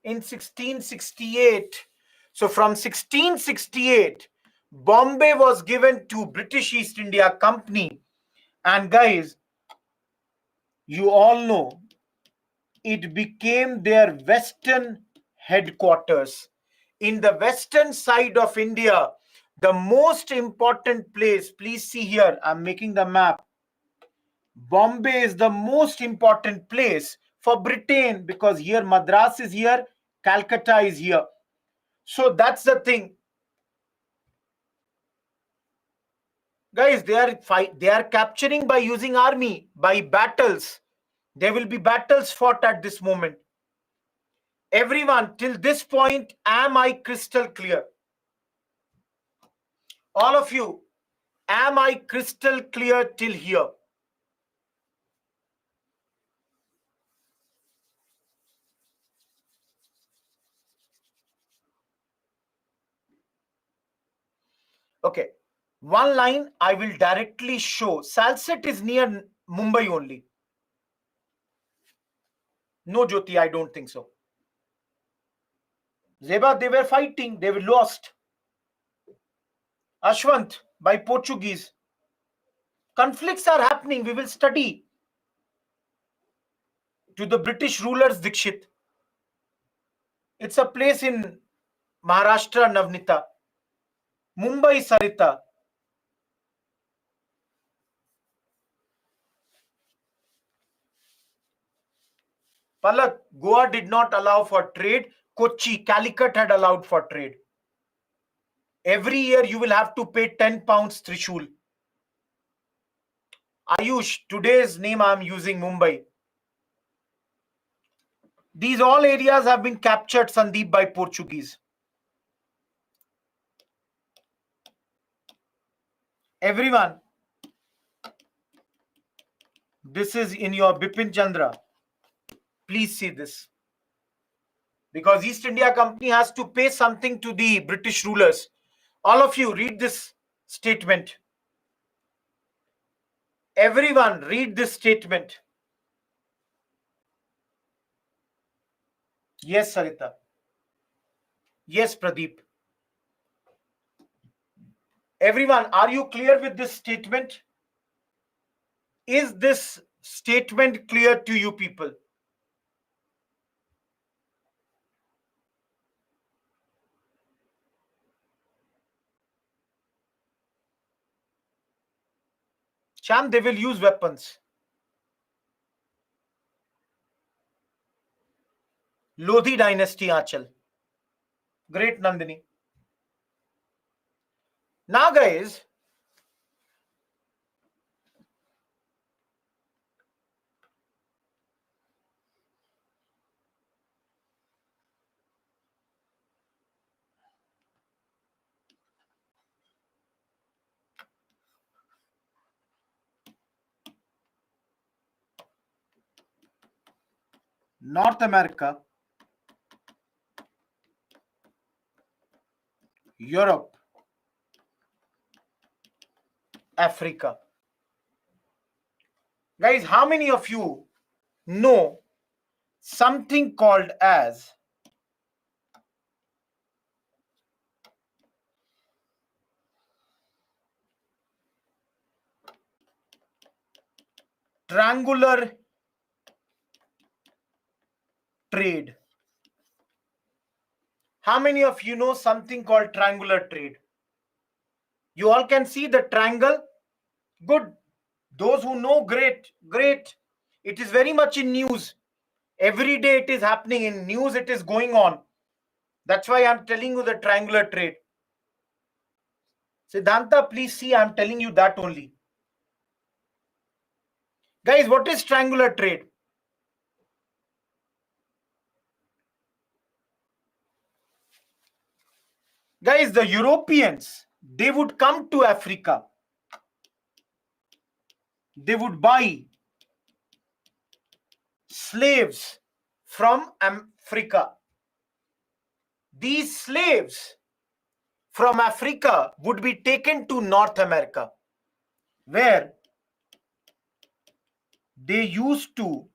in 1668. So from 1668, Bombay was given to British East India Company. And guys, you all know it became their western headquarters. In the western side of India, the most important place, please see here, I'm making the map. Bombay is the most important place for Britain because here Madras is here, Calcutta is here. So that's the thing. Guys, they are capturing by using army, by battles. There will be battles fought at this moment. Everyone, till this point, am I crystal clear? All of you, am I crystal clear till here? Okay. One line I will directly show. Salsette is near Mumbai only. No, Jyoti, I don't think so. Zeba, they were fighting. They were lost. Ashwant, by Portuguese. Conflicts are happening. We will study. To the British rulers, Dikshit. It's a place in Maharashtra, Navnita. Mumbai, Sarita. Palak, Goa did not allow for trade. Kochi, Calicut had allowed for trade. Every year you will have to pay 10 pounds Trishul. Ayush, today's name I am using Mumbai. These all areas have been captured, Sandeep, by Portuguese. Everyone, this is in your Bipin Chandra. Please see this. Because East India Company has to pay something to the British rulers. All of you, read this statement. Everyone, read this statement. Yes, Sarita. Yes, Pradeep. Everyone, are you clear with this statement? Is this statement clear to you people? Cham, they will use weapons. Lodhi dynasty, Achal. Great, Nandini. Now, guys, North America, Europe, Africa. Guys, how many of you know something called as triangular trade? How many of you know something called triangular trade? You all can see the triangle? Good. Those who know, great, great. It is very much in news. Every day it is happening in news, it is going on. That's why I'm telling you the triangular trade. Siddhanta, please see, I'm telling you that only. Guys, what is triangular trade? Guys, the Europeans, they would come to Africa. They would buy slaves from Africa. These slaves from Africa would be taken to North America, where they used to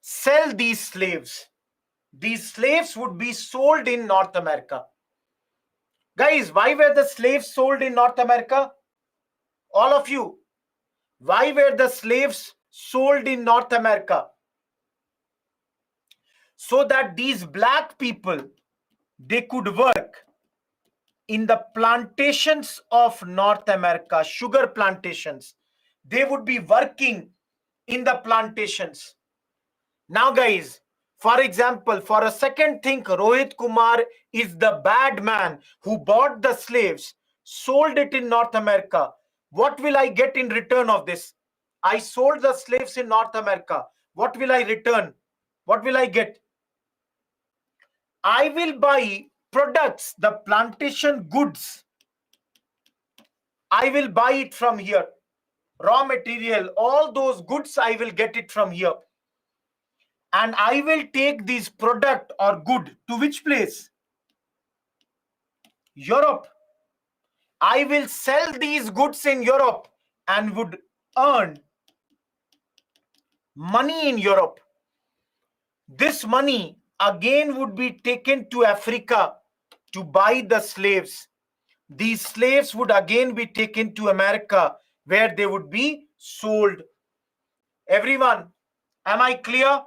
sell these slaves. these slaves would be sold in North America. Guys, why were the slaves sold in North America? All of you, why were the slaves sold in North America? So that these black people, they could work in the plantations of North America, sugar plantations. They would be working in the plantations. Now, guys, for example, for a second, think Rohit Kumar is the bad man who bought the slaves, sold it in North America. What will I get in return of this? I sold the slaves in North America. What will I return? What will I get? I will buy products, the plantation goods. I will buy it from here. Raw material, all those goods, I will get it from here. And I will take this product or good to which place? Europe. I will sell these goods in Europe and would earn money in Europe. This money again would be taken to Africa to buy the slaves. These slaves would again be taken to America where they would be sold. Everyone, am I clear?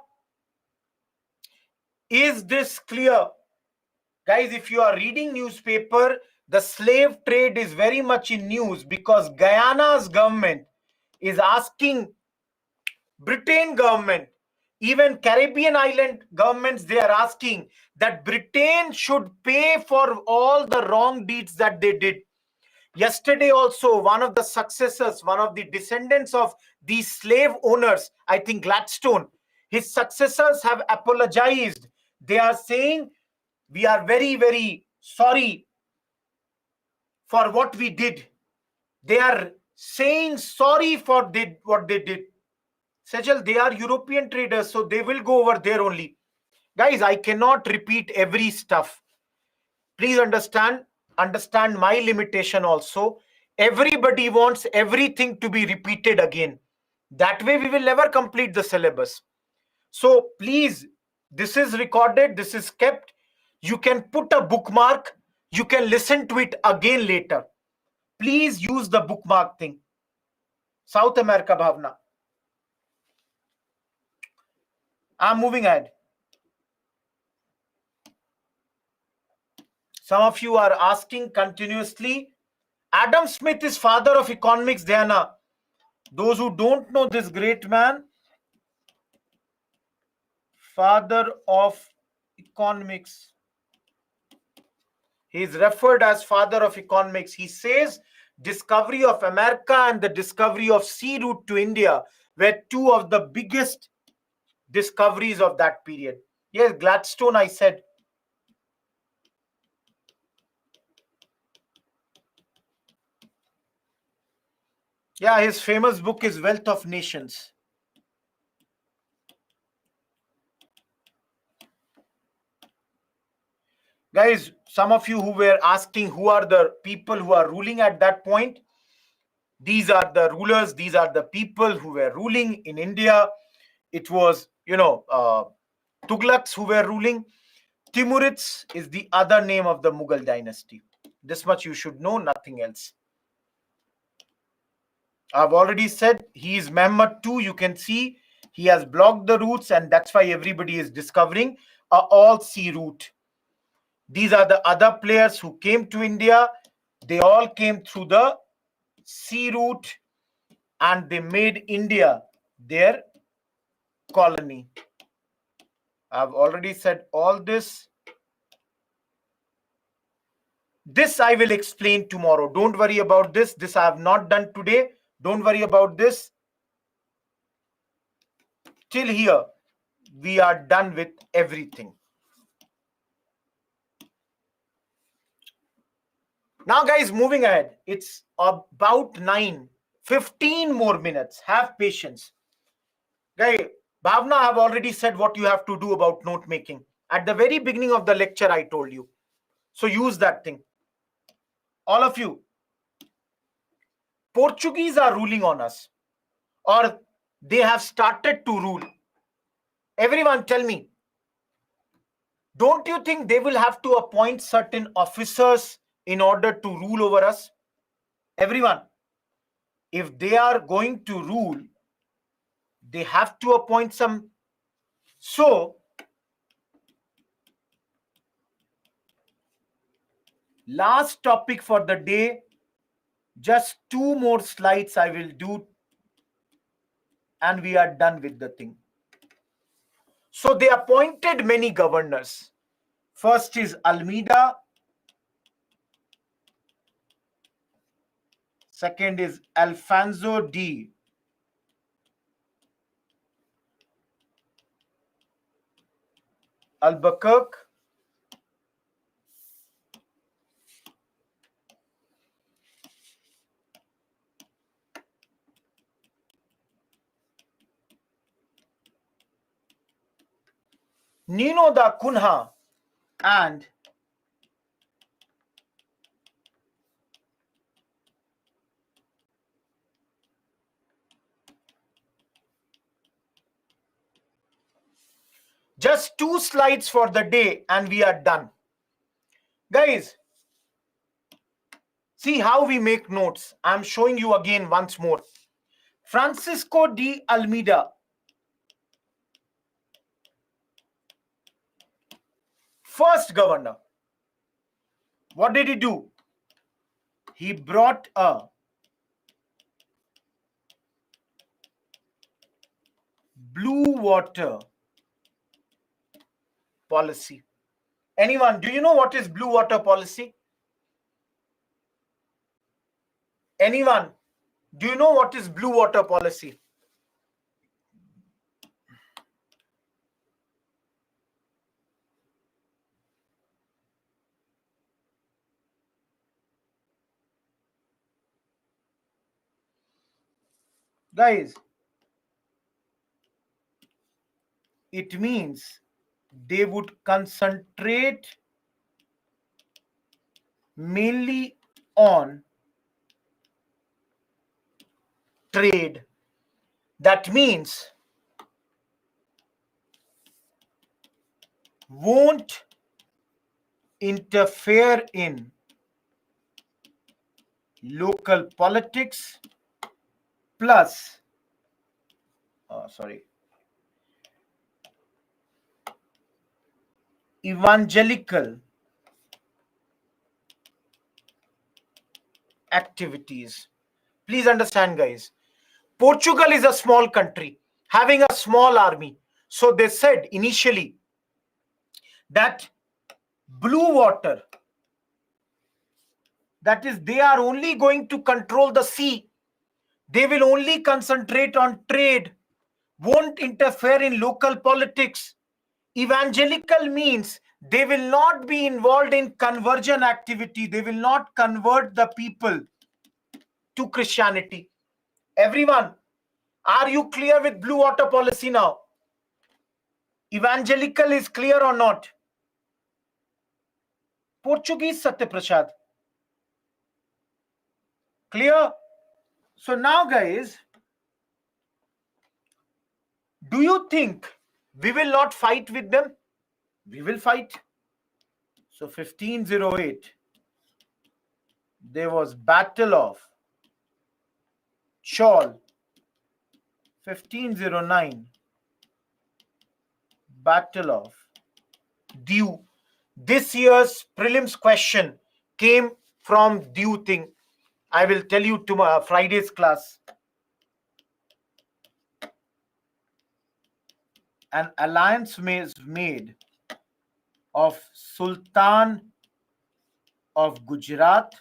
Is this clear? Guys, if you are reading newspaper, the slave trade is very much in news because Guyana's government is asking Britain government, even Caribbean island governments, they are asking that Britain should pay for all the wrong deeds that they did. Yesterday also, one of the successors, one of the descendants of these slave owners, I think Gladstone, his successors have apologized. They are saying, we are very, very sorry for what we did. They are saying sorry for what they did. Sejal, they are European traders, so they will go over there only. Guys, I cannot repeat every stuff. Please understand my limitation also. Everybody wants everything to be repeated again. That way we will never complete the syllabus. So please, this is recorded, this is kept. You can put a bookmark. You can listen to it again later. Please use the bookmark thing. South America Bhavna. I'm moving ahead. Some of you are asking continuously. Adam Smith is father of economics, Diana. Those who don't know this great man, father of economics. He is referred as father of economics. He says discovery of America and the discovery of sea route to India were two of the biggest discoveries of that period. Yes, Gladstone, I said. Yeah, his famous book is Wealth of Nations. Guys, some of you who were asking who are the people who are ruling at that point, these are the rulers, these are the people who were ruling in India. It was, Tughlaqs who were ruling. Timurids is the other name of the Mughal dynasty. This much you should know, nothing else. I've already said he is Mehmed II. You can see he has blocked the routes, and that's why everybody is discovering a all-sea route. These are the other players who came to India. They all came through the sea route and they made India their colony. I've already said all this. This I will explain tomorrow. Don't worry about this. This I have not done today. Don't worry about this. Till here, we are done with everything. Now, guys, moving ahead. It's about 15 more minutes. Have patience. Guys, Bhavna, I have already said what you have to do about note making. At the very beginning of the lecture, I told you. So use that thing. All of you. Portuguese are ruling on us. Or they have started to rule. Everyone tell me. Don't you think they will have to appoint certain officers in order to rule over us? Everyone, if they are going to rule, they have to appoint some. So, last topic for the day, just 2 more slides I will do, and we are done with the thing. So, they appointed many governors. First is Almeida, second is Alfonso D. Albuquerque, Nino da Cunha, and just 2 slides for the day and we are done. Guys, see how we make notes. I'm showing you again once more. Francisco de Almeida, first governor. What did he do? He brought a blue water policy. Anyone, do you know what is blue water policy? Anyone, do you know what is blue water policy? Guys, it means they would concentrate mainly on trade. That means won't interfere in local politics plus evangelical activities. Please understand, guys, Portugal is a small country having a small army. So they said initially that blue water, that is, they are only going to control the sea. They will only concentrate on trade, won't interfere in local politics. Evangelical means they will not be involved in conversion activity. They will not convert the people to Christianity. Everyone, are you clear with blue water policy now? Evangelical is clear or not? Portuguese, Satyaprasad. Clear? So now, guys, do you think we will not fight with them? We will fight. So 1508, there was Battle of Chaul. 1509, Battle of Diu. This year's prelims question came from Diu thing. I will tell you tomorrow, Friday's class. An alliance was made of Sultan of Gujarat,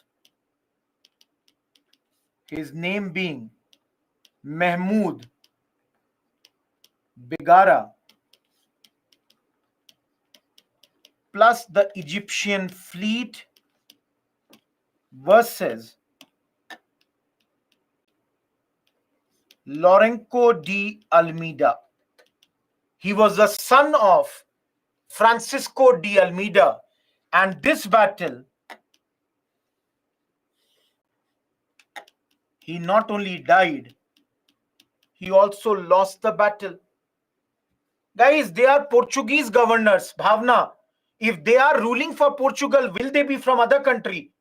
his name being Mahmud Begara, plus the Egyptian fleet versus Lorenzo de Almeida. He was the son of Francisco de Almeida, and this battle, he not only died, he also lost the battle. Guys, they are Portuguese governors. Bhavna, If they are ruling for Portugal, will they be from other country?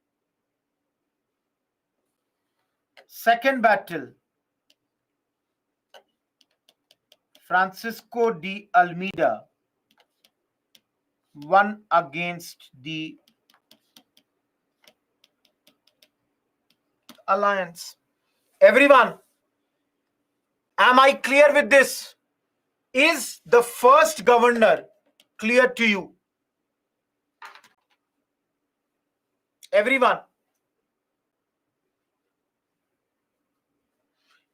Second battle, Francisco de Almeida won against the alliance. Everyone, am I clear with this? Is the first governor clear to you? Everyone,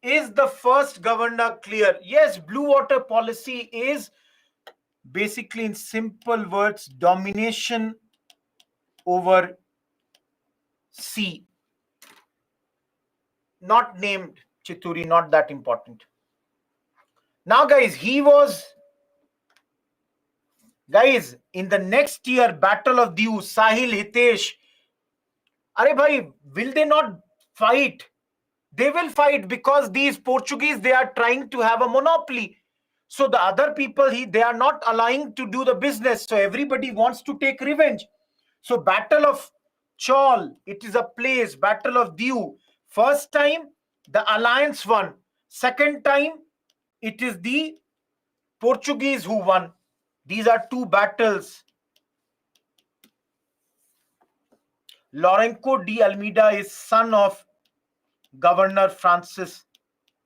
is the first governor clear? Yes, blue water policy is basically, in simple words, domination over sea. Not named Chituri, not that important. Now, guys, guys, in the next year, Battle of Diu, Sahil, Hitesh, Are bhai, will they not fight? They will fight because these Portuguese, they are trying to have a monopoly. So the other people, they are not allowing to do the business. So everybody wants to take revenge. So Battle of Chaul, it is a place. Battle of Diu. First time, the alliance won. Second time, it is the Portuguese who won. These are two battles. Lourenço de Almeida is son of Governor Francis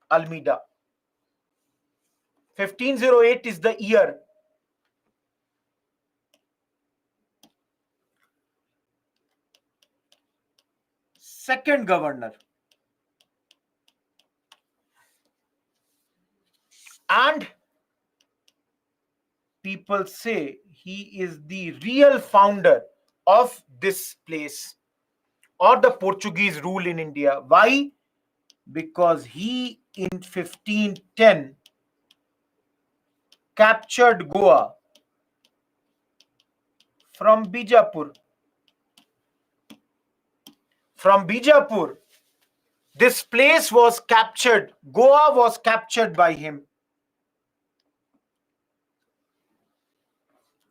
Almeida. 1508 is the year. Second governor. And people say he is the real founder of this place or the Portuguese rule in India. Why? Because he in 1510 captured Goa from Bijapur. From Bijapur, this place was captured. Goa was captured by him.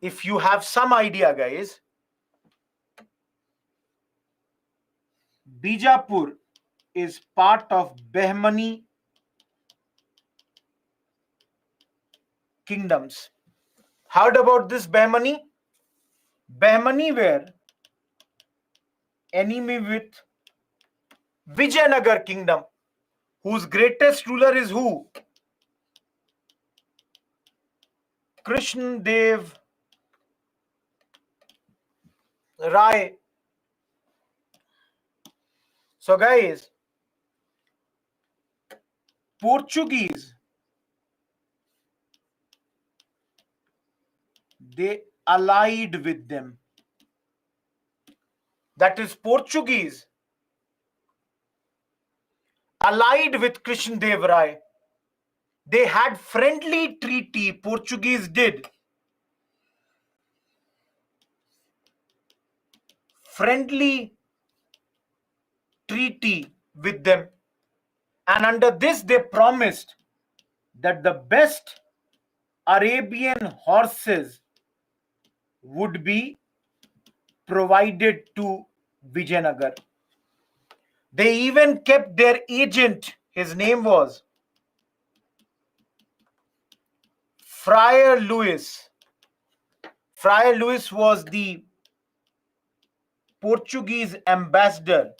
If you have some idea, guys, Bijapur is part of Behmani kingdoms. Heard about this Behmani? Behmani were enemy with Vijayanagar kingdom, whose greatest ruler is who? Krishna Dev Rai. So guys, Portuguese, they allied with them. That is, Portuguese allied with Krishna Dev Rai. They had friendly treaty, Portuguese did. Friendly treaty with them. And under this, they promised that the best Arabian horses would be provided to Vijayanagar. They even kept their agent. His name was Friar Louis. Friar Louis was the Portuguese ambassador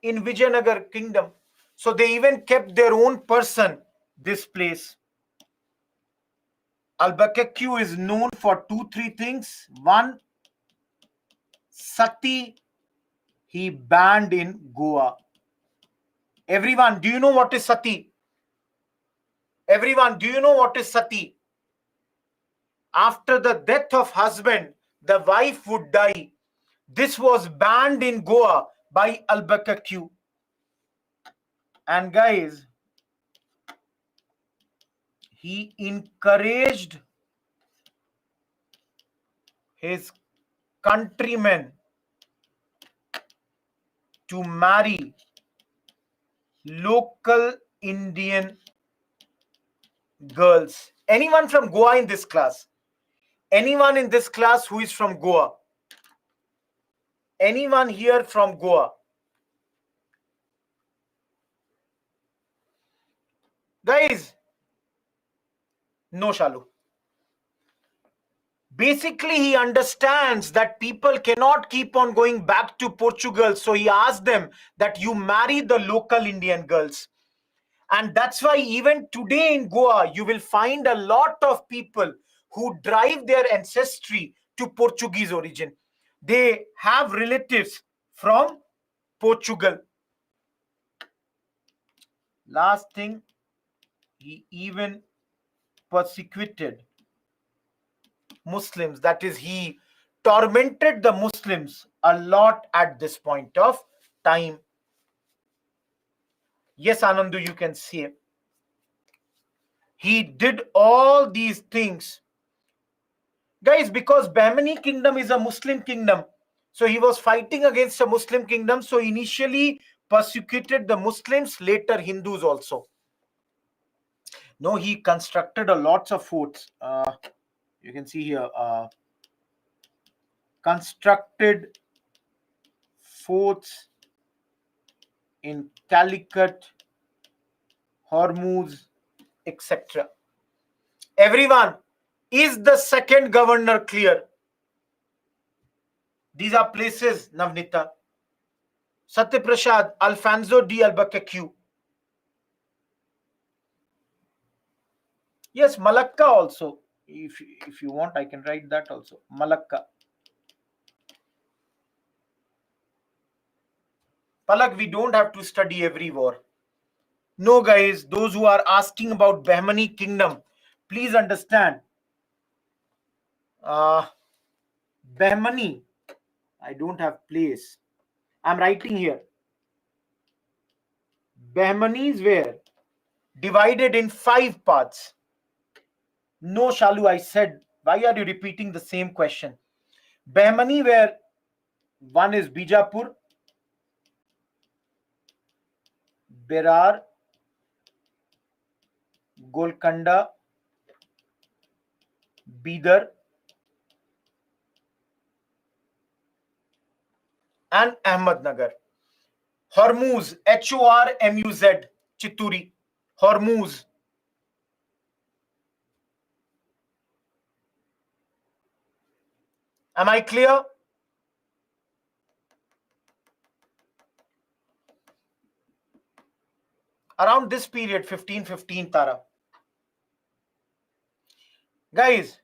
in Vijayanagar kingdom. So they even kept their own person, this place. Albuquerque is known for 2-3 things. One, Sati, he banned in Goa. Everyone, do you know what is Sati? Everyone, do you know what is Sati? After the death of husband, the wife would die. This was banned in Goa by Albuquerque. And guys, he encouraged his countrymen to marry local Indian girls. Anyone from Goa in this class? Anyone in this class who is from Goa? Anyone here from Goa? Guys, no, Shalu. Basically, he understands that people cannot keep on going back to Portugal. So he asked them that you marry the local Indian girls. And that's why even today in Goa, you will find a lot of people who drive their ancestry to Portuguese origin. They have relatives from Portugal. Last thing, he even persecuted Muslims. That is, he tormented the Muslims a lot at this point of time. Yes, Anandu, you can see it. He did all these things. Guys, because Bahmani kingdom is a Muslim kingdom, so he was fighting against a Muslim kingdom. So initially persecuted the Muslims, later Hindus also. No, he constructed a lots of forts. You can see here, constructed forts in Calicut, Hormuz, etc. Everyone, is the second governor clear? These are places, Navnita. Satyaprasad, Alfonso de Albuquerque. Yes, Malacca also. If you want, I can write that also. Malacca. Palak, we don't have to study every war. No, guys, those who are asking about Bahmani kingdom, please understand. Bahmani, I don't have place. I'm writing here. Bahmanis were divided in 5 parts. No, Shalu, I said, why are you repeating the same question? Bahmani were, one is Bijapur, Berar, Golconda, Bidar, and Ahmednagar. Hormuz, Hormuz, Chitturi, Hormuz. Am I clear? Around this period, 1515, Tara. Guys,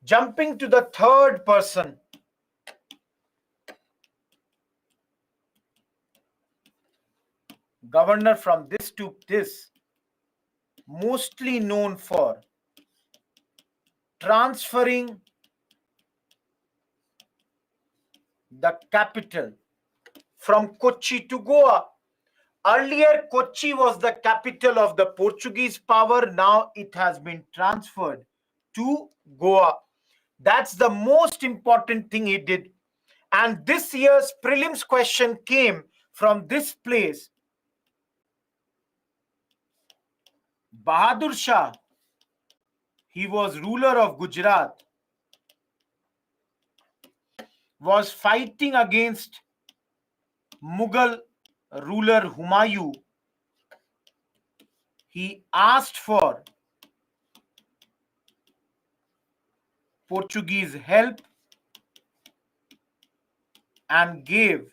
jumping to the third person. Governor from this to this, mostly known for transferring the capital from Kochi to Goa. Earlier, Kochi was the capital of the Portuguese power. Now it has been transferred to Goa. That's the most important thing he did. And this year's prelims question came from this place. Bahadur Shah, he was ruler of Gujarat, was fighting against Mughal ruler Humayun. He asked for Portuguese help and gave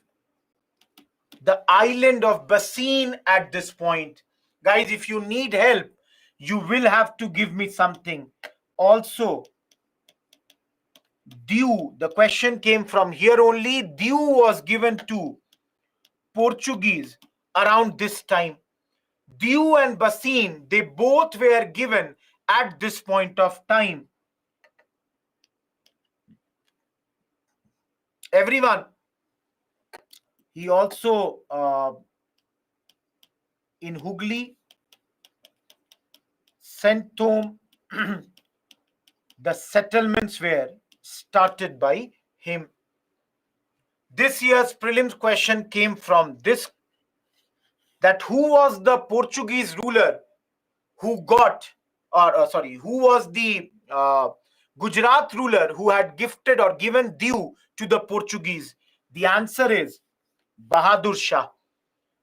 the island of Bassein at this point. Guys, if you need help, you will have to give me something. Also, due, the question came from here only. Due was given to Portuguese around this time. Due and Bassein, they both were given at this point of time. Everyone, he also in Hooghly sent home the settlements were started by him. This year's prelims question came from this, that who was the Portuguese ruler who got, or sorry, who was the Gujarat ruler who had gifted or given due to the Portuguese? The answer is Bahadur Shah.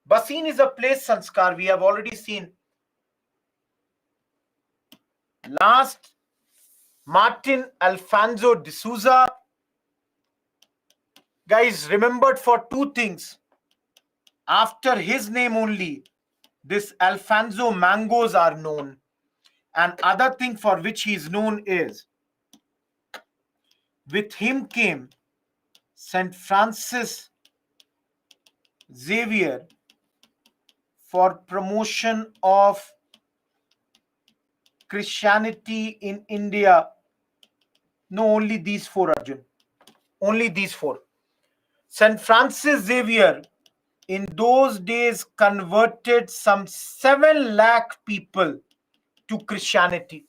Basin is a place, Sanskar, we have already seen. Last, Martin Alfonso de Souza. Guys, remembered for two things. After his name only, this Alfonso mangoes are known. And other thing for which he is known is, with him came St. Francis Xavier for promotion of Christianity in India. No, only these four, Arjun. Only these four. St. Francis Xavier in those days converted some 7 lakh people to Christianity.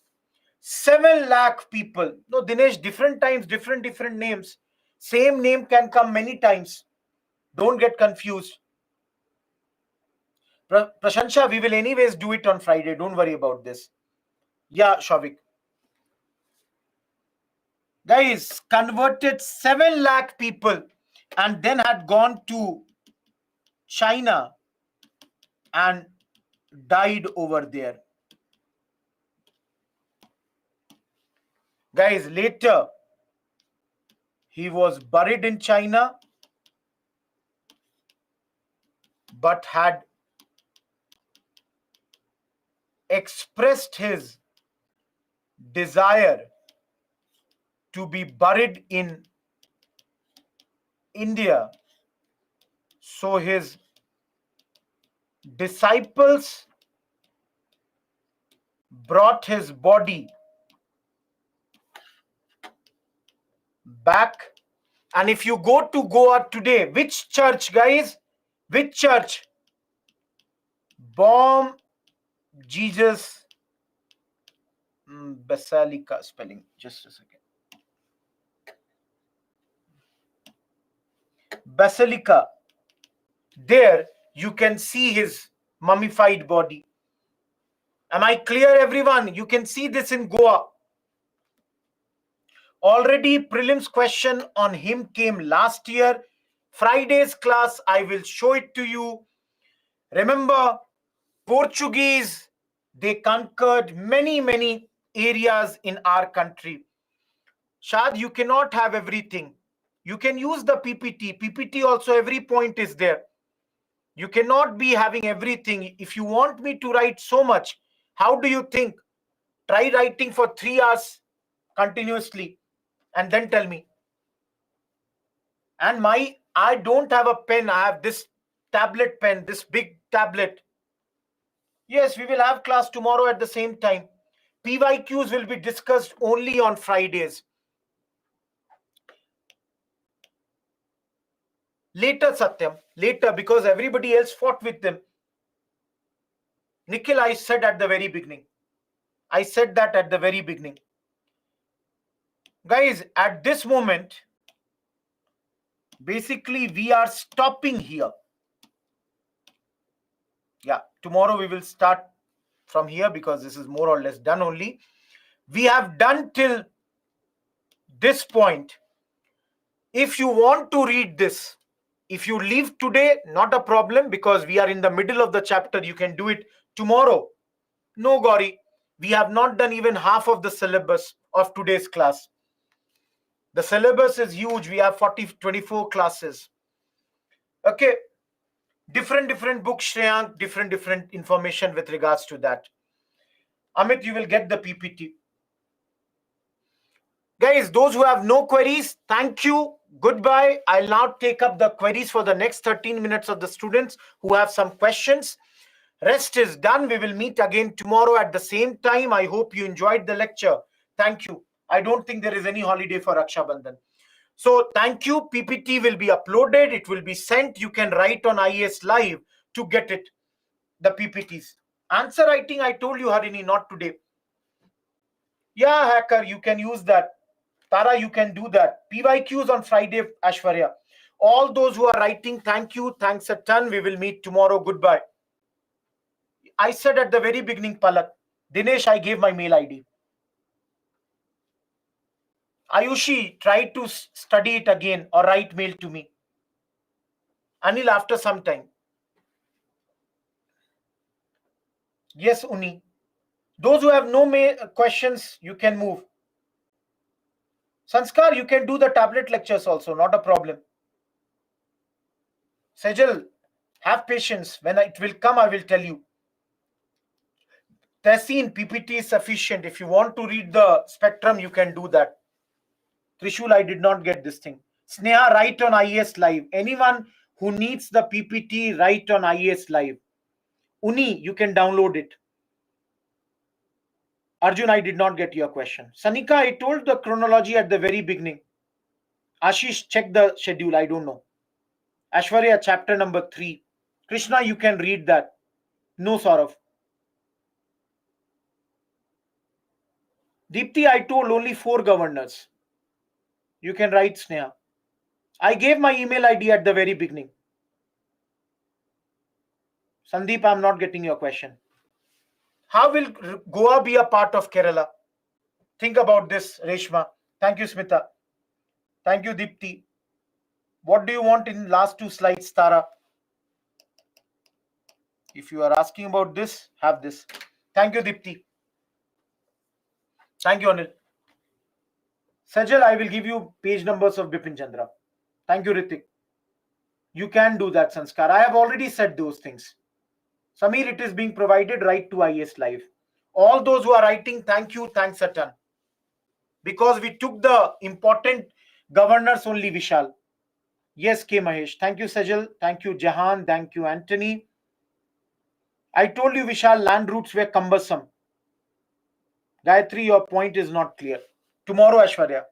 7 lakh people. No, Dinesh, different times, different names. Same name can come many times. Don't get confused. Prashansha, we will anyways do it on Friday. Don't worry about this. Yeah, Shavik. Guys, converted 7 lakh people and then had gone to China and died over there. Guys, later he was buried in China but had expressed his desire to be buried in India. So his disciples brought his body back. And if you go to Goa today, which church, guys? Which church? Bomb Jesus Basilica spelling. Just a second. Basilica. There you can see his mummified body. Am I clear, everyone? You can see this in Goa. Already prelims question on him came last year. Friday's class, I will show it to you. Remember, Portuguese, they conquered many areas in our country. Shad, you cannot have everything. You can use the PPT. PPT also, every point is there. You cannot be having everything. If you want me to write so much, how do you think? Try writing for 3 hours continuously and then tell me. And I don't have a pen. I have this tablet pen, this big tablet. Yes, we will have class tomorrow at the same time. PYQs will be discussed only on Fridays. Later, Satyam. Later, because everybody else fought with them. Nikhil, I said at the very beginning. I said that at the very beginning. Guys, at this moment, basically we are stopping here. Yeah, tomorrow we will start from here because this is more or less done only. We have done till this point. If you want to read this, if you leave today, not a problem because we are in the middle of the chapter. You can do it tomorrow. No, Gauri, we have not done even half of the syllabus of today's class. The syllabus is huge. We have 24 classes. Okay. Different books, Shreyank, different information with regards to that. Amit, you will get the PPT. Guys, those who have no queries, thank you. Goodbye. I'll now take up the queries for the next 13 minutes of the students who have some questions. Rest is done. We will meet again tomorrow at the same time. I hope you enjoyed the lecture. Thank you. I don't think there is any holiday for Raksha Bandhan. So thank you. PPT will be uploaded. It will be sent. You can write on IAS Live to get it, the PPTs. Answer writing, I told you, Harini, not today. Yeah, Hacker, you can use that. Tara, you can do that. PYQs on Friday, Ashwarya. All those who are writing, thank you. Thanks a ton. We will meet tomorrow. Goodbye. I said at the very beginning, Palak. Dinesh, I gave my mail ID. Ayushi, try to study it again or write mail to me. Anil, after some time. Yes, Uni. Those who have no questions, you can move. Sanskar, you can do the tablet lectures also, not a problem. Sejal, have patience. When it will come, I will tell you. Tessin, PPT is sufficient. If you want to read the spectrum, you can do that. Trishul, I did not get this thing. Sneha, write on IES Live. Anyone who needs the PPT, write on IES Live. Uni, you can download it. Arjun, I did not get your question. Sanika, I told the chronology at the very beginning. Ashish, check the schedule. I don't know. Ashwarya, chapter number 3. Krishna, you can read that. No, Saurav. Deepthi, I told only 4 governors. You can write Sneha. I gave my email ID at the very beginning. Sandeep, I'm not getting your question. How will Goa be a part of Kerala? Think about this, Reshma. Thank you, Smita. Thank you, Deepthi. What do you want in last 2 slides, Tara? If you are asking about this, have this. Thank you, Deepthi. Thank you, Anil. Sajal, I will give you page numbers of Bipin Chandra. Thank you, Ritik. You can do that, Sanskar. I have already said those things. Samir, it is being provided right to IS Live. All those who are writing, thank you, thanks a ton. Because we took the important governors only, Vishal. Yes, K. Mahesh. Thank you, Sajal. Thank you, Jahan. Thank you, Anthony. I told you, Vishal, land routes were cumbersome. Gayatri, your point is not clear. Tomorrow, Ashwarya.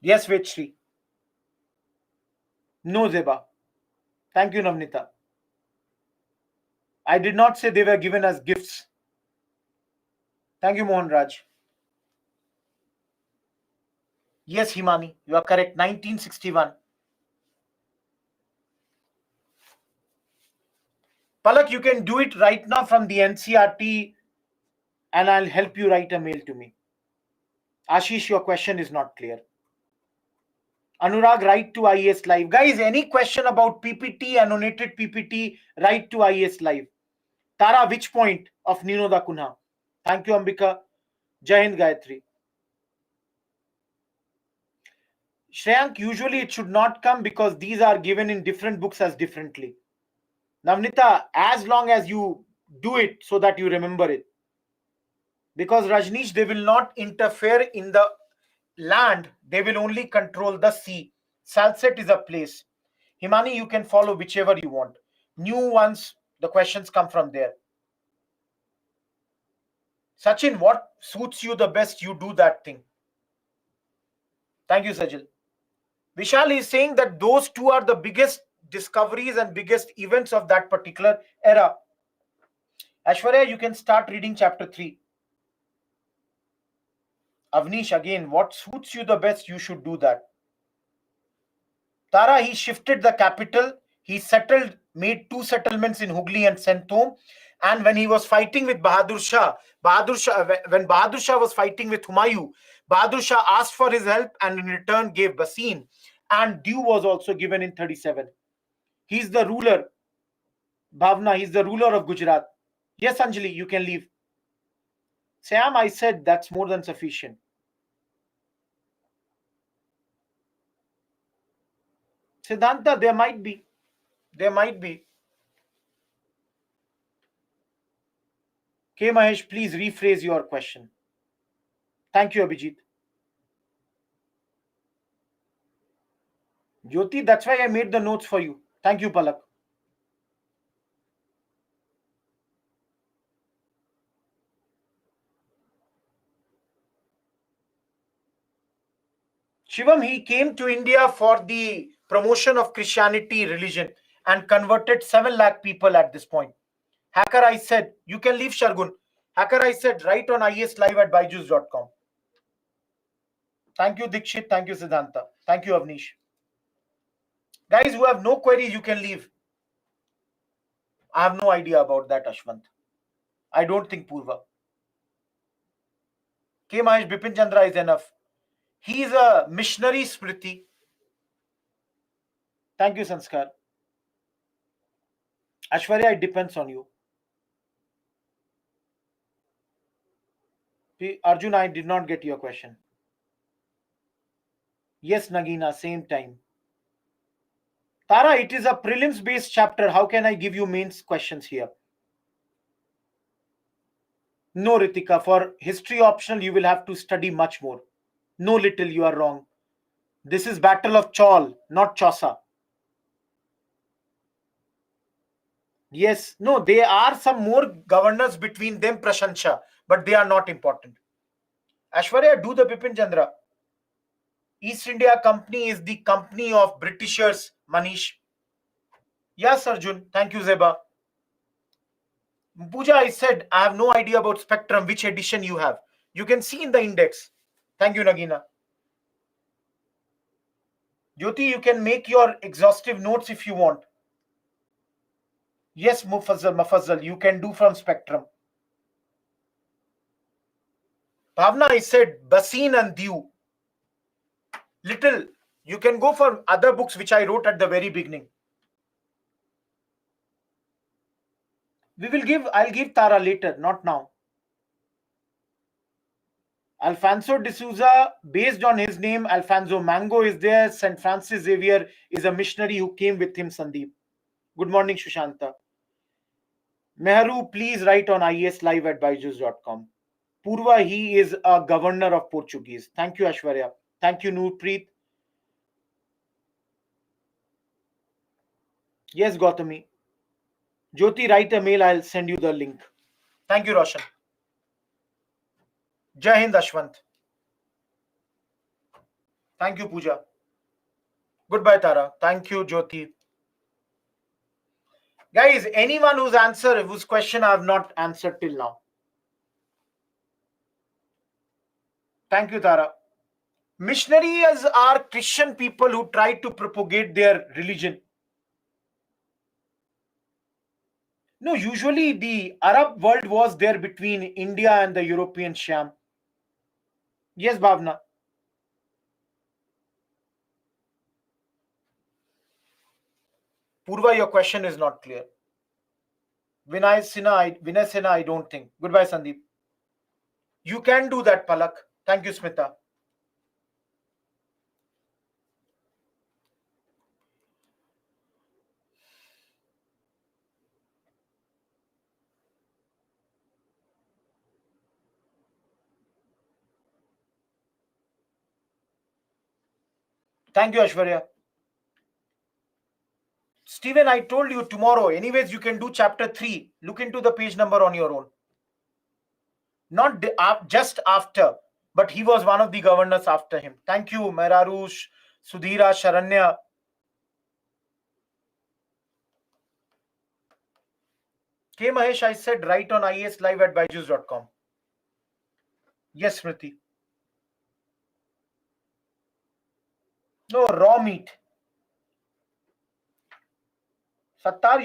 Yes, Vechri. No, Zeba. Thank you, Navnita. I did not say they were given as gifts. Thank you, Mohan Raj. Yes, Himani, you are correct. 1961. Palak, you can do it right now from the NCRT and I'll help you write a mail to me. Ashish, your question is not clear. Anurag, write to IES Live. Guys, any question about PPT, annotated PPT, write to IES Live. Tara, which point of Ninoda Kunha? Thank you, Ambika. Jai Hind, Gayatri. Shreyank, usually it should not come because these are given in different books as differently. Navnita, as long as you do it so that you remember it. Because Rajneesh, they will not interfere in the land, they will only control the sea. Salsette is a place. Himani, you can follow whichever you want. New ones, the questions come from there. Sachin, what suits you the best, you do that thing. Thank you, Sajil. Vishal is saying that those two are the biggest discoveries and biggest events of that particular era. Ashwarya, you can start reading chapter 3. Avnish, again, what suits you the best, you should do that. Tara, he shifted the capital. He settled, made 2 settlements in Hooghly and Senthom. And when he was fighting with Bahadur Shah, when Bahadur Shah was fighting with Humayun, Bahadur Shah asked for his help and in return gave Basin. And due was also given in 37. He's the ruler. Bhavna, he's the ruler of Gujarat. Yes, Anjali, you can leave. Sam, I said that's more than sufficient. Siddhanta, there might be. There might be. K. Mahesh, please rephrase your question. Thank you, Abhijit. Jyoti, that's why I made the notes for you. Thank you, Palak. Shivam, he came to India for the promotion of Christianity religion and converted 7 lakh people at this point. Hacker, I said, you can leave Shargun. Hacker, I said, write on islive at byju's.com. Thank you, Dikshit. Thank you, Siddhanta. Thank you, Avnish. Guys who have no queries, you can leave. I have no idea about that, Ashwant. I don't think Purva. K. Mahesh, Bipin Chandra is enough. He is a missionary, Smriti. Thank you, Sanskar. Ashwarya, it depends on you. Arjun, I did not get your question. Yes, Nagina, same time. Tara, it is a prelims based chapter. How can I give you mains questions here? No, Ritika, for history optional, you will have to study much more. No, little, you are wrong. This is Battle of Chaul, not Chausa. Yes, no, there are some more governors between them, Prashansha, but they are not important. Ashwarya, do the Bipin Chandra. East India Company is the company of Britishers, Manish. Yes, Arjun. Thank you, Zeba. Pooja, I said I have no idea about Spectrum, which edition you have. You can see in the index. Thank you, Nagina. Jyoti, you can make your exhaustive notes if you want. Yes, Mufazzal, you can do from Spectrum. Bhavna, I said Basin and Dew. Little, you can go for other books which I wrote at the very beginning. I'll give Tara later, not now. Alfonso de Souza, based on his name, Alfonso Mango is there. St. Francis Xavier is a missionary who came with him, Sandeep. Good morning, Shushanta. Mehru, please write on islive@byju's.com. Purva, he is a governor of Portuguese. Thank you, Ashwarya. Thank you, Noorpreet. Yes, Gautami. Jyoti, write a mail. I'll send you the link. Thank you, Roshan. Jai Hind, Ashwant. Thank you, Pooja. Goodbye, Tara. Thank you, Jyoti. Guys, anyone whose question I have not answered till now. Thank you, Tara. Missionaries are Christian people who try to propagate their religion. No, usually the Arab world was there between India and the European Sham. Yes, Bhavna. Purva, your question is not clear. Vinay Sinha, I don't think. Goodbye, Sandeep. You can do that, Palak. Thank you, Smita. Thank you, Ashwarya. Stephen, I told you tomorrow. Anyways, you can do chapter 3. Look into the page number on your own. Not just after, but he was one of the governors after him. Thank you, Merarush, Sudhira, Sharanya. K. Mahesh, I said write on islive@byju's.com. Yes, Smriti. No, raw meat. Sattar,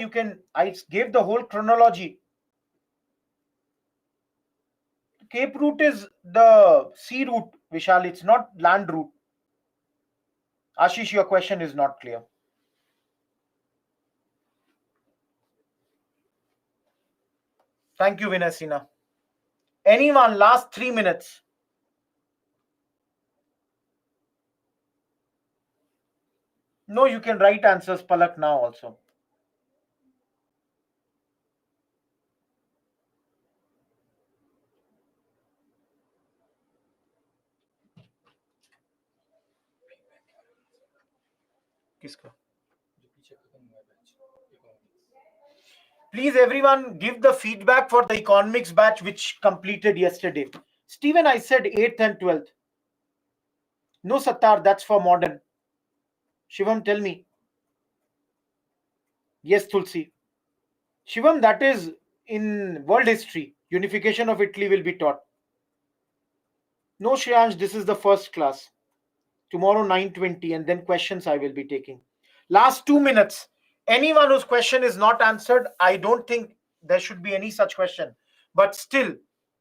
I gave the whole chronology. Cape route is the sea route, Vishal. It's not land route. Ashish, your question is not clear. Thank you, Vinasina. Anyone, last 3 minutes. No, you can write answers, Palak, now also. Kiska? Please, everyone, give the feedback for the economics batch which completed yesterday. Stephen, I said 8th and 12th. No, Sattar, that's for modern. Shivam, tell me. Yes, Tulsi. Shivam, that is in world history. Unification of Italy will be taught. No, Shreyansh, this is the first class. Tomorrow 9:20, and then questions I will be taking. Last 2 minutes. Anyone whose question is not answered, I don't think there should be any such question. But still,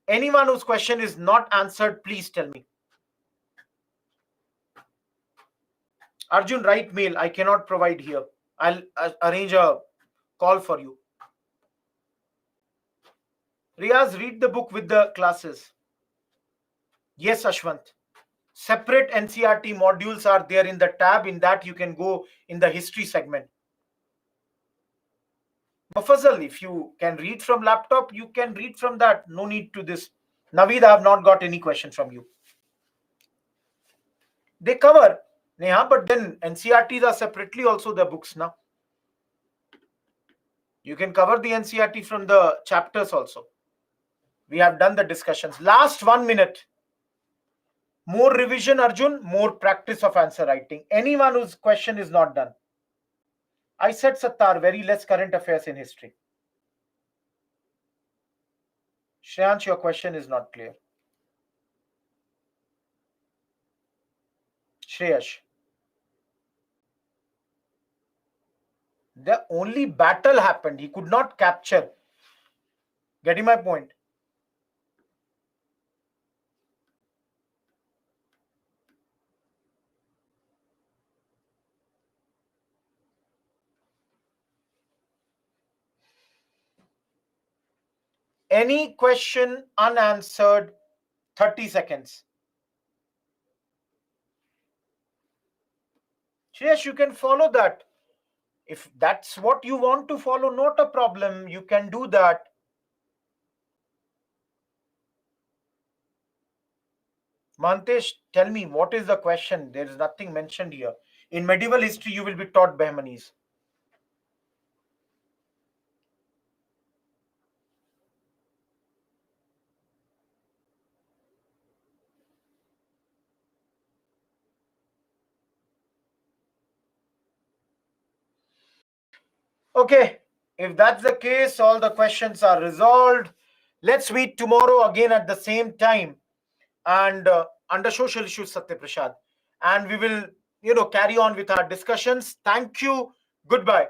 anyone whose question is not answered, please tell me. Arjun, write mail. I cannot provide here. I'll arrange a call for you. Riaz, read the book with the classes. Yes, Ashwant. Separate NCRT modules are there in the tab. In that, you can go in the history segment. Mufazzal, if you can read from laptop, you can read from that. No need to this. Naveed, I have not got any question from you. They cover, Neha, but then NCRTs are separately also the books now. You can cover the NCRT from the chapters also. We have done the discussions. Last 1 minute. More revision, Arjun, more practice of answer writing. Anyone whose question is not done. I said, Sattar, very less current affairs in history. Shreyansh, your question is not clear. Shreyash. The only battle happened. He could not capture. Getting my point? Any question unanswered, 30 seconds. Yes, you can follow that. If that's what you want to follow, not a problem. You can do that. Mantesh, tell me, what is the question? There is nothing mentioned here. In medieval history, you will be taught Bahmanis. Okay, if that's the case, all the questions are resolved. Let's meet tomorrow again at the same time and under social issues, Satya Prasad. And we will, carry on with our discussions. Thank you. Goodbye.